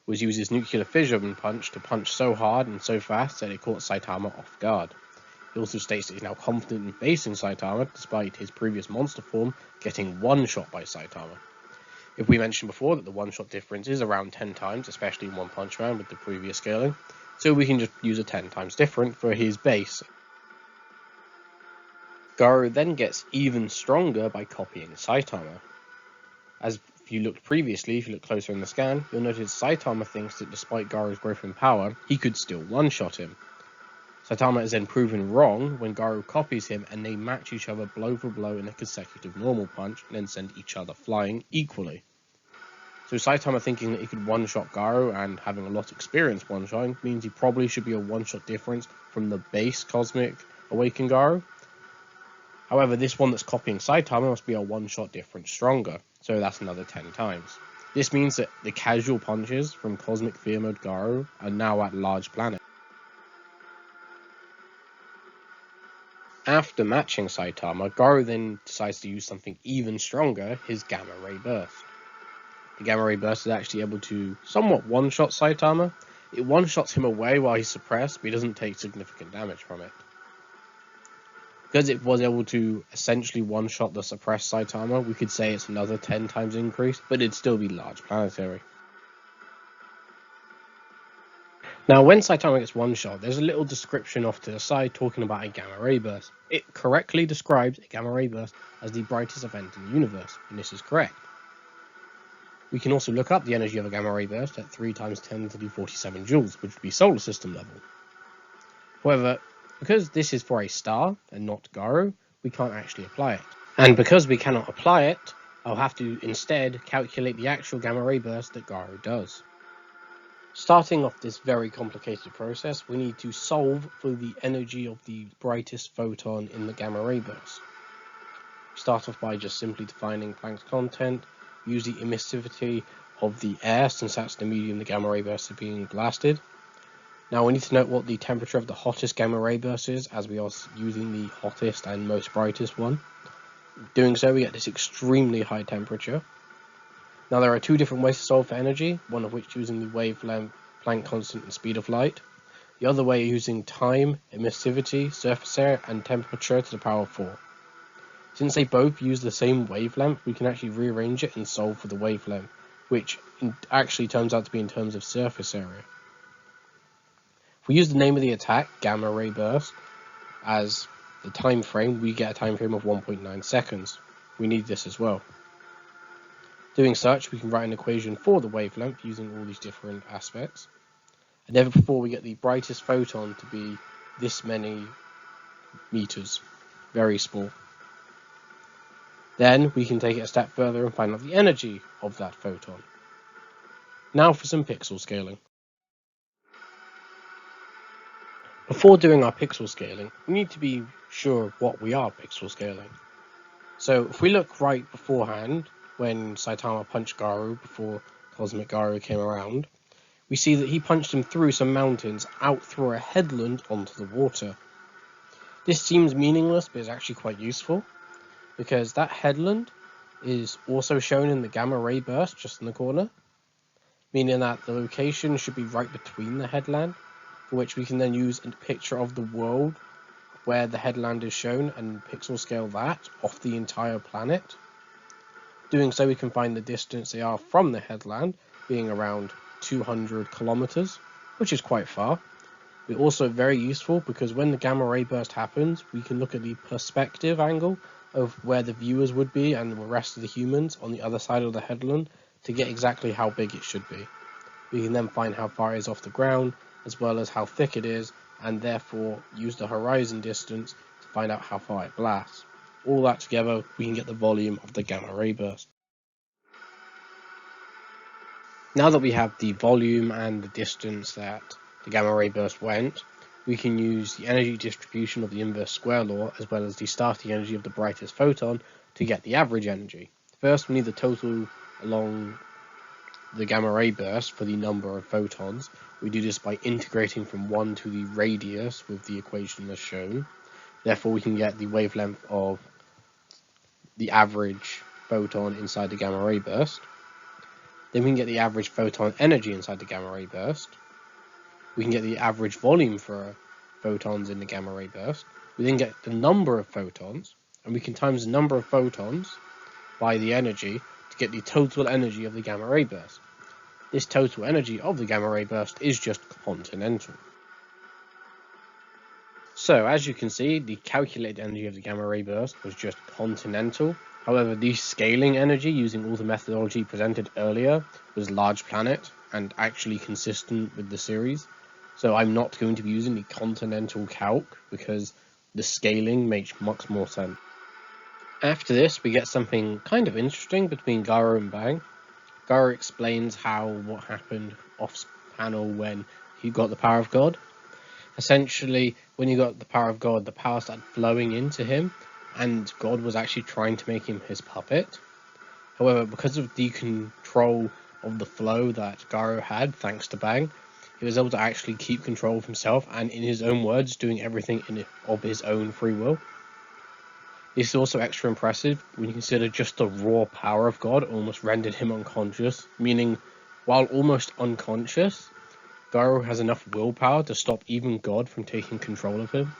was use his Nuclear Fission Punch to punch so hard and so fast that it caught Saitama off guard. He also states that he's now confident in facing Saitama, despite his previous monster form getting one-shot by Saitama. If we mentioned before that the one-shot difference is around 10 times, especially in One Punch Man with the previous scaling, so we can just use a 10 times different for his base. Garou then gets even stronger by copying Saitama. As if you look closer in the scan, you'll notice Saitama thinks that despite Garou's growth in power, he could still one-shot him. Saitama is then proven wrong when Garou copies him and they match each other blow for blow in a consecutive normal punch and then send each other flying equally. So Saitama thinking that he could one-shot Garou and having a lot of experience one-shotting means he probably should be a one-shot difference from the base Cosmic Awakened Garou. However, this one that's copying Saitama must be a one-shot difference stronger, so that's another 10 times. This means that the casual punches from Cosmic Fear Mode Garou are now at large planet. After matching Saitama, Garou then decides to use something even stronger, his Gamma Ray Burst. The Gamma Ray Burst is actually able to somewhat one-shot Saitama. It one-shots him away while he's suppressed, but he doesn't take significant damage from it. Because it was able to essentially one-shot the suppressed Saitama, we could say it's another 10 times increase, but it'd still be large planetary. Now, when Saitama gets one-shot, there's a little description off to the side talking about a Gamma Ray Burst. It correctly describes a Gamma Ray Burst as the brightest event in the universe, and this is correct. We can also look up the energy of a gamma ray burst at 3 times 10 to the 47 joules, which would be solar system level. However, because this is for a star and not Garou, we can't actually apply it. And because we cannot apply it, I'll have to instead calculate the actual gamma ray burst that Garou does. Starting off this very complicated process, we need to solve for the energy of the brightest photon in the gamma ray burst. Start off by just simply defining Planck's content, use the emissivity of the air since that's the medium the gamma ray burst is being blasted. Now we need to note what the temperature of the hottest gamma ray burst is, as we are using the hottest and most brightest one. Doing so, we get this extremely high temperature. Now there are 2 different ways to solve for energy, one of which using the wavelength, Planck constant and speed of light. The other way using time, emissivity, surface area and temperature to the power of 4. Since they both use the same wavelength, we can actually rearrange it and solve for the wavelength, which actually turns out to be in terms of surface area. If we use the name of the attack, gamma ray burst, as the time frame, we get a time frame of 1.9 seconds. We need this as well. Doing such, we can write an equation for the wavelength using all these different aspects. And therefore we get the brightest photon to be this many meters, very small. Then we can take it a step further and find out the energy of that photon. Now for some pixel scaling. Before doing our pixel scaling, we need to be sure of what we are pixel scaling. So if we look right beforehand, when Saitama punched Garou before Cosmic Garou came around, we see that he punched him through some mountains out through a headland onto the water. This seems meaningless, but is actually quite useful, because that headland is also shown in the gamma ray burst just in the corner, meaning that the location should be right between the headland, for which we can then use a picture of the world where the headland is shown and pixel scale that off the entire planet. Doing so, we can find the distance they are from the headland, being around 200 kilometers, which is quite far. But also very useful because when the gamma ray burst happens, we can look at the perspective angle of where the viewers would be and the rest of the humans on the other side of the headland to get exactly how big it should be. We can then find how far it is off the ground, as well as how thick it is, and therefore use the horizon distance to find out how far it blasts. All that together, we can get the volume of the gamma ray burst. Now that we have the volume and the distance that the gamma ray burst went, we can use the energy distribution of the inverse square law as well as the starting energy of the brightest photon to get the average energy. First, we need the total along the gamma ray burst for the number of photons. We do this by integrating from 1 to the radius with the equation as shown. Therefore, we can get the wavelength of the average photon inside the gamma ray burst. Then we can get the average photon energy inside the gamma ray burst. We can get the average volume for photons in the gamma ray burst. We then get the number of photons, and we can times the number of photons by the energy to get the total energy of the gamma ray burst. This total energy of the gamma ray burst is just continental. So as you can see, the calculated energy of the gamma ray burst was just continental. However, the scaling energy using all the methodology presented earlier was large planet and actually consistent with the series. So I'm not going to be using the continental calc because the scaling makes much more sense. After this, we get something kind of interesting between Garou and Bang. Garou explains what happened off panel when he got the power of God. Essentially, when he got the power of God, the power started flowing into him, and God was actually trying to make him his puppet. However, because of the control of the flow that Garou had, thanks to Bang, he was able to actually keep control of himself and, in his own words, doing everything of his own free will. This is also extra impressive when you consider just the raw power of God almost rendered him unconscious, meaning while almost unconscious, Garou has enough willpower to stop even God from taking control of him.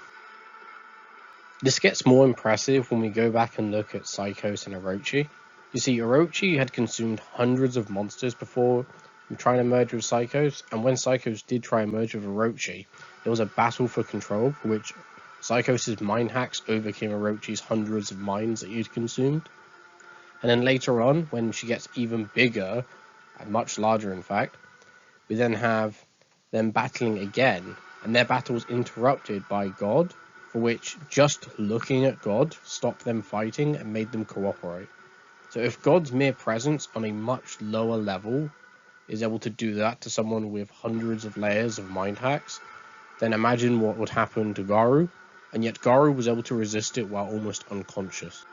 This gets more impressive when we go back and look at Psychos and Orochi. You see, Orochi had consumed hundreds of monsters before trying to merge with Psychos, and when Psychos did try and merge with Orochi, there was a battle for control, for which Psychos' mind hacks overcame Orochi's hundreds of minds that he'd consumed. And then later on, when she gets even bigger, and much larger in fact. We then have them battling again, and their battle was interrupted by God, for which just looking at God stopped them fighting and made them cooperate. So if God's mere presence on a much lower level is able to do that to someone with hundreds of layers of mind hacks, then imagine what would happen to Garou, and yet Garou was able to resist it while almost unconscious.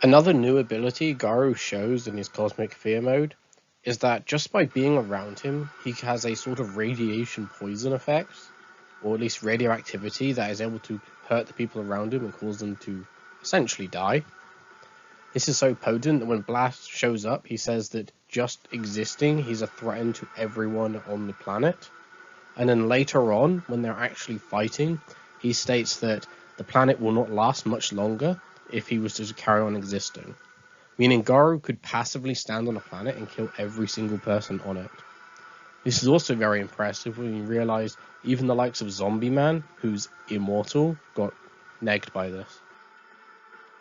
Another new ability Garou shows in his Cosmic Fear mode is that just by being around him, he has a sort of radiation poison effect, or at least radioactivity that is able to hurt the people around him and cause them to essentially die. This is so potent that when Blast shows up, he says that just existing, he's a threat to everyone on the planet. And then later on, when they're actually fighting, he states that the planet will not last much longer if he was to carry on existing. Meaning Garou could passively stand on a planet and kill every single person on it. This is also very impressive when you realise even the likes of Zombie Man, who's immortal, got negged by this.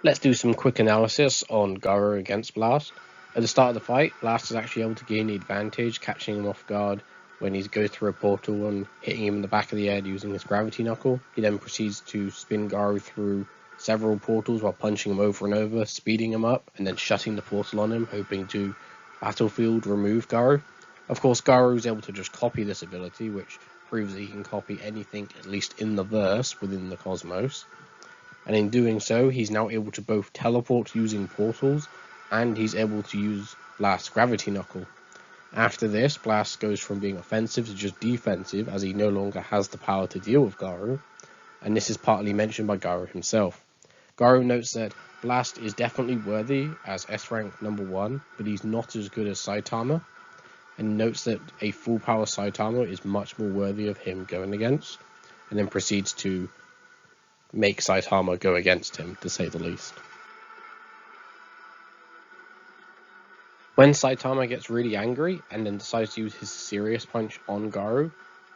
Let's do some quick analysis on Garou against Blast. At the start of the fight, Blast is actually able to gain the advantage, catching him off guard when he goes through a portal and hitting him in the back of the head using his gravity knuckle. He then proceeds to spin Garou through several portals while punching him over and over, speeding him up, and then shutting the portal on him, hoping to battlefield remove Garou. Of course, Garou is able to just copy this ability, which proves that he can copy anything, at least in the verse, within the cosmos. And in doing so, he's now able to both teleport using portals, and he's able to use Blast's gravity knuckle. After this, Blast goes from being offensive to just defensive, as he no longer has the power to deal with Garou, and this is partly mentioned by Garou himself. Garou notes that Blast is definitely worthy as S-rank number 1, but he's not as good as Saitama, and notes that a full power Saitama is much more worthy of him going against, and then proceeds to make Saitama go against him, to say the least. When Saitama gets really angry and then decides to use his serious punch on Garou,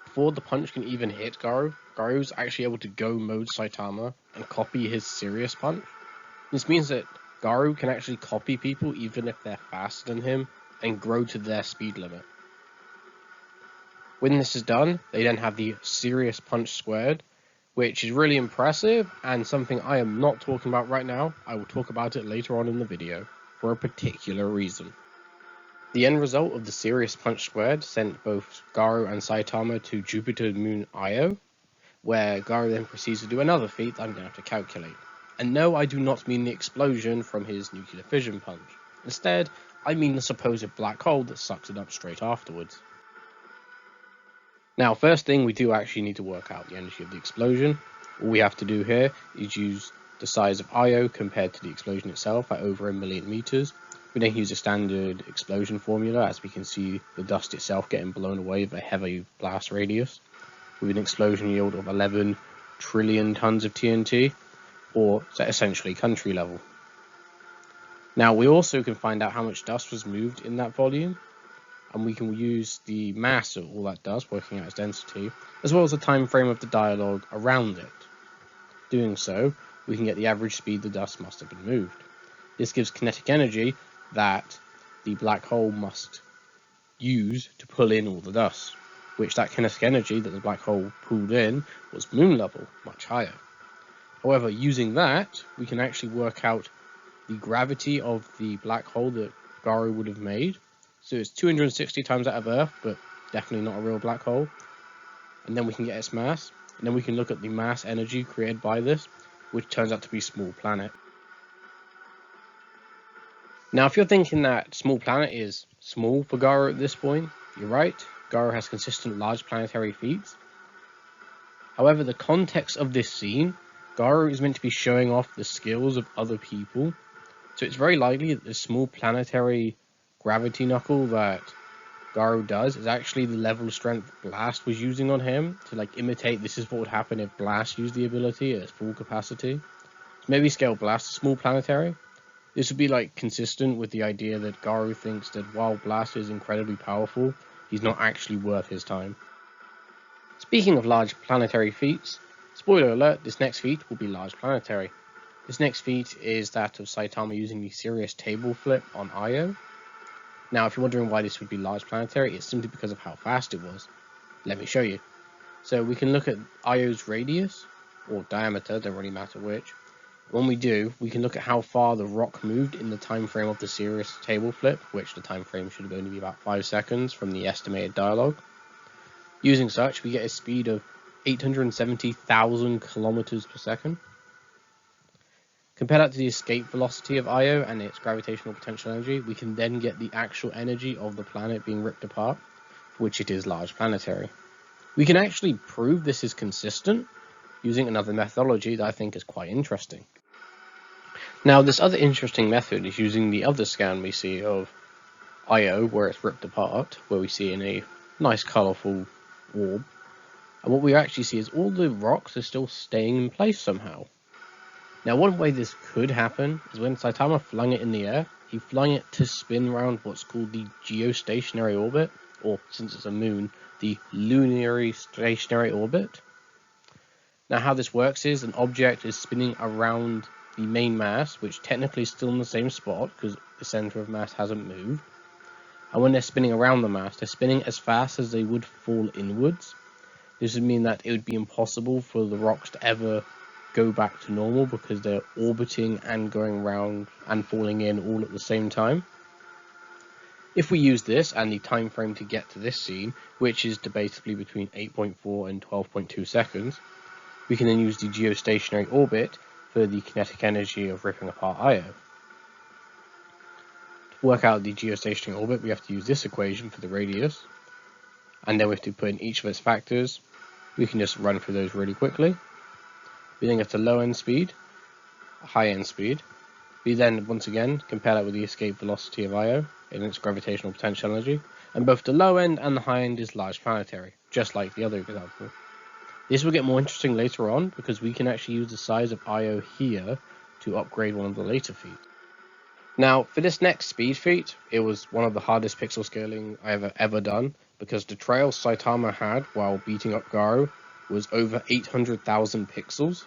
before the punch can even hit Garou, Garou's actually able to go mode Saitama and copy his serious punch. This means that Garou can actually copy people even if they're faster than him and grow to their speed limit. When this is done, they then have the serious punch squared, which is really impressive and something I am not talking about right now. I will talk about it later on in the video for a particular reason. The end result of the serious punch squared sent both Garou and Saitama to Jupiter Moon Io, where Garou then proceeds to do another feat that I'm going to have to calculate. And no, I do not mean the explosion from his nuclear fission punch. Instead, I mean the supposed black hole that sucks it up straight afterwards. Now, first thing, we do actually need to work out the energy of the explosion. All we have to do here is use the size of Io compared to the explosion itself at over 1 million meters. We then use a standard explosion formula, as we can see the dust itself getting blown away with a heavy blast radius, with an explosion yield of 11 trillion tons of TNT, or essentially country level. Now, we also can find out how much dust was moved in that volume, and we can use the mass of all that dust, working out its density, as well as the time frame of the dialogue around it. Doing so, we can get the average speed the dust must have been moved. This gives kinetic energy that the black hole must use to pull in all the dust, which that kinetic energy that the black hole pulled in was moon level, much higher. However, using that, we can actually work out the gravity of the black hole that Garou would have made. So it's 260 times that of Earth, but definitely not a real black hole. And then we can get its mass, and then we can look at the mass energy created by this, which turns out to be small planet. Now, if you're thinking that small planet is small for Garou at this point, you're right. Garou has consistent large planetary feats. However, the context of this scene, Garou is meant to be showing off the skills of other people. So it's very likely that the small planetary gravity knuckle that Garou does is actually the level of strength Blast was using on him to imitate this is what would happen if Blast used the ability at its full capacity. So maybe scale Blast to small planetary. This would be consistent with the idea that Garou thinks that while Blast is incredibly powerful, he's not actually worth his time. Speaking of large planetary feats, spoiler alert, this next feat will be large planetary. This next feat is that of Saitama using the serious table flip on Io. Now, if you're wondering why this would be large planetary, it's simply because of how fast it was. Let me show you. So we can look at Io's radius, or diameter, don't really matter which. When we do, we can look at how far the rock moved in the time frame of the Sirius table flip, which the time frame should only be about 5 seconds from the estimated dialogue. Using such, we get a speed of 870,000 kilometers per second. Compare that to the escape velocity of Io and its gravitational potential energy, we can then get the actual energy of the planet being ripped apart, for which it is large planetary. We can actually prove this is consistent using another methodology that I think is quite interesting. Now, this other interesting method is using the other scan we see of Io, where it's ripped apart, where we see in a nice colourful orb. And what we actually see is all the rocks are still staying in place somehow. Now, one way this could happen is when Saitama flung it in the air, he flung it to spin around what's called the geostationary orbit, or since it's a moon, the lunary stationary orbit. Now, how this works is an object is spinning around the main mass, which technically is still in the same spot because the center of mass hasn't moved. And when they're spinning around the mass, they're spinning as fast as they would fall inwards. This would mean that it would be impossible for the rocks to ever go back to normal because they're orbiting and going around and falling in all at the same time. If we use this and the time frame to get to this scene, which is debatably between 8.4 and 12.2 seconds, we can then use the geostationary orbit for the kinetic energy of ripping apart Io. To work out the geostationary orbit, we have to use this equation for the radius, and then we have to put in each of its factors. We can just run through those really quickly. We then get to low end speed, high end speed. We then, once again, compare that with the escape velocity of Io and its gravitational potential energy, and both the low end and the high end is large planetary, just like the other example. This will get more interesting later on because we can actually use the size of Io here to upgrade one of the later feats. Now, for this next speed feat, it was one of the hardest pixel scaling I've ever done because the trail Saitama had while beating up Garou was over 800,000 pixels.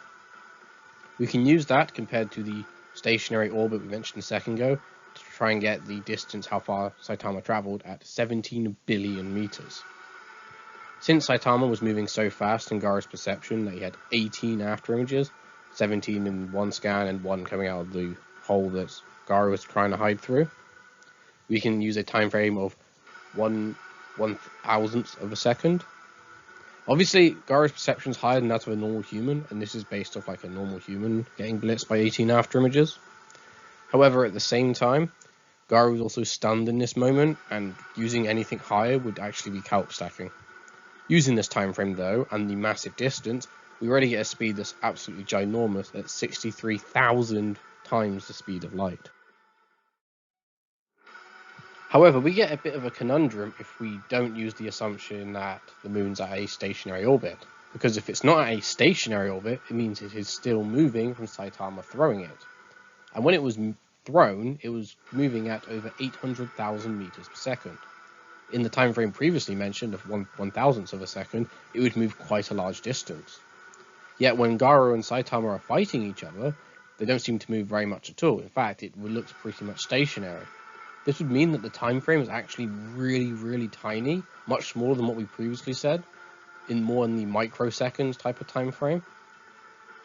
We can use that compared to the stationary orbit we mentioned a second ago to try and get the distance how far Saitama traveled at 17 billion meters. Since Saitama was moving so fast in Garou's perception that he had 18 after images, 17 in one scan and one coming out of the hole that Garou was trying to hide through, we can use a time frame of 1/1000th of a second. Obviously, Garou's perception is higher than that of a normal human, and this is based off like a normal human getting blitzed by 18 after images. However, at the same time, Garou was also stunned in this moment, and using anything higher would actually be calc stacking. Using this time frame though, and the massive distance, we already get a speed that's absolutely ginormous at 63,000 times the speed of light. However, we get a bit of a conundrum if we don't use the assumption that the moon's at a stationary orbit, because if it's not at a stationary orbit, it means it is still moving from Saitama throwing it. And when it was thrown, it was moving at over 800,000 meters per second. In the time frame previously mentioned of 1/1000th of a second, it would move quite a large distance. Yet when Garou and Saitama are fighting each other, they don't seem to move very much at all. In fact, it looks pretty much stationary. This would mean that the time frame is actually really tiny, much smaller than what we previously said, more in the microseconds type of time frame.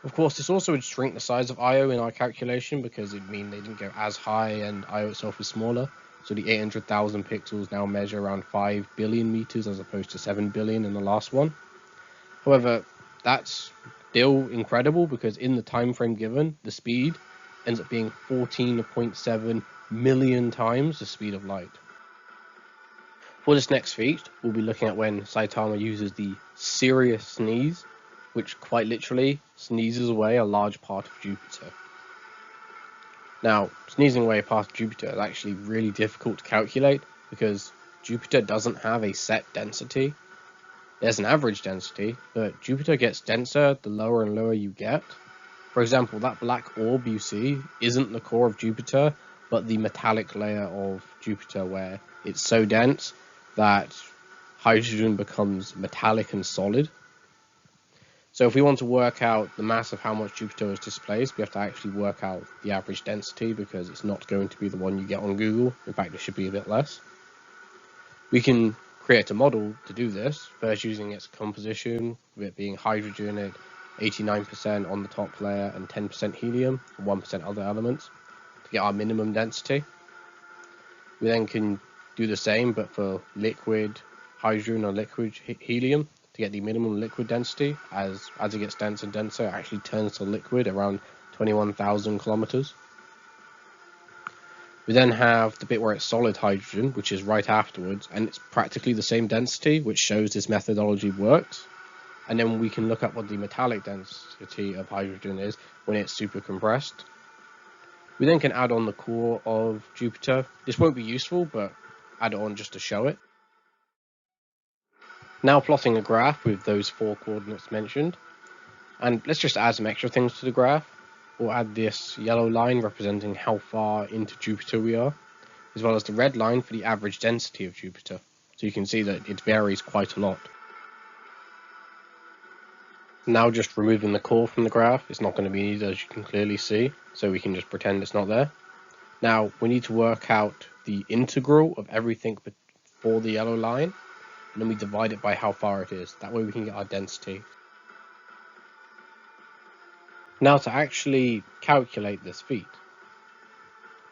Of course, this also would shrink the size of Io in our calculation because it would mean they didn't go as high and Io itself is smaller. So the 800,000 pixels now measure around 5 billion meters as opposed to 7 billion in the last one. However, that's still incredible because in the time frame given, the speed ends up being 14.7 million times the speed of light. For this next feat, we'll be looking at when Saitama uses the Sirius sneeze, which quite literally sneezes away a large part of Jupiter. Now, sneezing away a part of Jupiter is actually really difficult to calculate because Jupiter doesn't have a set density. There's an average density, but Jupiter gets denser the lower and lower you get. For example, that black orb you see isn't the core of Jupiter, but the metallic layer of Jupiter where it's so dense that hydrogen becomes metallic and solid. So if we want to work out the mass of how much Jupiter is displaced, we have to actually work out the average density, because it's not going to be the one you get on Google. In fact, it should be a bit less. We can create a model to do this, first using its composition, with it being hydrogen at 89% on the top layer and 10% helium and 1% other elements, to get our minimum density. We then can do the same but for liquid hydrogen or liquid helium to get the minimum liquid density. As it gets denser and denser, it actually turns to liquid around 21,000 kilometers. We then have the bit where it's solid hydrogen, which is right afterwards, and it's practically the same density, which shows this methodology works. And then we can look up what the metallic density of hydrogen is when it's super compressed. We then can add on the core of Jupiter. This won't be useful, but add it on just to show it. Now plotting a graph with those 4 coordinates mentioned. And let's just add some extra things to the graph. We'll add this yellow line representing how far into Jupiter we are, as well as the red line for the average density of Jupiter. So you can see that it varies quite a lot. Now just removing the core from the graph, it's not going to be needed, as you can clearly see, so we can just pretend it's not there. Now we need to work out the integral of everything for the yellow line, and then we divide it by how far it is. That way we can get our density. Now to actually calculate this feat,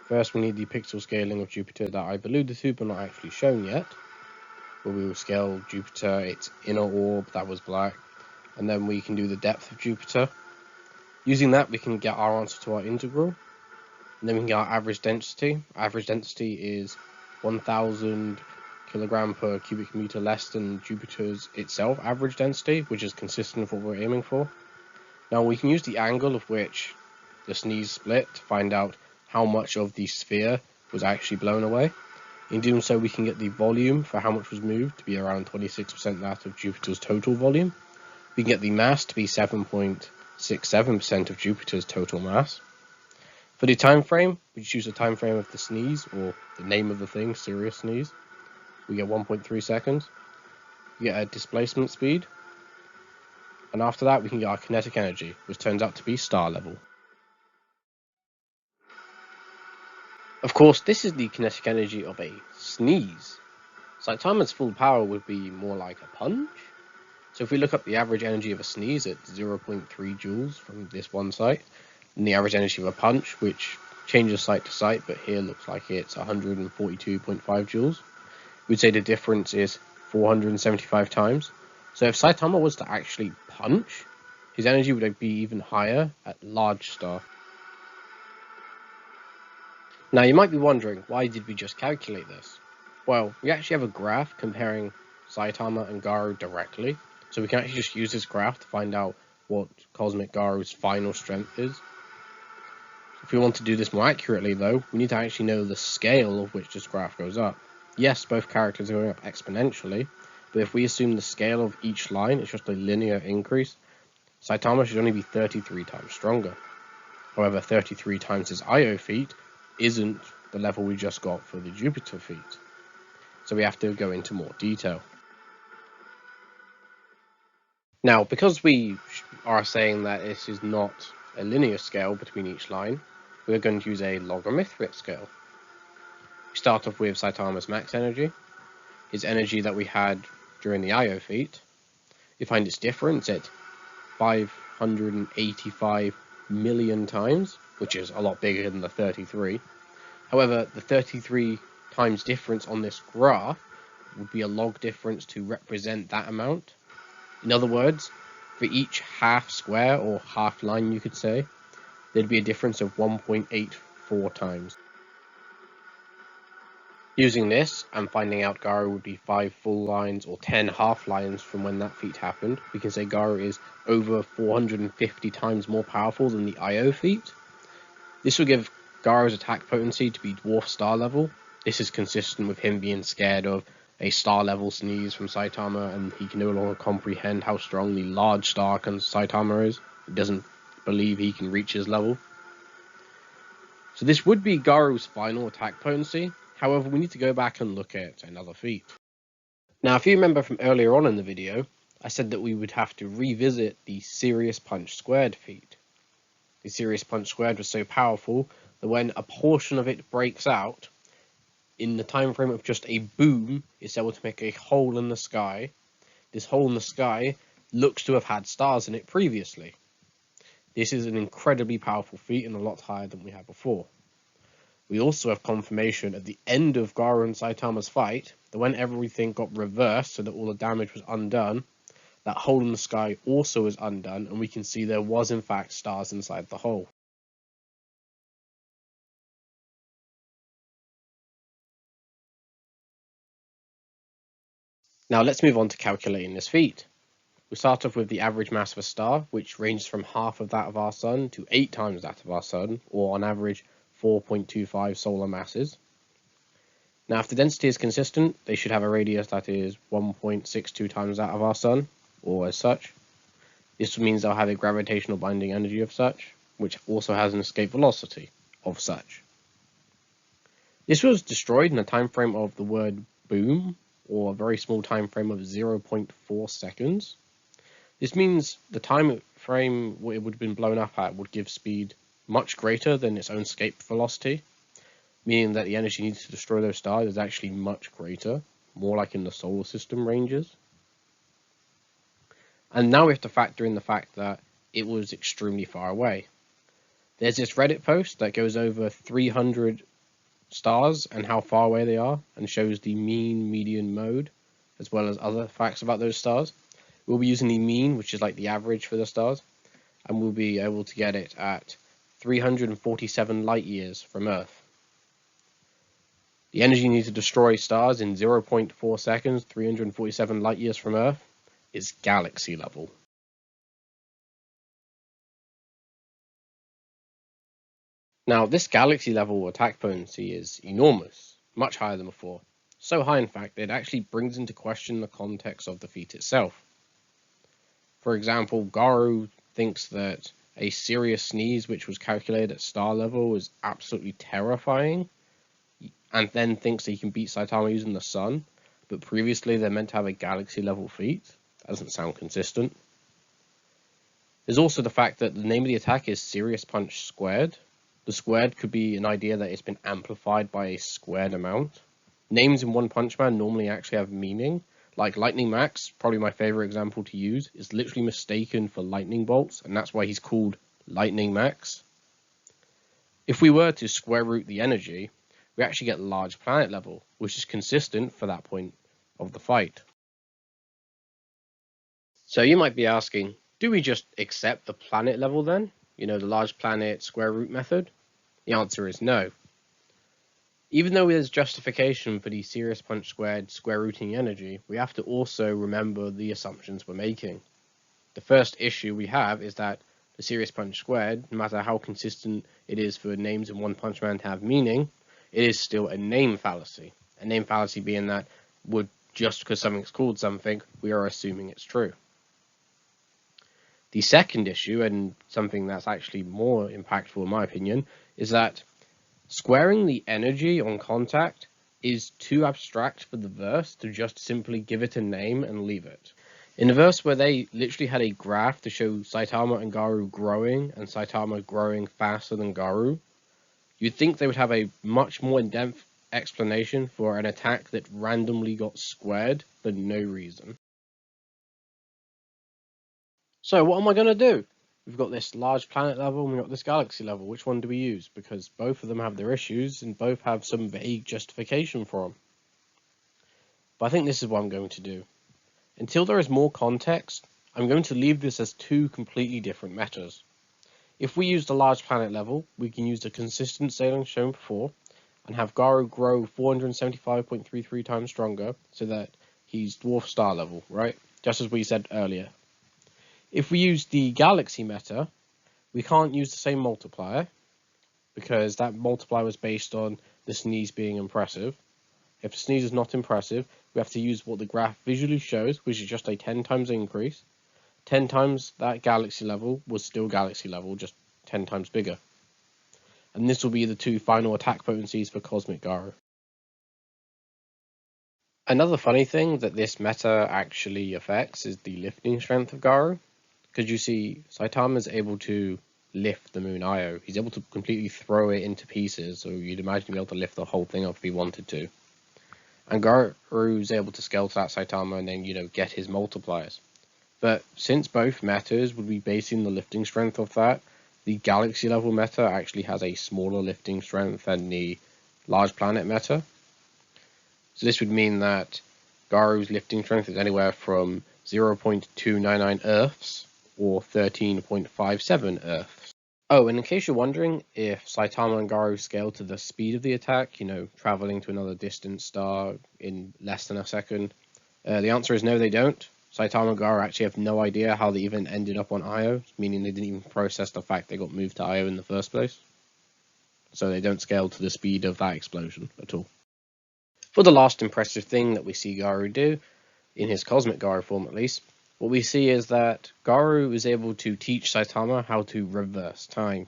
first we need the pixel scaling of Jupiter that I've alluded to but not actually shown yet, where we will scale Jupiter, its inner orb that was black, and then we can do the depth of Jupiter. Using that we can get our answer to our integral, and then we can get our average density. Average density is 1000 kilogram per cubic meter less than Jupiter's itself average density, which is consistent with what we're aiming for. Now we can use the angle of which the sneeze split to find out how much of the sphere was actually blown away. In doing so, we can get the volume for how much was moved to be around 26% that of Jupiter's total volume. We can get the mass to be 7.67% of Jupiter's total mass. For the time frame, we choose the time frame of the sneeze, or the name of the thing, serious sneeze. We get 1.3 seconds. We get a displacement speed. And after that, we can get our kinetic energy, which turns out to be star level. Of course, this is the kinetic energy of a sneeze. Saitama's full power would be more like a punch. So if we look up the average energy of a sneeze at 0.3 joules from this one site, and the average energy of a punch, which changes site to site, but here looks like it's 142.5 joules, we'd say the difference is 475 times. So if Saitama was to actually punch, his energy would be even higher at large star. Now you might be wondering, why did we just calculate this? Well, we actually have a graph comparing Saitama and Garou directly, so we can actually just use this graph to find out what Cosmic Garou's final strength is. If we want to do this more accurately though, we need to actually know the scale of which this graph goes up. Yes, both characters are going up exponentially, but if we assume the scale of each line is just a linear increase, Saitama should only be 33 times stronger. However, 33 times his Io feat isn't the level we just got for the Jupiter feat, so we have to go into more detail. Now, because we are saying that this is not a linear scale between each line, we're going to use a logarithmic scale. We start off with Saitama's max energy, his energy that we had during the Io feat. We find its difference at 585 million times, which is a lot bigger than the 33. However, the 33 times difference on this graph would be a log difference to represent that amount. In other words, for each half square, or half line you could say, there'd be a difference of 1.84 times. Using this, and finding out Garou would be 5 full lines or 10 half lines from when that feat happened, we can say Garou is over 450 times more powerful than the Io feat. This will give Garou's attack potency to be dwarf star level. This is consistent with him being scared of a star level sneeze from Saitama, and he can no longer comprehend how strong the large star Saitama is. He doesn't believe he can reach his level. So this would be Garou's final attack potency. However, we need to go back and look at another feat. Now, if you remember from earlier on in the video, I said that we would have to revisit the Serious Punch Squared feat. The Serious Punch Squared was so powerful that when a portion of it breaks out, in the time frame of just a boom, it's able to make a hole in the sky. This hole in the sky looks to have had stars in it previously. This is an incredibly powerful feat and a lot higher than we had before. We also have confirmation at the end of Garou and Saitama's fight that when everything got reversed so that all the damage was undone, that hole in the sky also was undone, and we can see there was in fact stars inside the hole. Now let's move on to calculating this feat. We start off with the average mass of a star, which ranges from half of that of our Sun to 8 times that of our Sun, or on average 4.25 solar masses. Now if the density is consistent, they should have a radius that is 1.62 times that of our Sun, or as such. This means they'll have a gravitational binding energy of such, which also has an escape velocity of such. This was destroyed in a time frame of the word boom, or a very small time frame of 0.4 seconds. This means the time frame it would have been blown up at would give speed much greater than its own escape velocity, meaning that the energy needed to destroy those stars is actually much greater, more like in the solar system ranges. And now we have to factor in the fact that it was extremely far away. There's this Reddit post that goes over 300 stars and how far away they are, and shows the mean, median, mode, as well as other facts about those stars. We'll be using the mean, which is like the average for the stars, and we'll be able to get it at 347 light years from Earth. The energy needed to destroy stars in 0.4 seconds, 347 light years from Earth, is galaxy level. Now, this galaxy level attack potency is enormous, much higher than before. So high, in fact, that it actually brings into question the context of the feat itself. For example, Garou thinks that a serious sneeze which was calculated at star level is absolutely terrifying, and then thinks that he can beat Saitama using the sun, but previously they're meant to have a galaxy level feat. That doesn't sound consistent. There's also the fact that the name of the attack is Serious Punch Squared. The squared could be an idea that it's been amplified by a squared amount. Names in One Punch Man normally actually have meaning, like Lightning Max, probably my favorite example to use, is literally mistaken for lightning bolts, and that's why he's called Lightning Max. If we were to square root the energy, we actually get large planet level, which is consistent for that point of the fight. So you might be asking, do we just accept the planet level then? You know, the large planet square root method? The answer is no. Even though there's justification for the Serious Punch Squared square rooting energy, we have to also remember the assumptions we're making. The first issue we have is that the Serious Punch Squared, no matter how consistent it is for names in One Punch Man to have meaning, it is still a name fallacy. A name fallacy being that just because something's called something, we are assuming it's true. The second issue, and something that's actually more impactful in my opinion, is that squaring the energy on contact is too abstract for the verse to just simply give it a name and leave it. In a verse where they literally had a graph to show Saitama and Garou growing, and Saitama growing faster than Garou, you'd think they would have a much more in-depth explanation for an attack that randomly got squared for no reason. So what am I going to do? We've got this large planet level and we've got this galaxy level. Which one do we use? Because both of them have their issues and both have some vague justification for them. But I think this is what I'm going to do. Until there is more context, I'm going to leave this as two completely different metas. If we use the large planet level, we can use the consistent scaling shown before and have Garou grow 475.33 times stronger so that he's dwarf star level, right? Just as we said earlier. If we use the galaxy meta, we can't use the same multiplier because that multiplier was based on the sneeze being impressive. If the sneeze is not impressive, we have to use what the graph visually shows, which is just a 10 times increase. 10 times that galaxy level was still galaxy level, just 10 times bigger. And this will be the two final attack potencies for Cosmic Garou. Another funny thing that this meta actually affects is the lifting strength of Garou, because you see Saitama is able to lift the Moon Io. He's able to completely throw it into pieces, so you'd imagine he'd be able to lift the whole thing up if he wanted to. And Garou's able to scale to that Saitama and then, get his multipliers. But since both metas would be basing the lifting strength off that, the galaxy level meta actually has a smaller lifting strength than the large planet meta. So this would mean that Garou's lifting strength is anywhere from 0.299 Earths or 13.57 Earths. Oh, and in case you're wondering if Saitama and Garou scale to the speed of the attack, traveling to another distant star in less than a second, the answer is no, they don't. Saitama and Garou actually have no idea how they even ended up on Io, meaning they didn't even process the fact they got moved to Io in the first place. So they don't scale to the speed of that explosion at all. For the last impressive thing that we see Garou do, in his Cosmic Garou form at least, what we see is that Garou is able to teach Saitama how to reverse time.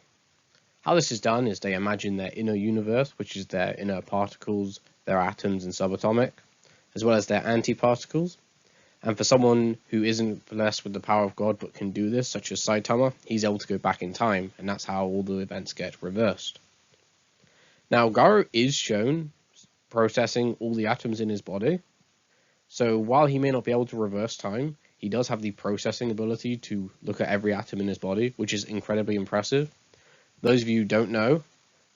How this is done is they imagine their inner universe, which is their inner particles, their atoms and subatomic, as well as their antiparticles. And for someone who isn't blessed with the power of God but can do this, such as Saitama, he's able to go back in time, and that's how all the events get reversed. Now, Garou is shown processing all the atoms in his body, so while he may not be able to reverse time, he does have the processing ability to look at every atom in his body, which is incredibly impressive. Those of you who don't know,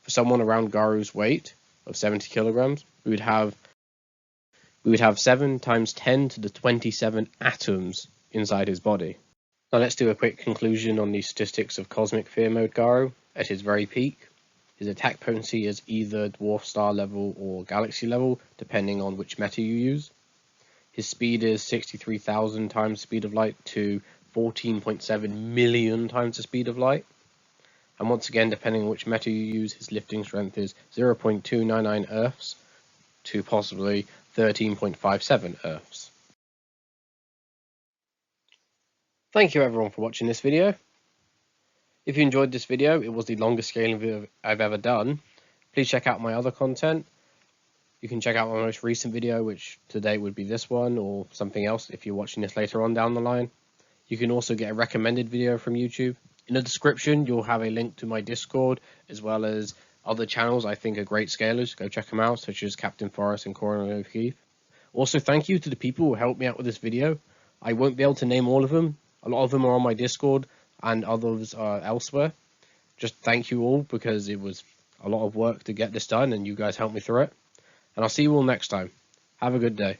for someone around Garou's weight of 70 kilograms, we would have 7 times 10 to the 27 atoms inside his body. Now let's do a quick conclusion on the statistics of Cosmic Fear Mode Garou. At his very peak, his attack potency is either Dwarf Star level or Galaxy level, depending on which meta you use. His speed is 63,000 times the speed of light to 14.7 million times the speed of light. And once again, depending on which meta you use, his lifting strength is 0.299 Earths to possibly 13.57 Earths. Thank you everyone for watching this video. If you enjoyed this video, it was the longest scaling video I've ever done. Please check out my other content. You can check out my most recent video, which today would be this one, or something else if you're watching this later on down the line. You can also get a recommended video from YouTube. In the description, you'll have a link to my Discord, as well as other channels I think are great scalers. Go check them out, such as Captain Forrest and Korin and Keefe. Also, thank you to the people who helped me out with this video. I won't be able to name all of them. A lot of them are on my Discord, and others are elsewhere. Just thank you all, because it was a lot of work to get this done, and you guys helped me through it. And I'll see you all next time. Have a good day.